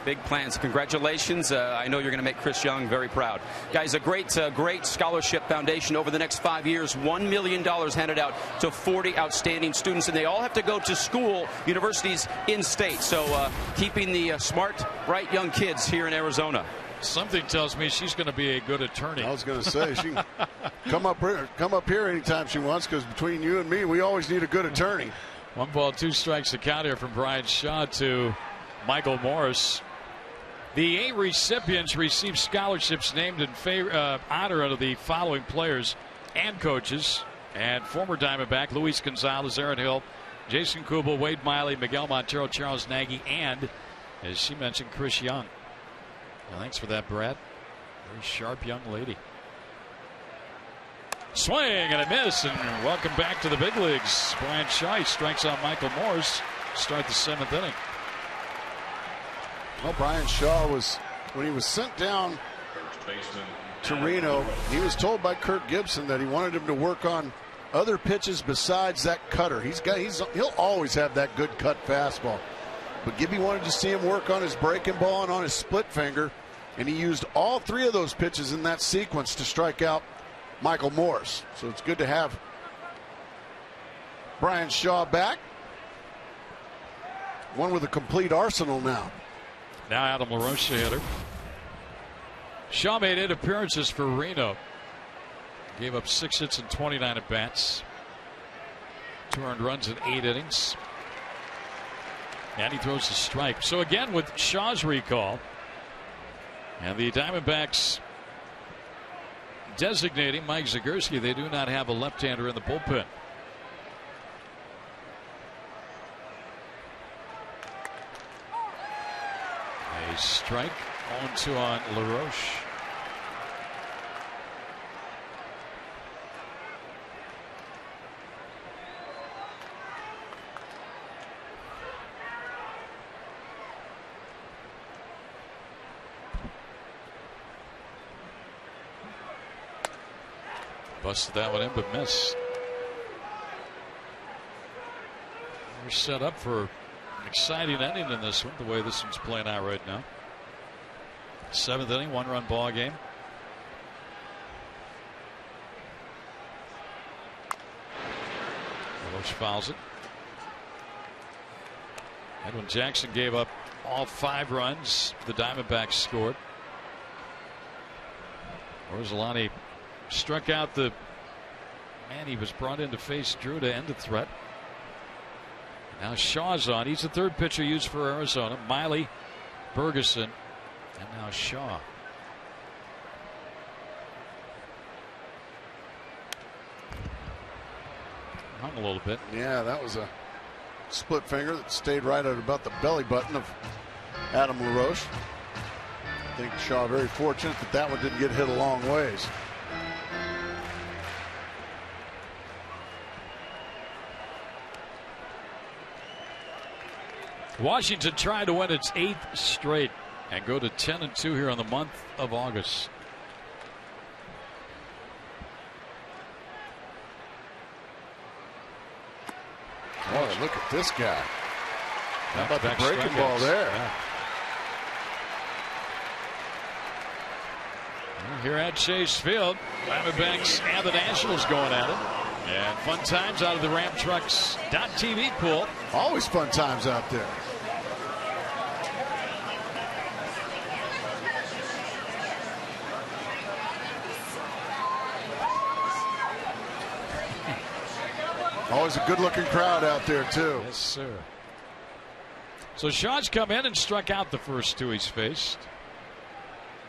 Big plans. Congratulations. I know you're going to make Chris Young very proud. Guys, a great scholarship foundation over the next 5 years. $1 million handed out to 40 outstanding students, and they all have to go to school, universities in state. So keeping the smart, bright young kids here in Arizona. Something tells me she's going to be a good attorney. I was going to say, she can come up here anytime she wants, because between you and me, we always need a good attorney. 1 ball, 2 strikes to count here from Brian Shaw to Michael Morris. The 8 recipients received scholarships named in honor of the following players and coaches: and former Diamondback Luis Gonzalez, Aaron Hill, Jason Kubel, Wade Miley, Miguel Montero, Charles Nagy, and, as she mentioned, Chris Young. Well, thanks for that, Brad. Very sharp young lady. Swing and a miss, and welcome back to the big leagues. Brian Shaw strikes out Michael Morris. Start the 7th inning. Well, Brian Shaw when he was sent down to Reno, he was told by Kirk Gibson that he wanted him to work on other pitches besides that cutter. He'll always have that good cut fastball. But Gibby wanted to see him work on his breaking ball and on his split finger, and he used all 3 of those pitches in that sequence to strike out Michael Morris. So it's good to have Brian Shaw back. One with a complete arsenal now. Now Adam LaRoche, the hitter. Shaw made 8 appearances for Reno. Gave up 6 hits and 29 at bats. 2 earned runs in 8 innings. And he throws a strike. So again, with Shaw's recall, and the Diamondbacks designating Mike Zagurski, they do not have a left-hander in the bullpen. A strike, 0-2 on LaRoche. Busted that one in, but missed. We're set up for an exciting ending in this one, the way this one's playing out right now. 7th inning, 1-run ball game. LaRoche fouls it. Edwin Jackson gave up all 5 runs the Diamondbacks scored. Orsolani struck out the man he was brought in to face Drew to end the threat. Now Shaw's on. He's the 3rd pitcher used for Arizona. Miley, Bergeson, and now Shaw. Hung a little bit. Yeah, that was a split finger that stayed right at about the belly button of Adam LaRoche. I think Shaw very fortunate that one didn't get hit a long ways. Washington trying to win its 8th straight and go to 10-2 here in the month of August. Oh, look at this guy. How about the breaking ball there? Yeah. Here at Chase Field, Diamondbacks and the Nationals going at it. And fun times out of the Ram Trucks .TV pool. Always fun times out there. Always a good-looking crowd out there, too. Yes, sir. So Shaw's come in and struck out the first 2 he's faced.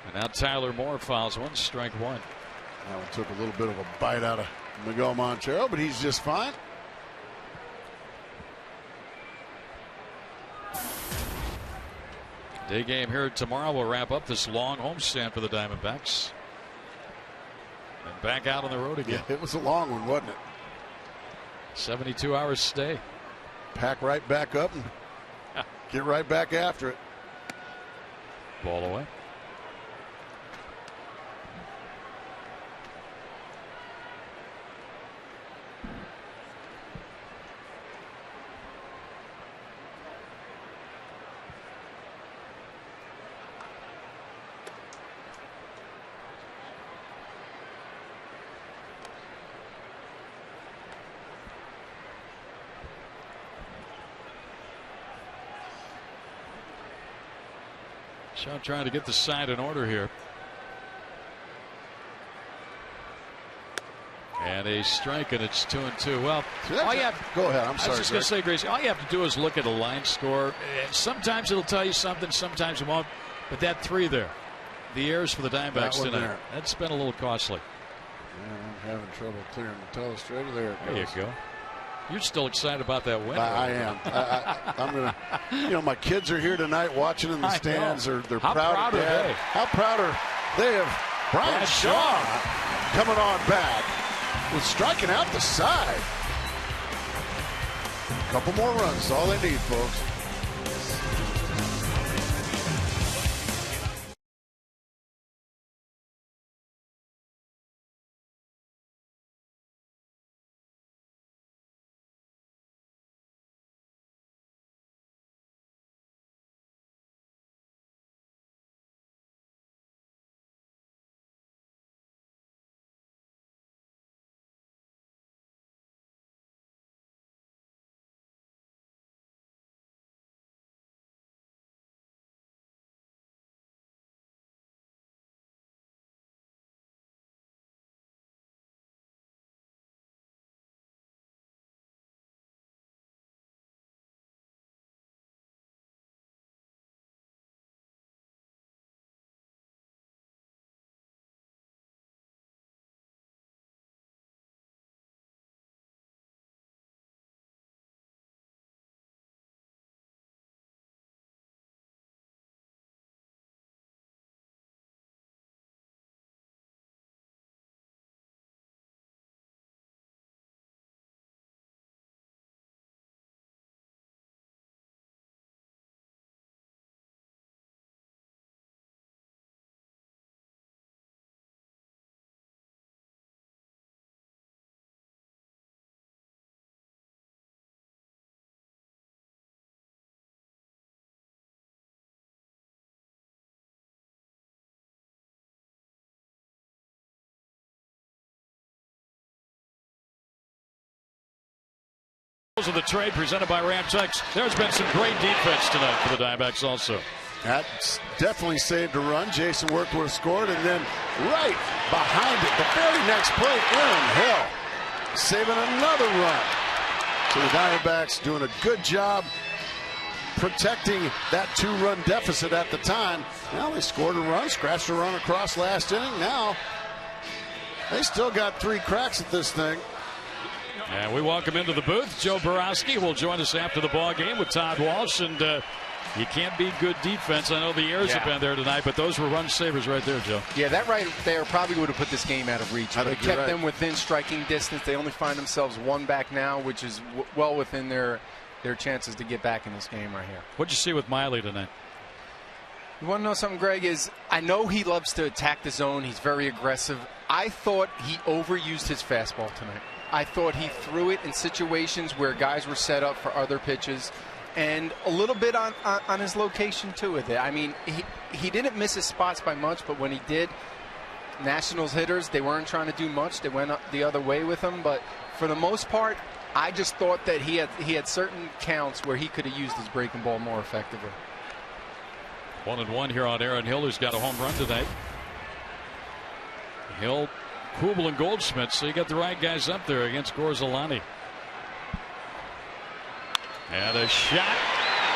And now Tyler Moore fouls 1, strike 1. That one took a little bit of a bite out of Miguel Montero, but he's just fine. Day game here tomorrow will wrap up this long homestand for the Diamondbacks. And back out on the road again. Yeah, it was a long one, wasn't it? 72 hours stay. Pack right back up and get right back after it. Ball away. Shaw trying to get the side in order here. And a strike, and it's 2-2. Well, all you have, go ahead. I'm sorry. I was just going to say, Gracie, all you have to do is look at a line score. Sometimes it'll tell you something, sometimes it won't. But that 3 there, the errors for the Diamondbacks tonight, that's been a little costly. Yeah, I'm having trouble clearing the telestrator. There you go. You're still excited about that win. I am. I'm gonna. You know, my kids are here tonight watching in the stands. They're proud of Dad. How proud are they of Brian Shaw coming on back with striking out the side. A couple more runs is all they need, folks. Of the trade presented by Ram Trucks. There's been some great defense tonight for the Diamondbacks also. That's definitely saved a run. Jason Worth would have scored, and then right behind it, the very next play, Aaron Hill saving another run. So the Diamondbacks doing a good job protecting that 2-run deficit at the time. Now they scored a run, scratched a run across last inning. Now they still got 3 cracks at this thing. And we welcome into the booth Joe Borowski will join us after the ball game with Todd Walsh. And you can't beat good defense. I know the errors have been there tonight, but those were run savers right there, Joe. Yeah, that right there probably would have put this game out of reach. They kept them within striking distance. They only find themselves 1 back now, which is well within their their chances to get back in this game right here. What'd you see with Miley tonight? You want to know something, Greg? I know he loves to attack the zone. He's very aggressive. I thought he overused his fastball tonight. I thought he threw it in situations where guys were set up for other pitches, and a little bit on his location too with it. I mean, he didn't miss his spots by much, but when he did, Nationals hitters, they weren't trying to do much. They went up the other way with him, but for the most part, I just thought that he had certain counts where he could have used his breaking ball more effectively. 1-1 here on Aaron Hill, who's got a home run tonight. Hill, Kubel, and Goldschmidt, so you got the right guys up there against Gorzolani. And a shot.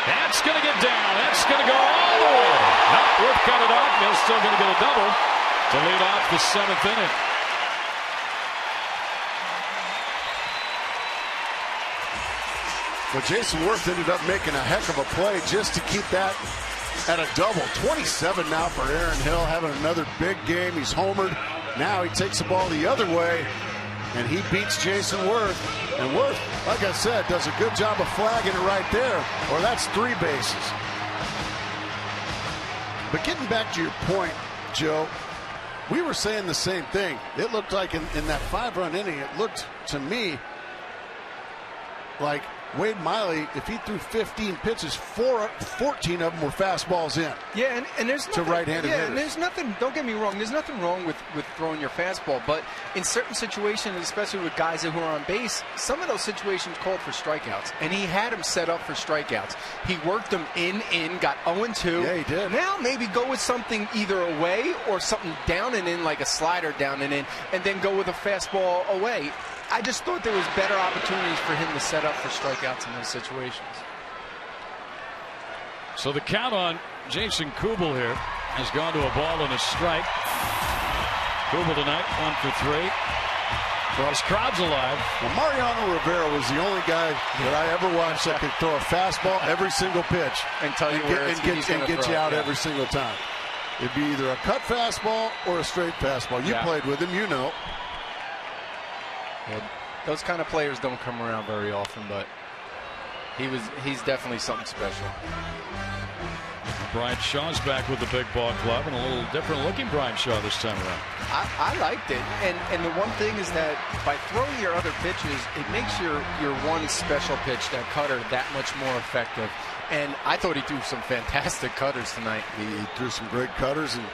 That's going to get down. That's going to go all the way. Nope, Worth cut it off. Hill's still going to get a double to lead off the 7th inning. Well, Jason Worth ended up making a heck of a play just to keep that at a double. 27 now for Aaron Hill, having another big game. He's homered. Now he takes the ball the other way, and he beats Jason Worth. And Worth, like I said, does a good job of flagging it right there, or that's 3 bases. But getting back to your point, Joe, we were saying the same thing. It looked like in that 5-run inning, it looked to me like Wade Miley, if he threw 15 pitches, 14 of them were fastballs in. Yeah, and there's nothing, to right-handed hitters. And there's nothing. Don't get me wrong. There's nothing wrong with throwing your fastball, but in certain situations, especially with guys who are on base, some of those situations called for strikeouts, and he had them set up for strikeouts. He worked them in, got 0-2. Yeah, he did. Now maybe go with something either away or something down and in, like a slider down and in, and then go with a fastball away. I just thought there was better opportunities for him to set up for strikeouts in those situations. So the count on Jason Kubel here has gone to a ball and a strike. Kubel tonight 1 for 3. Well, his crowd's alive. Well, Mariano Rivera was the only guy that I ever watched that could throw a fastball every single pitch and tell you where and get you out every single time. It'd be either a cut fastball or a straight fastball. You played with him, you know. Yeah, those kind of players don't come around very often, but he's definitely something special. Brian Shaw's back with the big ball club, and a little different looking Brian Shaw this time around. I liked it, and the one thing is that by throwing your other pitches, it makes your one special pitch, that cutter, that much more effective. And I thought he threw some fantastic cutters tonight. He threw some great cutters, and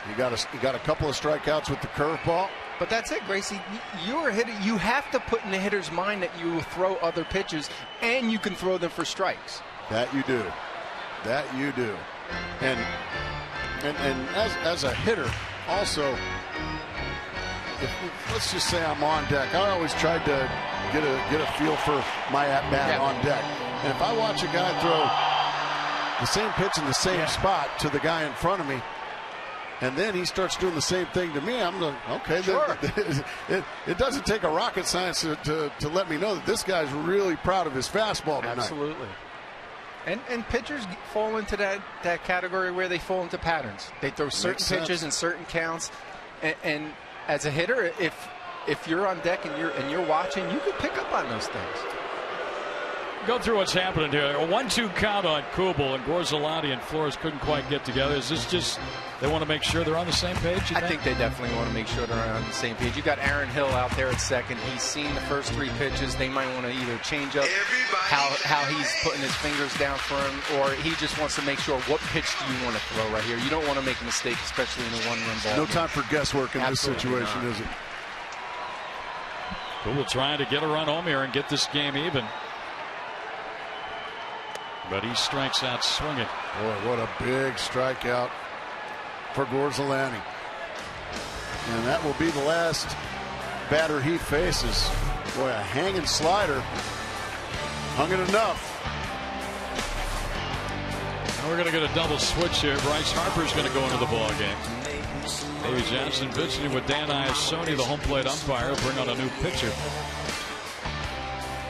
he got a couple of strikeouts with the curveball. But that's it, Gracie. You're a hitter. You have to put in the hitter's mind that you will throw other pitches, and you can throw them for strikes. That you do. That you do. And as a hitter, also, let's just say I'm on deck. I always tried to get a feel for my at-bat on deck. And if I watch a guy throw the same pitch in the same spot to the guy in front of me, and then he starts doing the same thing to me, I'm like, okay, sure. It doesn't take a rocket science to let me know that this guy's really proud of his fastball tonight. Absolutely. And pitchers fall into that category where they fall into patterns. They throw certain pitches and certain counts. And as a hitter, if you're on deck and you're watching, you can pick up on those things. Go through what's happening here. A 1-2 count on Kubel, and Gorzolani and Flores couldn't quite get together. Is this just they want to make sure they're on the same page? I think they definitely want to make sure they're on the same page. You got Aaron Hill out there at second. He's seen the first 3 pitches. They might want to either change up how he's putting his fingers down for him, or he just wants to make sure, what pitch do you want to throw right here? You don't want to make a mistake, especially in a 1-run ball. No time for guesswork in this situation, is it? Kubel trying to get a run home here and get this game even. But he strikes out swinging. Boy, what a big strikeout for Gorzolani. And that will be the last batter he faces. Boy, a hanging slider. Hung it enough. Now we're going to get a double switch here. Bryce Harper's going to go into the ball game. Davey Johnson visiting with Dan Iasoni, the home plate umpire, bring on a new pitcher.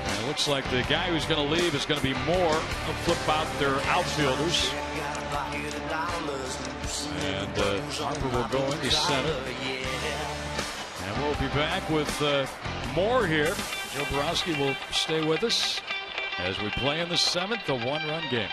And it looks like the guy who's going to leave is going to be Moore. They'll flip out their outfielders. And Harper will go into center. And we'll be back with more here. Joe Borowski will stay with us. as we play in the 7th, a 1-run game.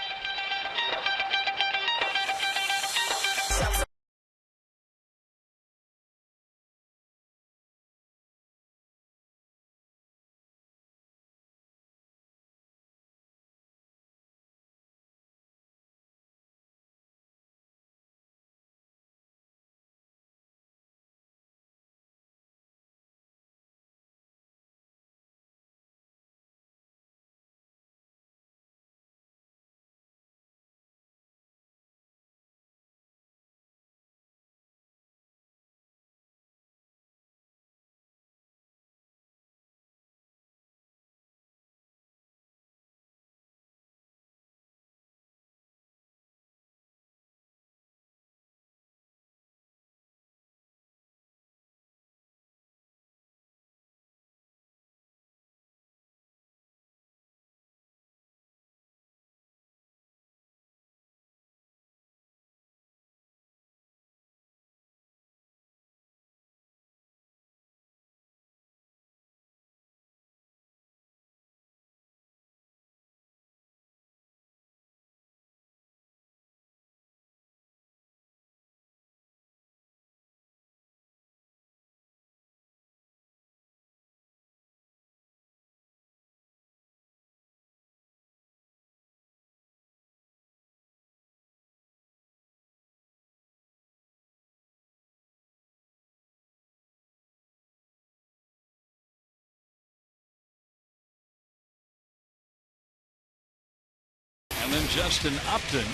And then Justin Upton.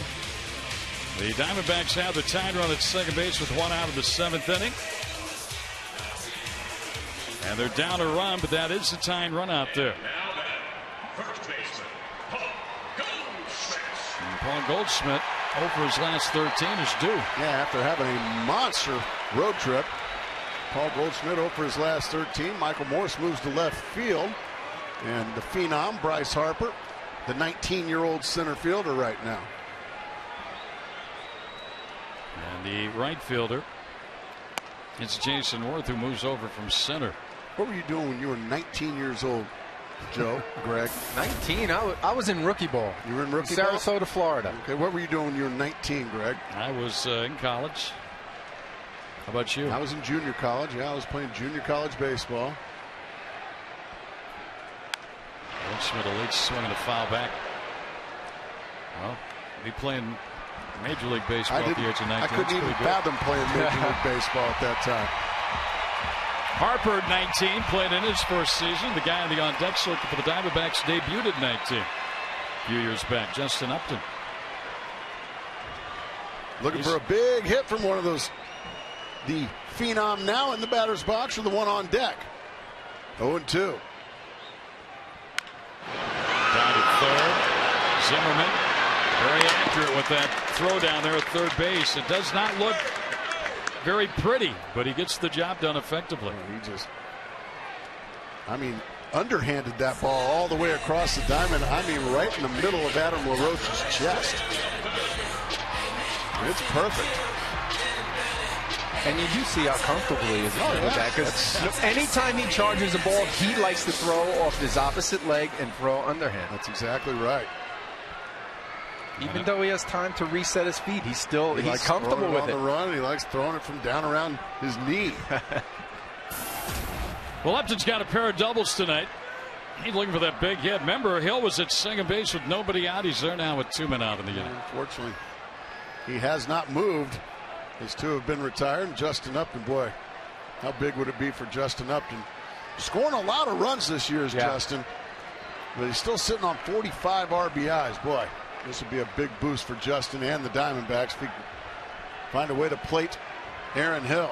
The Diamondbacks have the tying run at second base with 1 out of the 7th inning. And they're down a run, but that is the tying run out there. First baseman, Paul Goldschmidt, over his last 13, is due. Yeah, after having a monster road trip. Paul Goldschmidt over his last 13. Michael Morse moves to left field. And the phenom, Bryce Harper, the 19-year-old center fielder right now. And the right fielder, it's Jason Worth, who moves over from center. What were you doing when you were 19 years old, Joe, Greg? 19? I was in rookie ball. You were in rookie Sarasota, ball? Florida. Okay, what were you doing when you were 19, Greg? I was in college. How about you? I was in junior college. Yeah, I was playing junior college baseball. Goldschmidt, a late swing and a foul back. Well, be playing Major League Baseball at the age of 19. I couldn't even fathom playing Major League Baseball at that time. Harper, 19, played in his first season. The guy on the on-deck circuit for the Diamondbacks debuted at 19 a few years back. Justin Upton. Looking for a big hit from one of those. The phenom now in the batter's box, or the one on deck. 0-2. Down at third. Zimmerman very accurate with that throw down there at third base. It does not look very pretty, but he gets the job done effectively. He just, underhanded that ball all the way across the diamond. Right in the middle of Adam LaRoche's chest. It's perfect. And you do see how comfortable he is with that, because anytime he charges a ball, he likes to throw off his opposite leg and throw underhand. That's exactly right. Even though he has time to reset his feet, he's comfortable with it. On the run, he likes throwing it from down around his knee. Well, Upton's got a pair of doubles tonight. He's looking for that big hit. Remember, Hill was at second base with nobody out. He's there now with 2 men out in the inning. Unfortunately, he has not moved. His 2 have been retired. And Justin Upton, boy, how big would it be for Justin Upton? Scoring a lot of runs this year is Justin, but he's still sitting on 45 RBIs. Boy, this would be a big boost for Justin and the Diamondbacks if he can find a way to plate Aaron Hill.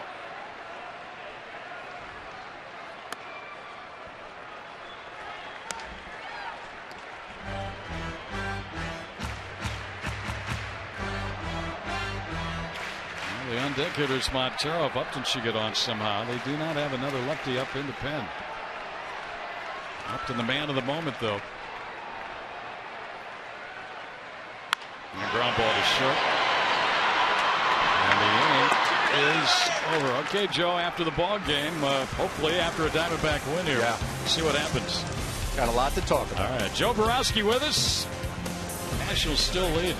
The on-deck hitter's Montero. If Upton should get on somehow, they do not have another lefty up in the pen. Upton, the man of the moment, though. And the ground ball to short. And the inning is over. Okay, Joe, after the ball game, hopefully after a Diamondback win here, see what happens. Got a lot to talk about. All right, Joe Borowski with us. Nationals still lead.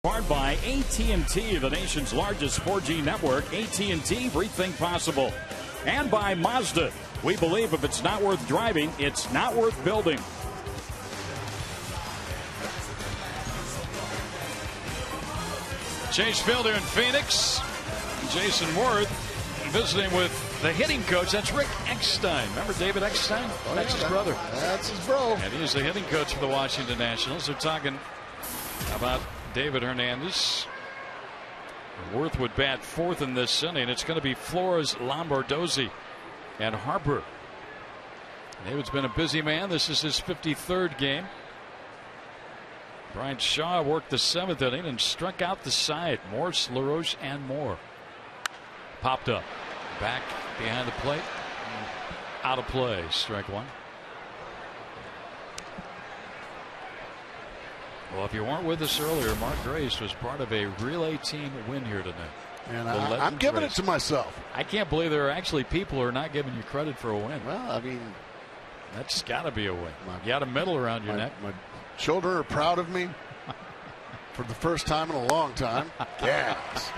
Powered by AT&T, the nation's largest 4G network. AT&T, rethink possible. And by Mazda. We believe if it's not worth driving, it's not worth building. Chase Field here in Phoenix. Jason Worth visiting with the hitting coach. That's Rick Eckstein. Remember David Eckstein? Oh, that's his brother. That's his bro. And he's the hitting coach for the Washington Nationals. They're talking about David Hernandez. Worth would bat fourth in this inning. It's going to be Flores, Lombardozzi, and Harper. David's been a busy man. This is his 53rd game. Brian Shaw worked the 7th inning and struck out the side. Morse, LaRoche, and Moore. Popped up. Back behind the plate. Out of play. Strike one. Well, if you weren't with us earlier, Mark Grace was part of a relay team win here tonight. And I'm giving it to myself. I can't believe there are actually people who are not giving you credit for a win. Well, I mean, that's got to be a win. You got a medal around your neck. My children are proud of me for the first time in a long time. Yes.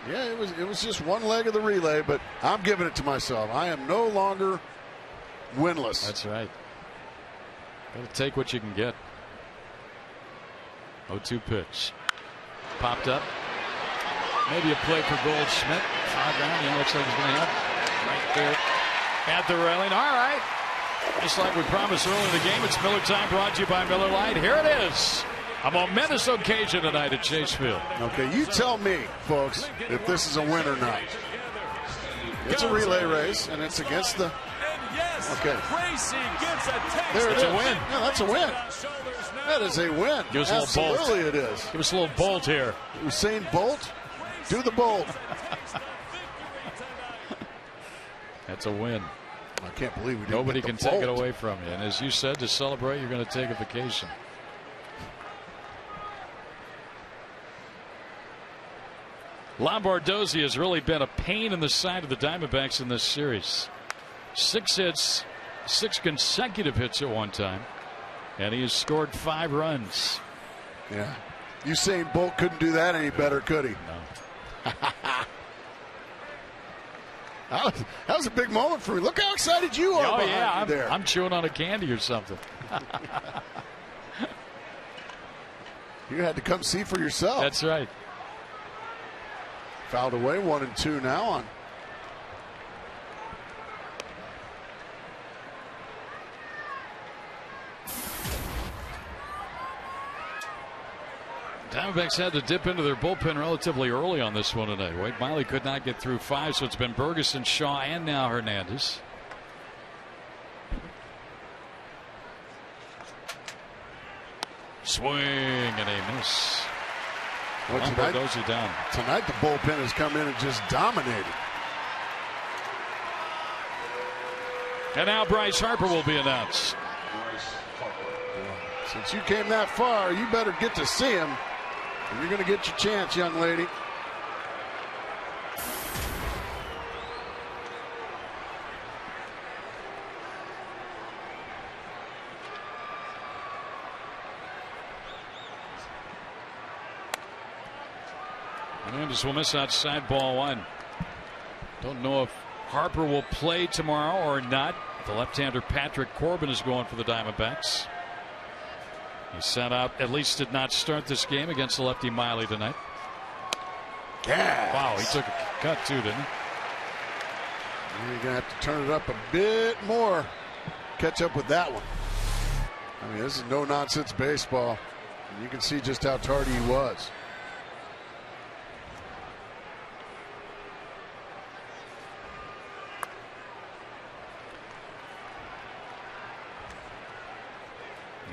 Yeah, it was just one leg of the relay, but I'm giving it to myself. I am no longer winless. That's right. Got to take what you can get. 0-2 pitch. Popped up. Maybe a play for Goldschmidt. Foul ground. Yeah, looks like he's going to have right there at the railing. All right. Just like we promised earlier in the game, it's Miller time, brought to you by Miller Lite. Here it is. A momentous occasion tonight at Chase Field. Okay, you tell me, folks, if this is a win or not. It's a relay race, and it's against the... Okay. There it is. A win. Yeah, that's a win. That is a win. Give us a little bolt. Absolutely it is. Give us a little bolt here. Usain Bolt, do the bolt. That's a win. I can't believe we didn't Nobody get can the take it bolt. away from you. And as you said, to celebrate, you're going to take a vacation. Lombardozzi has really been a pain in the side of the Diamondbacks in this series. 6 hits, 6 consecutive hits at one time, and he has scored 5 runs. Yeah. Usain Bolt couldn't do that any better, could he? No. That was a big moment for me. Look how excited you are behind me there. I'm chewing on a candy or something. You had to come see for yourself. That's right. Fouled away, 1-2 now on. Diamondbacks had to dip into their bullpen relatively early on this one tonight. Wade Miley could not get through 5, so it's been Bergeson, Shaw, and now Hernandez. Swing and a miss. Well, tonight the bullpen has come in and just dominated. And now Bryce Harper will be announced. Since you came that far, you better get to see him. And you're going to get your chance, young lady. Hernandez will miss outside ball one. Don't know if Harper will play tomorrow or not. The left-hander Patrick Corbin is going for the Diamondbacks. He sat out, at least did not start this game against the lefty Miley tonight. Yeah. Wow, he took a cut too, didn't he? You're going to have to turn it up a bit more. Catch up with that one. I mean, this is no-nonsense baseball. And you can see just how tardy he was.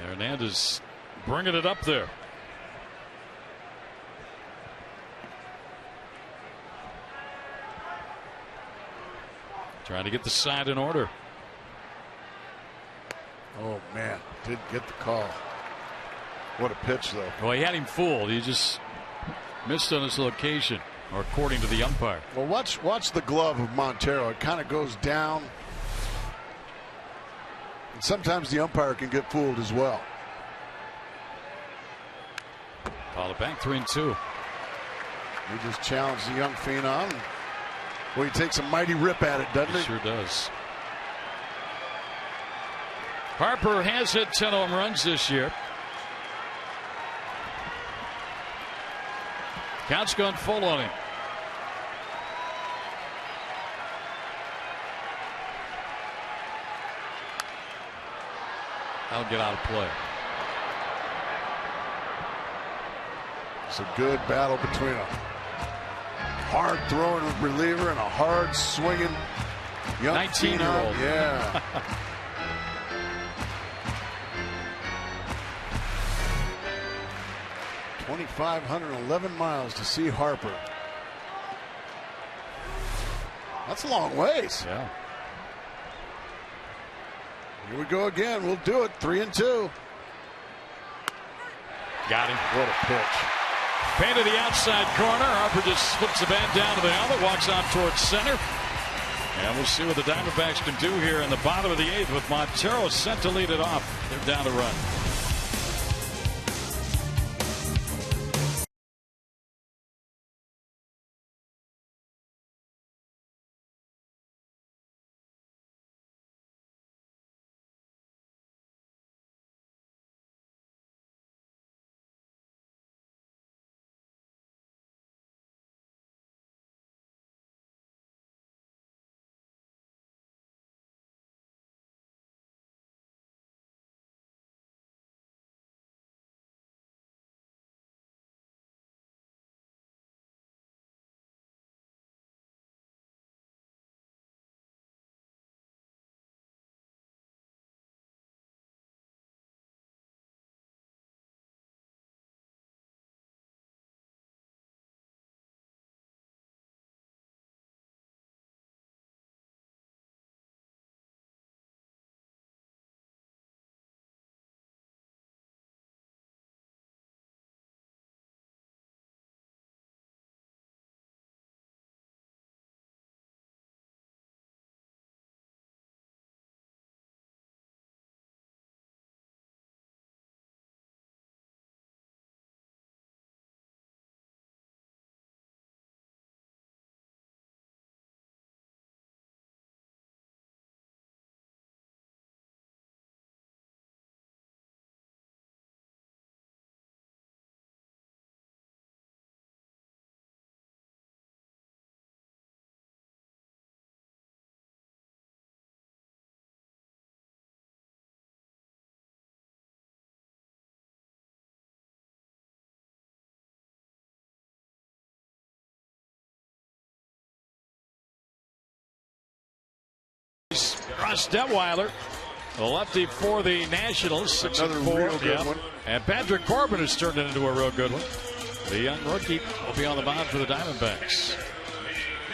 Hernandez bringing it up there. Trying to get the side in order. Oh, man. Did get the call. What a pitch, though. Well, he had him fooled. He just missed on his location, or according to the umpire. Well, watch the glove of Montero. It kind of goes down. And sometimes the umpire can get fooled as well. Call it back 3-2. He just challenged the young phenom. Well, he takes a mighty rip at it, doesn't he? He sure does. Harper has hit 10 home runs this year. Count's gone full on him. I'll get out of play. It's a good battle between a hard throwing reliever and a hard swinging young 19-year-old. Yeah. $2,511 miles to see Harper. That's a long ways. Yeah. Here we go again. We'll do it. 3-2. Got him. What a pitch. Painted the outside corner. Harper just slips the bat down to the helmet, walks out towards center. And we'll see what the Diamondbacks can do here in the bottom of the 8th with Montero set to lead it off. They're down to run. Russ Detweiler, the lefty for the Nationals, 6-4. Real good one. And Patrick Corbin has turned it into a real good one. The young rookie will be on the mound for the Diamondbacks.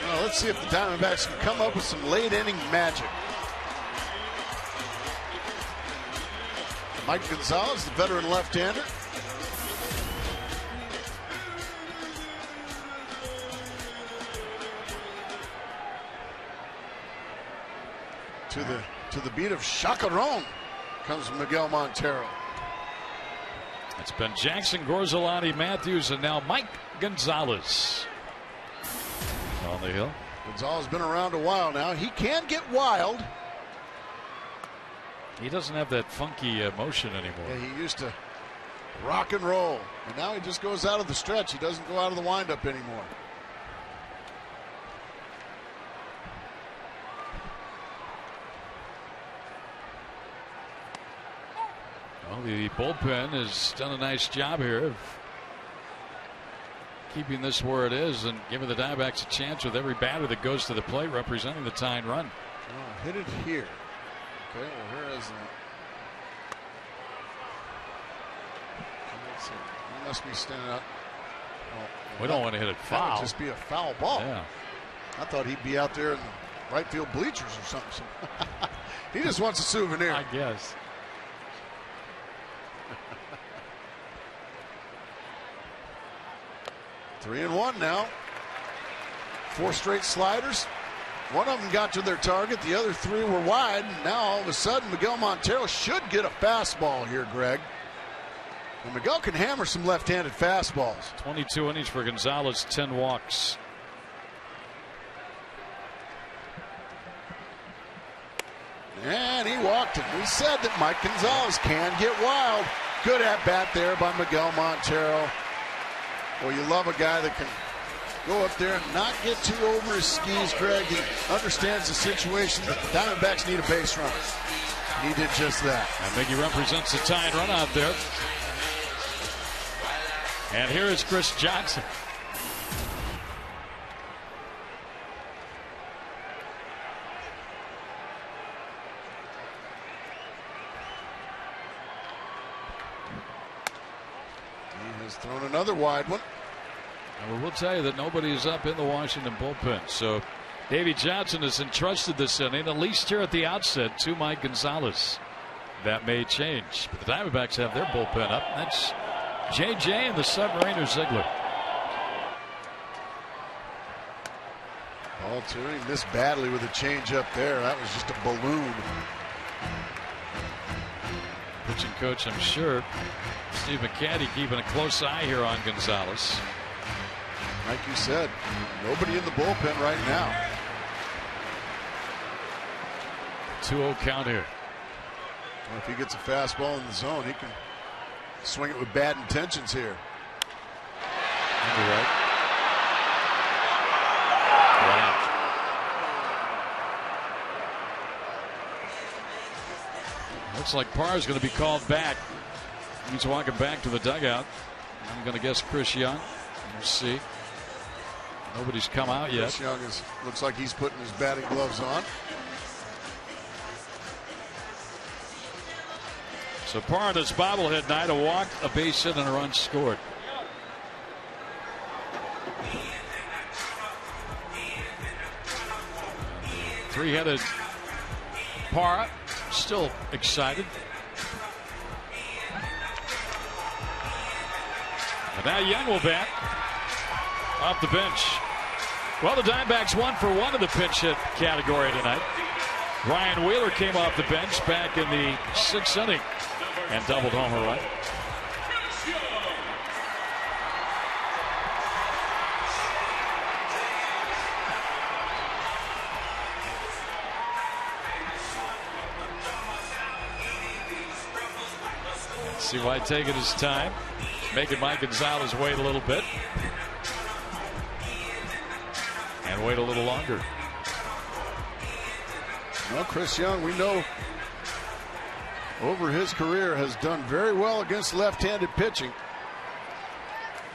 Well, let's see if the Diamondbacks can come up with some late inning magic. Mike Gonzalez, the veteran left-hander. To the beat of Chacarron comes Miguel Montero. It's been Jackson, Gorzelati, Matthews, and now Mike Gonzalez on the hill. Gonzalez has been around a while now. He can get wild. He doesn't have that funky motion anymore. Yeah, he used to rock and roll, and now he just goes out of the stretch. He doesn't go out of the windup anymore. Well, the bullpen has done a nice job here of keeping this where it is and giving the Diamondbacks a chance with every batter that goes to the plate representing the tying run. Oh, hit it here. Okay, well, here is he must be standing up. Oh, we don't want to hit it foul. That would just be a foul ball. Yeah. I thought he'd be out there in the right field bleachers or something. He just wants a souvenir. I guess. Three and one now. 4 straight sliders. One of them got to their target. The other 3 were wide. Now all of a sudden Miguel Montero should get a fastball here, Greg. And Miguel can hammer some left-handed fastballs. 22 innings for Gonzalez, 10 walks. And he walked him. We said that Mike Gonzalez can get wild. Good at bat there by Miguel Montero. Well, you love a guy that can go up there and not get too over his skis, Greg. He understands the situation that the Diamondbacks need a base runner. He did just that. I think he represents the tying run out there. And here is Chris Johnson. He has thrown another wide one. And we'll tell you that nobody is up in the Washington bullpen. So Davey Johnson has entrusted this inning, at least here at the outset, to Mike Gonzalez. That may change. But the Diamondbacks have their bullpen up. That's JJ and the Submariner Ziegler. Ball 2. He missed badly with a change up there. That was just a balloon. Pitching coach, I'm sure, Steve McCanty, keeping a close eye here on Gonzalez. Like you said, nobody in the bullpen right now. 2-0 count here. Well, if he gets a fastball in the zone, he can swing it with bad intentions here. You're right. Wow. Looks like Parr is going to be called back. He's walking back to the dugout. I'm going to guess Chris Young. We'll see. Nobody's come out yet. Chris Young looks like he's putting his batting gloves on. So Parr, this bobblehead night, a walk, a base hit, and a run scored. Three-headed Parr, still excited. And now Young will bat off the bench. Well, the Diamondbacks 1 for 1 in the pinch hit category tonight. Ryan Wheeler came off the bench back in the 6th inning and doubled home a run. See why taking his time, making Mike Gonzalez wait a little bit. And wait a little longer. Well, Chris Young, we know over his career has done very well against left-handed pitching.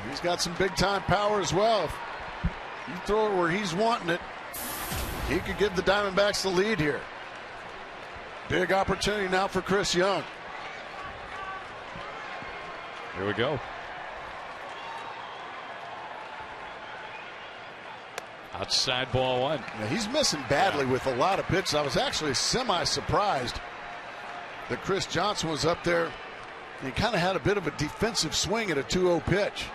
He's got some big-time power as well. If you throw it where he's wanting it, he could give the Diamondbacks the lead here. Big opportunity now for Chris Young. Here we go. Outside ball one. Yeah, he's missing badly with a lot of pitches. I was actually semi-surprised that Chris Johnson was up there. He kind of had a bit of a defensive swing at a 2-0 pitch.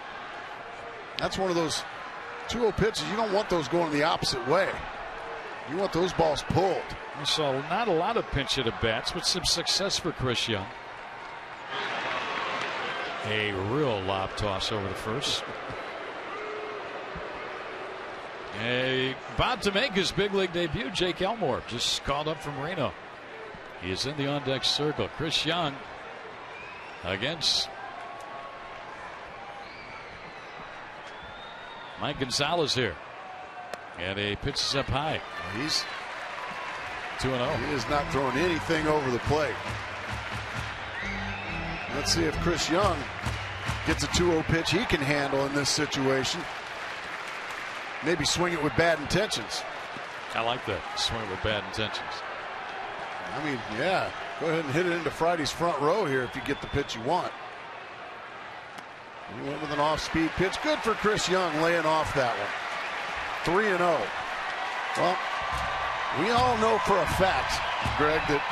That's one of those 2-0 pitches. You don't want those going the opposite way. You want those balls pulled. We saw not a lot of pinch hit at bats, but some success for Chris Young. A real lob toss over the first. About to make his big league debut, Jake Elmore just called up from Reno. He is in the on-deck circle. Chris Young against Mike Gonzalez here. And a pitch is up high. He's 2-0. He is not throwing anything over the plate. Let's see if Chris Young gets a 2-0 pitch he can handle in this situation. Maybe swing it with bad intentions. I like that. Swing it with bad intentions. I mean, yeah. Go ahead and hit it into Friday's front row here if you get the pitch you want. He went with an off-speed pitch. Good for Chris Young laying off that one. 3-0. Well, we all know for a fact, Greg, that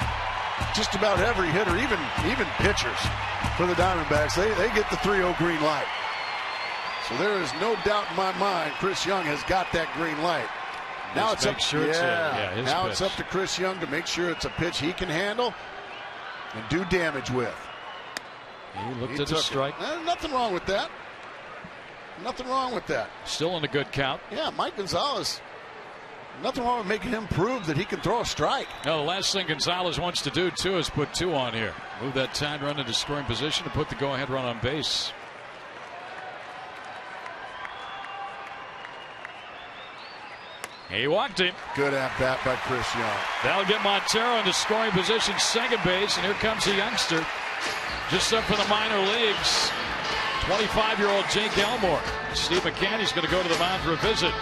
just about every hitter, even pitchers for the Diamondbacks, they get the 3-0 green light. So there is no doubt in my mind Chris Young has got that green light. Now it's up, now it's up to Chris Young to make sure it's a pitch he can handle and do damage with. He looked at the strike. Nothing wrong with that. Nothing wrong with that. Still in a good count. Yeah, Mike Gonzalez. Nothing wrong with making him prove that he can throw a strike. No, the last thing Gonzalez wants to do, too, is put 2 on here. Move that tying run into scoring position to put the go-ahead run on base. He walked him. Good at-bat by Chris Young. That'll get Montero into scoring position, second base, and here comes a youngster. Just up from the minor leagues, 25-year-old Jake Elmore. Steve McCanny's going to go to the mound for a visit.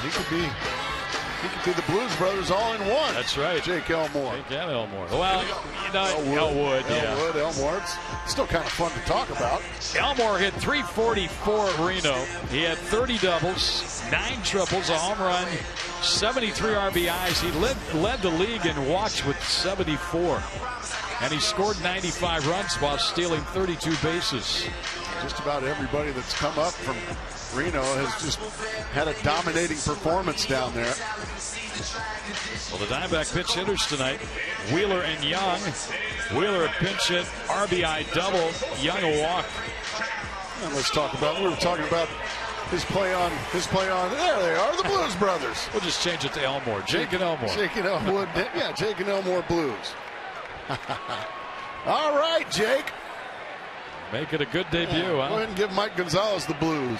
He could be the Blues Brothers all in one. That's right. Jake Elmore. Jake and Elmore. Well, Elwood. Elmore. It's still kind of fun to talk about. Elmore hit .344 at Reno. He had 30 doubles, 9 triples, a home run, 73 RBIs. He led the league in walks with 74. And he scored 95 runs while stealing 32 bases. Just about everybody that's come up from Reno has just had a dominating performance down there. Well, the Diamondback pitch hitters tonight, Wheeler and Young. Wheeler a pinch hit, RBI double, Young a walk. And let's talk about, we were talking about his play on, there they are, the Blues Brothers. We'll just change it to Elmore. Jake and Elmore. Jake and Elmore, yeah, Jake and Elmore Blues. All right, Jake. Make it a good debut, huh? Go ahead and give Mike Gonzalez the Blues.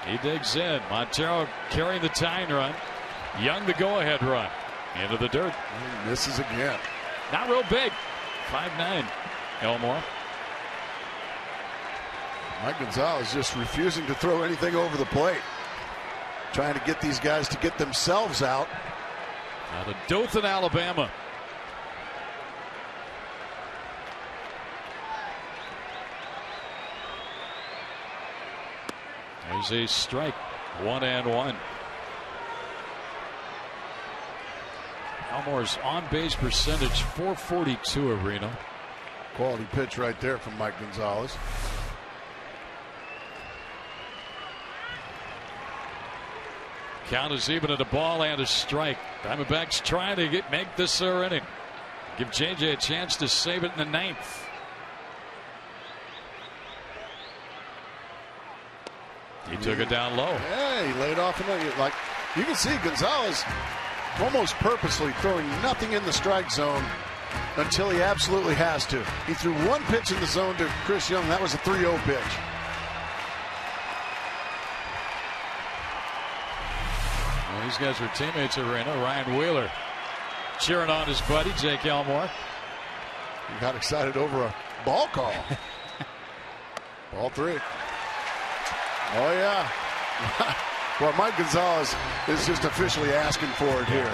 He digs in. Montero carrying the tying run. Young the go-ahead run. Into the dirt. He misses again. Not real big. 5'9", Elmore. Mike Gonzalez just refusing to throw anything over the plate. Trying to get these guys to get themselves out. Out of Dothan, Alabama. There's a strike. 1-1. Elmore's on-base percentage .442 at Reno. Quality pitch right there from Mike Gonzalez. Count is even at a ball and a strike. Diamondbacks trying to make this their inning. Give JJ a chance to save it in the 9th. He took it down low. Yeah, he laid off. Like you can see Gonzalez almost purposely throwing nothing in the strike zone until he absolutely has to. He threw one pitch in the zone to Chris Young. That was a 3-0 pitch. Well, these guys are teammates at Reno. Ryan Wheeler cheering on his buddy Jake Elmore. He got excited over a ball call. Ball 3. Oh, yeah. Well, Mike Gonzalez is just officially asking for it here.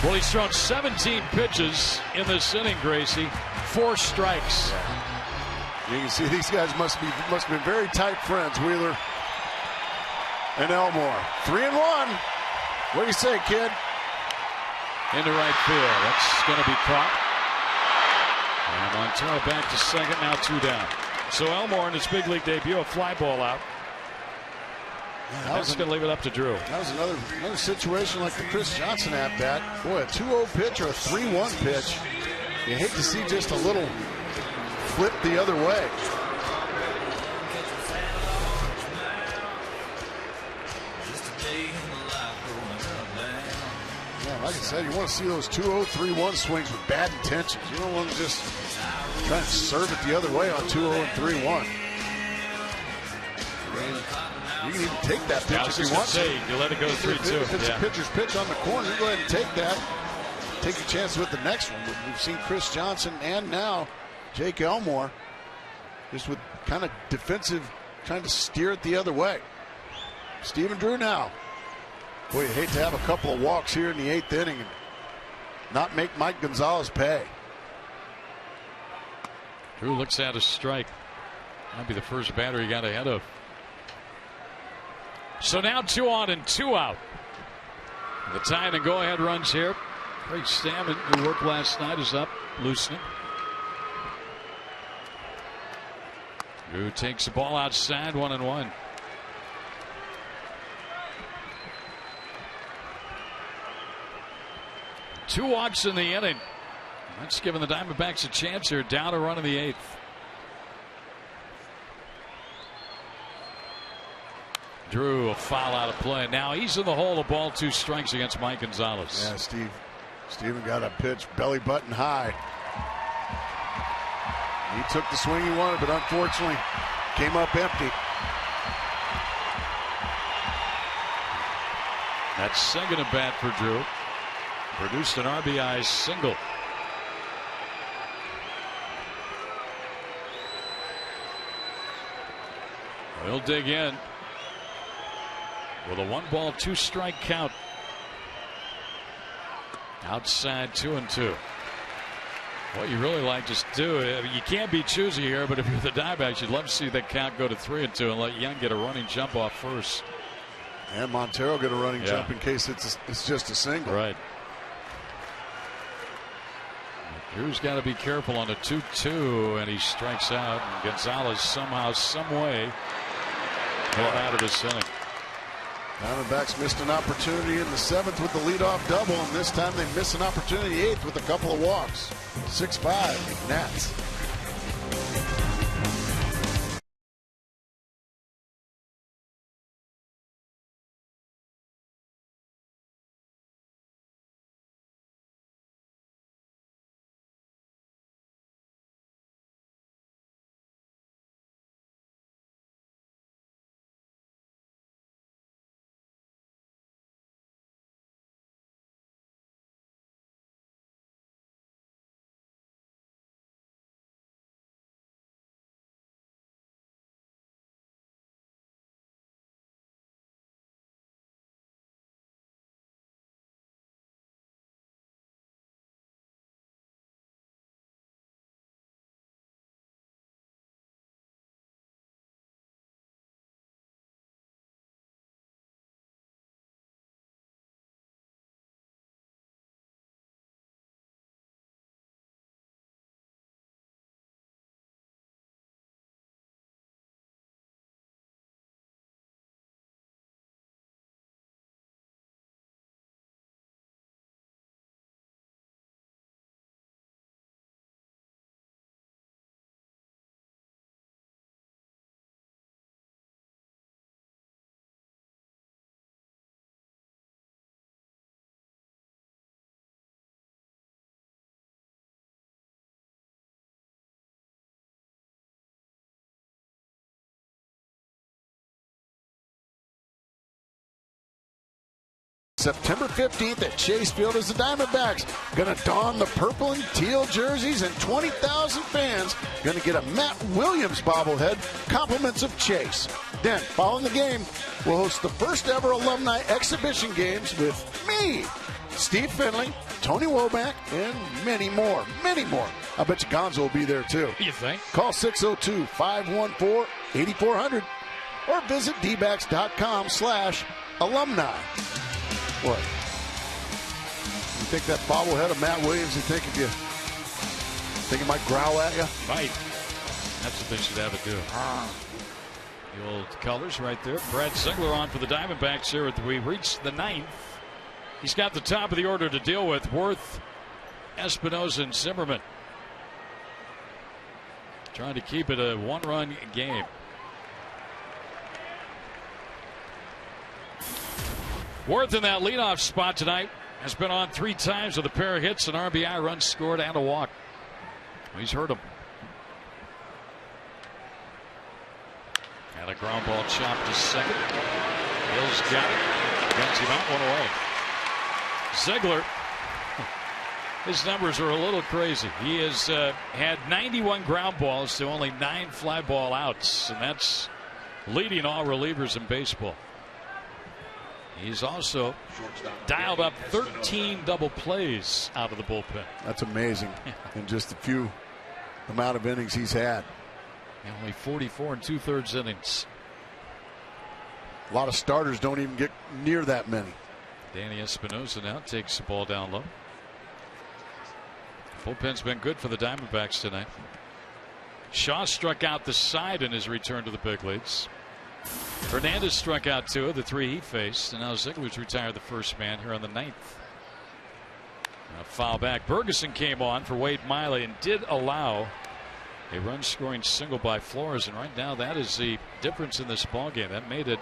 Well, he's thrown 17 pitches in this inning, Gracie. 4 strikes. You can see these guys must have been very tight friends. Wheeler and Elmore. 3-1. What do you say, kid? Into right field. That's going to be caught. And Montero back to second, now 2 down. So Elmore in his big league debut, a fly ball out. Yeah, that's going to leave it up to Drew. That was another situation like the Chris Johnson at bat. Boy, a 2-0 pitch or a 3-1 pitch. You hate to see just a little flip the other way. Yeah, like I said, you want to see those 2-0, 3-1 swings with bad intentions. You don't want to just try and serve it the other way on 2-0 and 3-1. You can even take that pitch if you want to. You let it go 3-2. If it's a pitcher's pitch on the corner, you go ahead and take that. Take your chance with the next one. We've seen Chris Johnson and now Jake Elmore just with kind of defensive, trying to steer it the other way. Stephen Drew now. Boy, you hate to have a couple of walks here in the 8th inning and not make Mike Gonzalez pay. Drew looks at a strike. Might be the first batter he got ahead of. So now 2 on and 2 out. The tie and go-ahead runs here. Craig Stammen, who worked last night, is up, loosening. Drew takes the ball outside, 1-1. Two walks in the inning. That's giving the Diamondbacks a chance here, down a run in the 8th. Drew, a foul out of play. Now he's in the hole. The ball, 2 strikes against Mike Gonzalez. Yeah, Steven got a pitch belly button high. He took the swing he wanted, but unfortunately came up empty. That's second at bat for Drew. Produced an RBI single. He'll dig in with a 1-ball, 2-strike count. Outside 2-2. What you really like to do, you can't be choosy here, but if you're the Diamondbacks, you'd love to see that count go to 3-2 and let Young get a running jump off first. And Montero get a running jump in case it's just a single. Right. Drew's got to be careful on a 2-2, and he strikes out. And Gonzalez somehow, some way, got out of this inning. Diamondbacks missed an opportunity in the 7th with the leadoff double, and this time they miss an opportunity in the 8th with a couple of walks. 6-5 Nats. September 15th at Chase Field as the Diamondbacks going to don the purple and teal jerseys, and 20,000 fans going to get a Matt Williams bobblehead, compliments of Chase. Then, following the game, we'll host the first ever alumni exhibition games with me, Steve Finley, Tony Womack, and many more, many more. I bet you Gonzo will be there too. You think? Call 602-514-8400. or visit dbacks.com/alumni. What? You think that bobblehead of Matt Williams, you think he might growl at you? Might. That's what they should have it do. The old colors right there. Brad Ziegler on for the Diamondbacks here. We reached the 9th. He's got the top of the order to deal with. Worth, Espinosa, and Zimmerman. Trying to keep it a one-run game. Worth in that leadoff spot tonight has been on 3 times with a pair of hits, an RBI, run scored, and a walk. He's hurt him. And a ground ball chopped to second. Hill's got it. Guns him out, 1 away. Ziegler, his numbers are a little crazy. He has had 91 ground balls to only 9 fly ball outs, and that's leading all relievers in baseball. He's also dialed up 13 double plays out of the bullpen. That's amazing in just a few amount of innings he's had. Only 44 2/3 innings. A lot of starters don't even get near that many. Danny Espinosa now takes the ball down low. Bullpen's been good for the Diamondbacks tonight. Shaw struck out the side in his return to the big leagues. Hernandez struck out 2 of the 3 he faced, and now Ziegler's retired the first man here on the 9th. A foul back. Bergeson came on for Wade Miley and did allow a run scoring single by Flores, and right now that is the difference in this ball game. That made it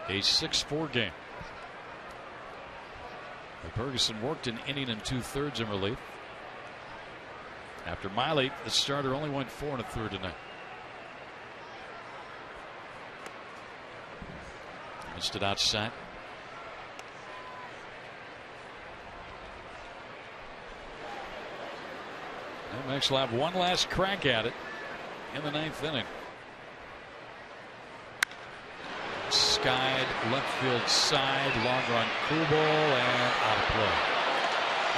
a 6-4 game. Bergeson worked an inning and 2/3 in relief. After Miley, the starter, only went 4 1/3 tonight. Missed it outside. Diamondbacks will have one last crack at it in the 9th inning. Skied left field side, long run, cool ball, and out of play.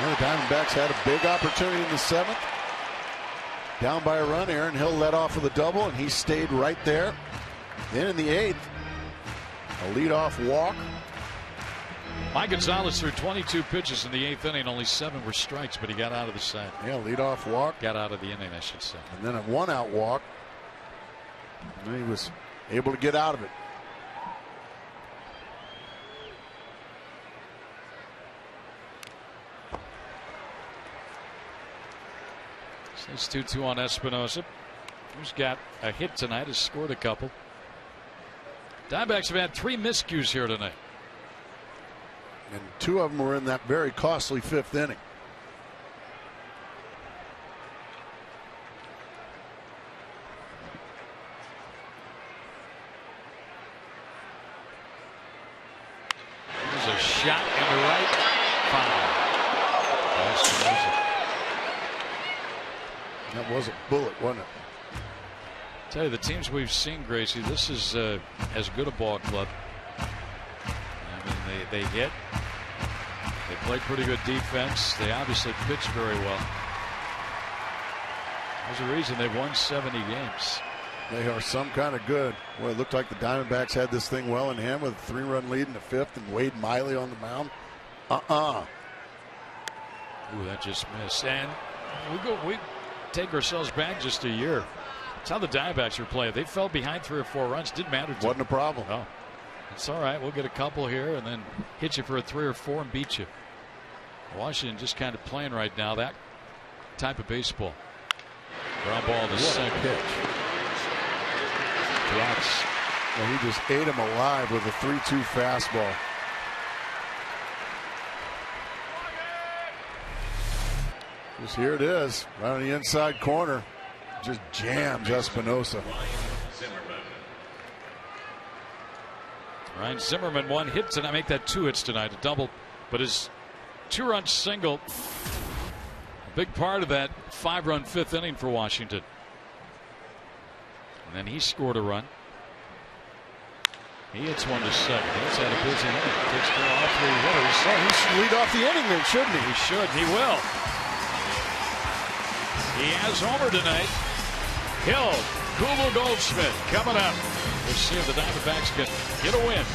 The Diamondbacks had a big opportunity in the 7th. Down by a run, Aaron Hill led off with a double, and he stayed right there. Then in the 8th, a leadoff walk. Mike Gonzalez threw 22 pitches in the 8th inning. Only 7 were strikes, but he got out of the side. Yeah, leadoff walk. Got out of the inning, I should say. And then a 1-out walk. And then he was able to get out of it. It's 2-2 on Espinosa, who's got a hit tonight, has scored a couple. Diamondbacks have had 3 miscues here tonight. And 2 of them were in that very costly 5th inning. There's a shot in the right. Foul. That was a bullet, wasn't it? Tell you, the teams we've seen, Gracie, this is as good a ball club. I mean, they hit. They play pretty good defense. They obviously pitch very well. There's a reason they've won 70 games. They are some kind of good. Well, it looked like the Diamondbacks had this thing well in hand with a 3-run lead in the 5th and Wade Miley on the mound. Ooh, that just missed. And we take ourselves back just a year. That's how the Diamondbacks were playing. They fell behind 3 or 4 runs. Didn't matter to them. Wasn't a problem. Oh, it's all right. We'll get a couple here and then hit you for a 3 or 4 and beat you. Washington just kind of playing right now that type of baseball. Ground ball to second. Pitch. Drops. Well, he just ate him alive with a 3-2 fastball. Just here it is, right on the inside corner. Just jams Espinosa. Ryan Zimmerman 1 hit tonight. Make that 2 hits tonight, a double. But his 2-run single, a big part of that 5-run 5th inning for Washington. And then he scored a run. He hits one to second. He's had a busy inning. Takes care of all 3 hitters. Oh, he should lead off the inning then, shouldn't he? He should. He will. He has homer tonight. Hill, Kugel, Goldschmidt coming up. We'll see if the Diamondbacks can get a win.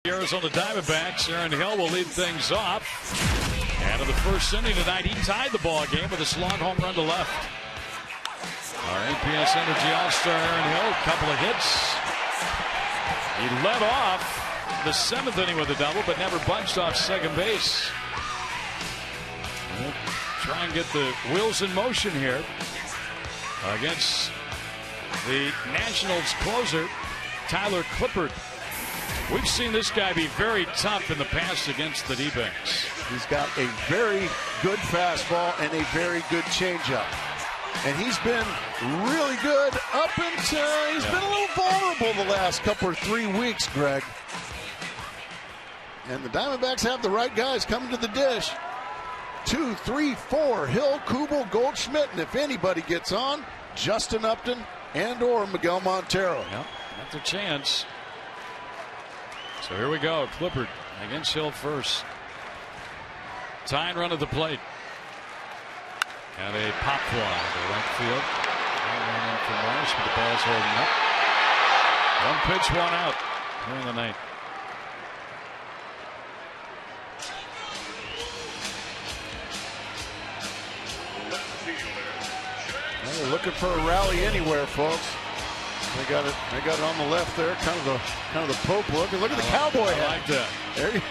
The Arizona Diamondbacks, Aaron Hill will lead things off. And in the first inning tonight, he tied the ball game with a long home run to left. Our APS Energy All-Star Aaron Hill, a couple of hits. He led off the seventh inning with a double, but never bunched off second base. We'll try and get the wheels in motion here against the Nationals closer, Tyler Clippard. We've seen this guy be very tough in the past against the D-backs. He's got a very good fastball and a very good changeup. And he's been really good up until he's been a little vulnerable the last couple or 3 weeks, Greg. And the Diamondbacks have the right guys coming to the dish. 2, 3, 4, Hill, Kubel, Goldschmidt, and if anybody gets on, Justin Upton and or Miguel Montero. Yep, that's a chance. So here we go. Clippard against Hill first. Tying run at the plate. And a pop fly to right field. And from Marsh, but the ball's holding up. One pitch, one out here in the ninth. Well, they're looking for a rally anywhere, folks. They got it on the left there, kind of the Pope look. And look at the cowboy hat. I like that. There you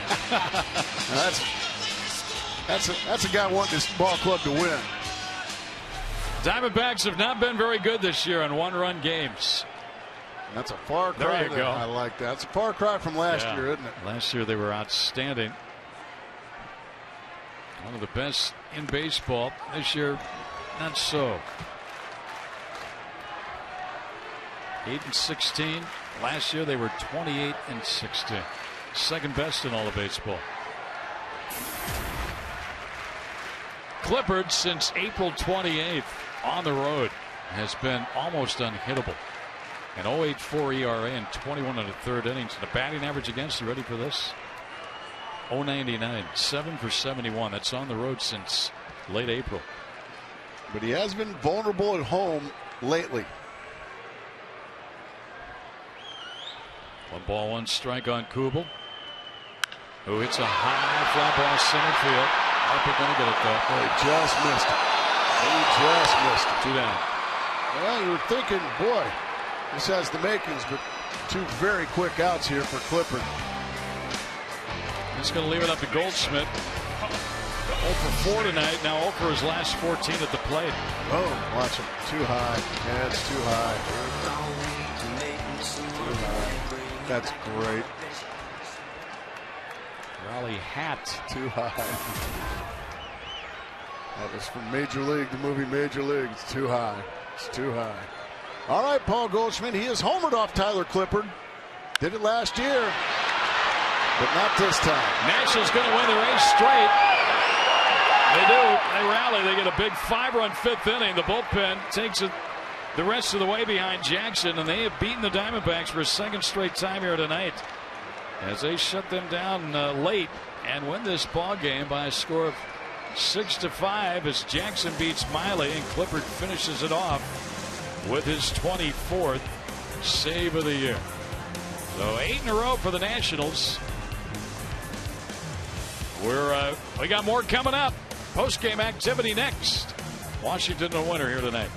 that's a guy wanting this ball club to win. Diamondbacks have not been very good this year on one-run games. That's a far cry. There you go. I like that. It's a far cry from last year, isn't it? Last year they were outstanding. One of the best in baseball. This year, not so. 8-16. Last year they were 28-16. Second best in all of baseball. Clippard, since April 28th on the road, has been almost unhittable. An 0.84 ERA and 21 1/3 innings. And a batting average against, you ready for this? 0.99, 7 for 71. That's on the road since late April. But he has been vulnerable at home lately. 1-1 on Kubel, who hits a high fly ball center field. Harper going to get it though. He just missed it. He just missed it. 2 down. Well, you were thinking, boy, this has the makings, but 2 very quick outs here for Clippard. He's going to leave it up to Goldschmidt. 0 for 4 tonight. Now 0 for his last 14 at the plate. Oh, watch him. Too high. Yeah, it's too high. Too high. That's great. Raleigh hat. Too high. That was from Major League, the movie Major League. It's too high. It's too high. All right, Paul Goldschmidt. He has homered off Tyler Clippard. Did it last year. but not this time. Nationals going to win their 8th straight. They do. They rally. They get a big 5-run 5th inning. The bullpen takes it the rest of the way behind Jackson, and they have beaten the Diamondbacks for a 2nd straight time here tonight as they shut them down late and win this ball game by a score of 6-5 as Jackson beats Miley and Clippard finishes it off with his 24th save of the year. So 8 in a row for the Nationals. We got more coming up. Post-game activity next. Washington a winner here tonight.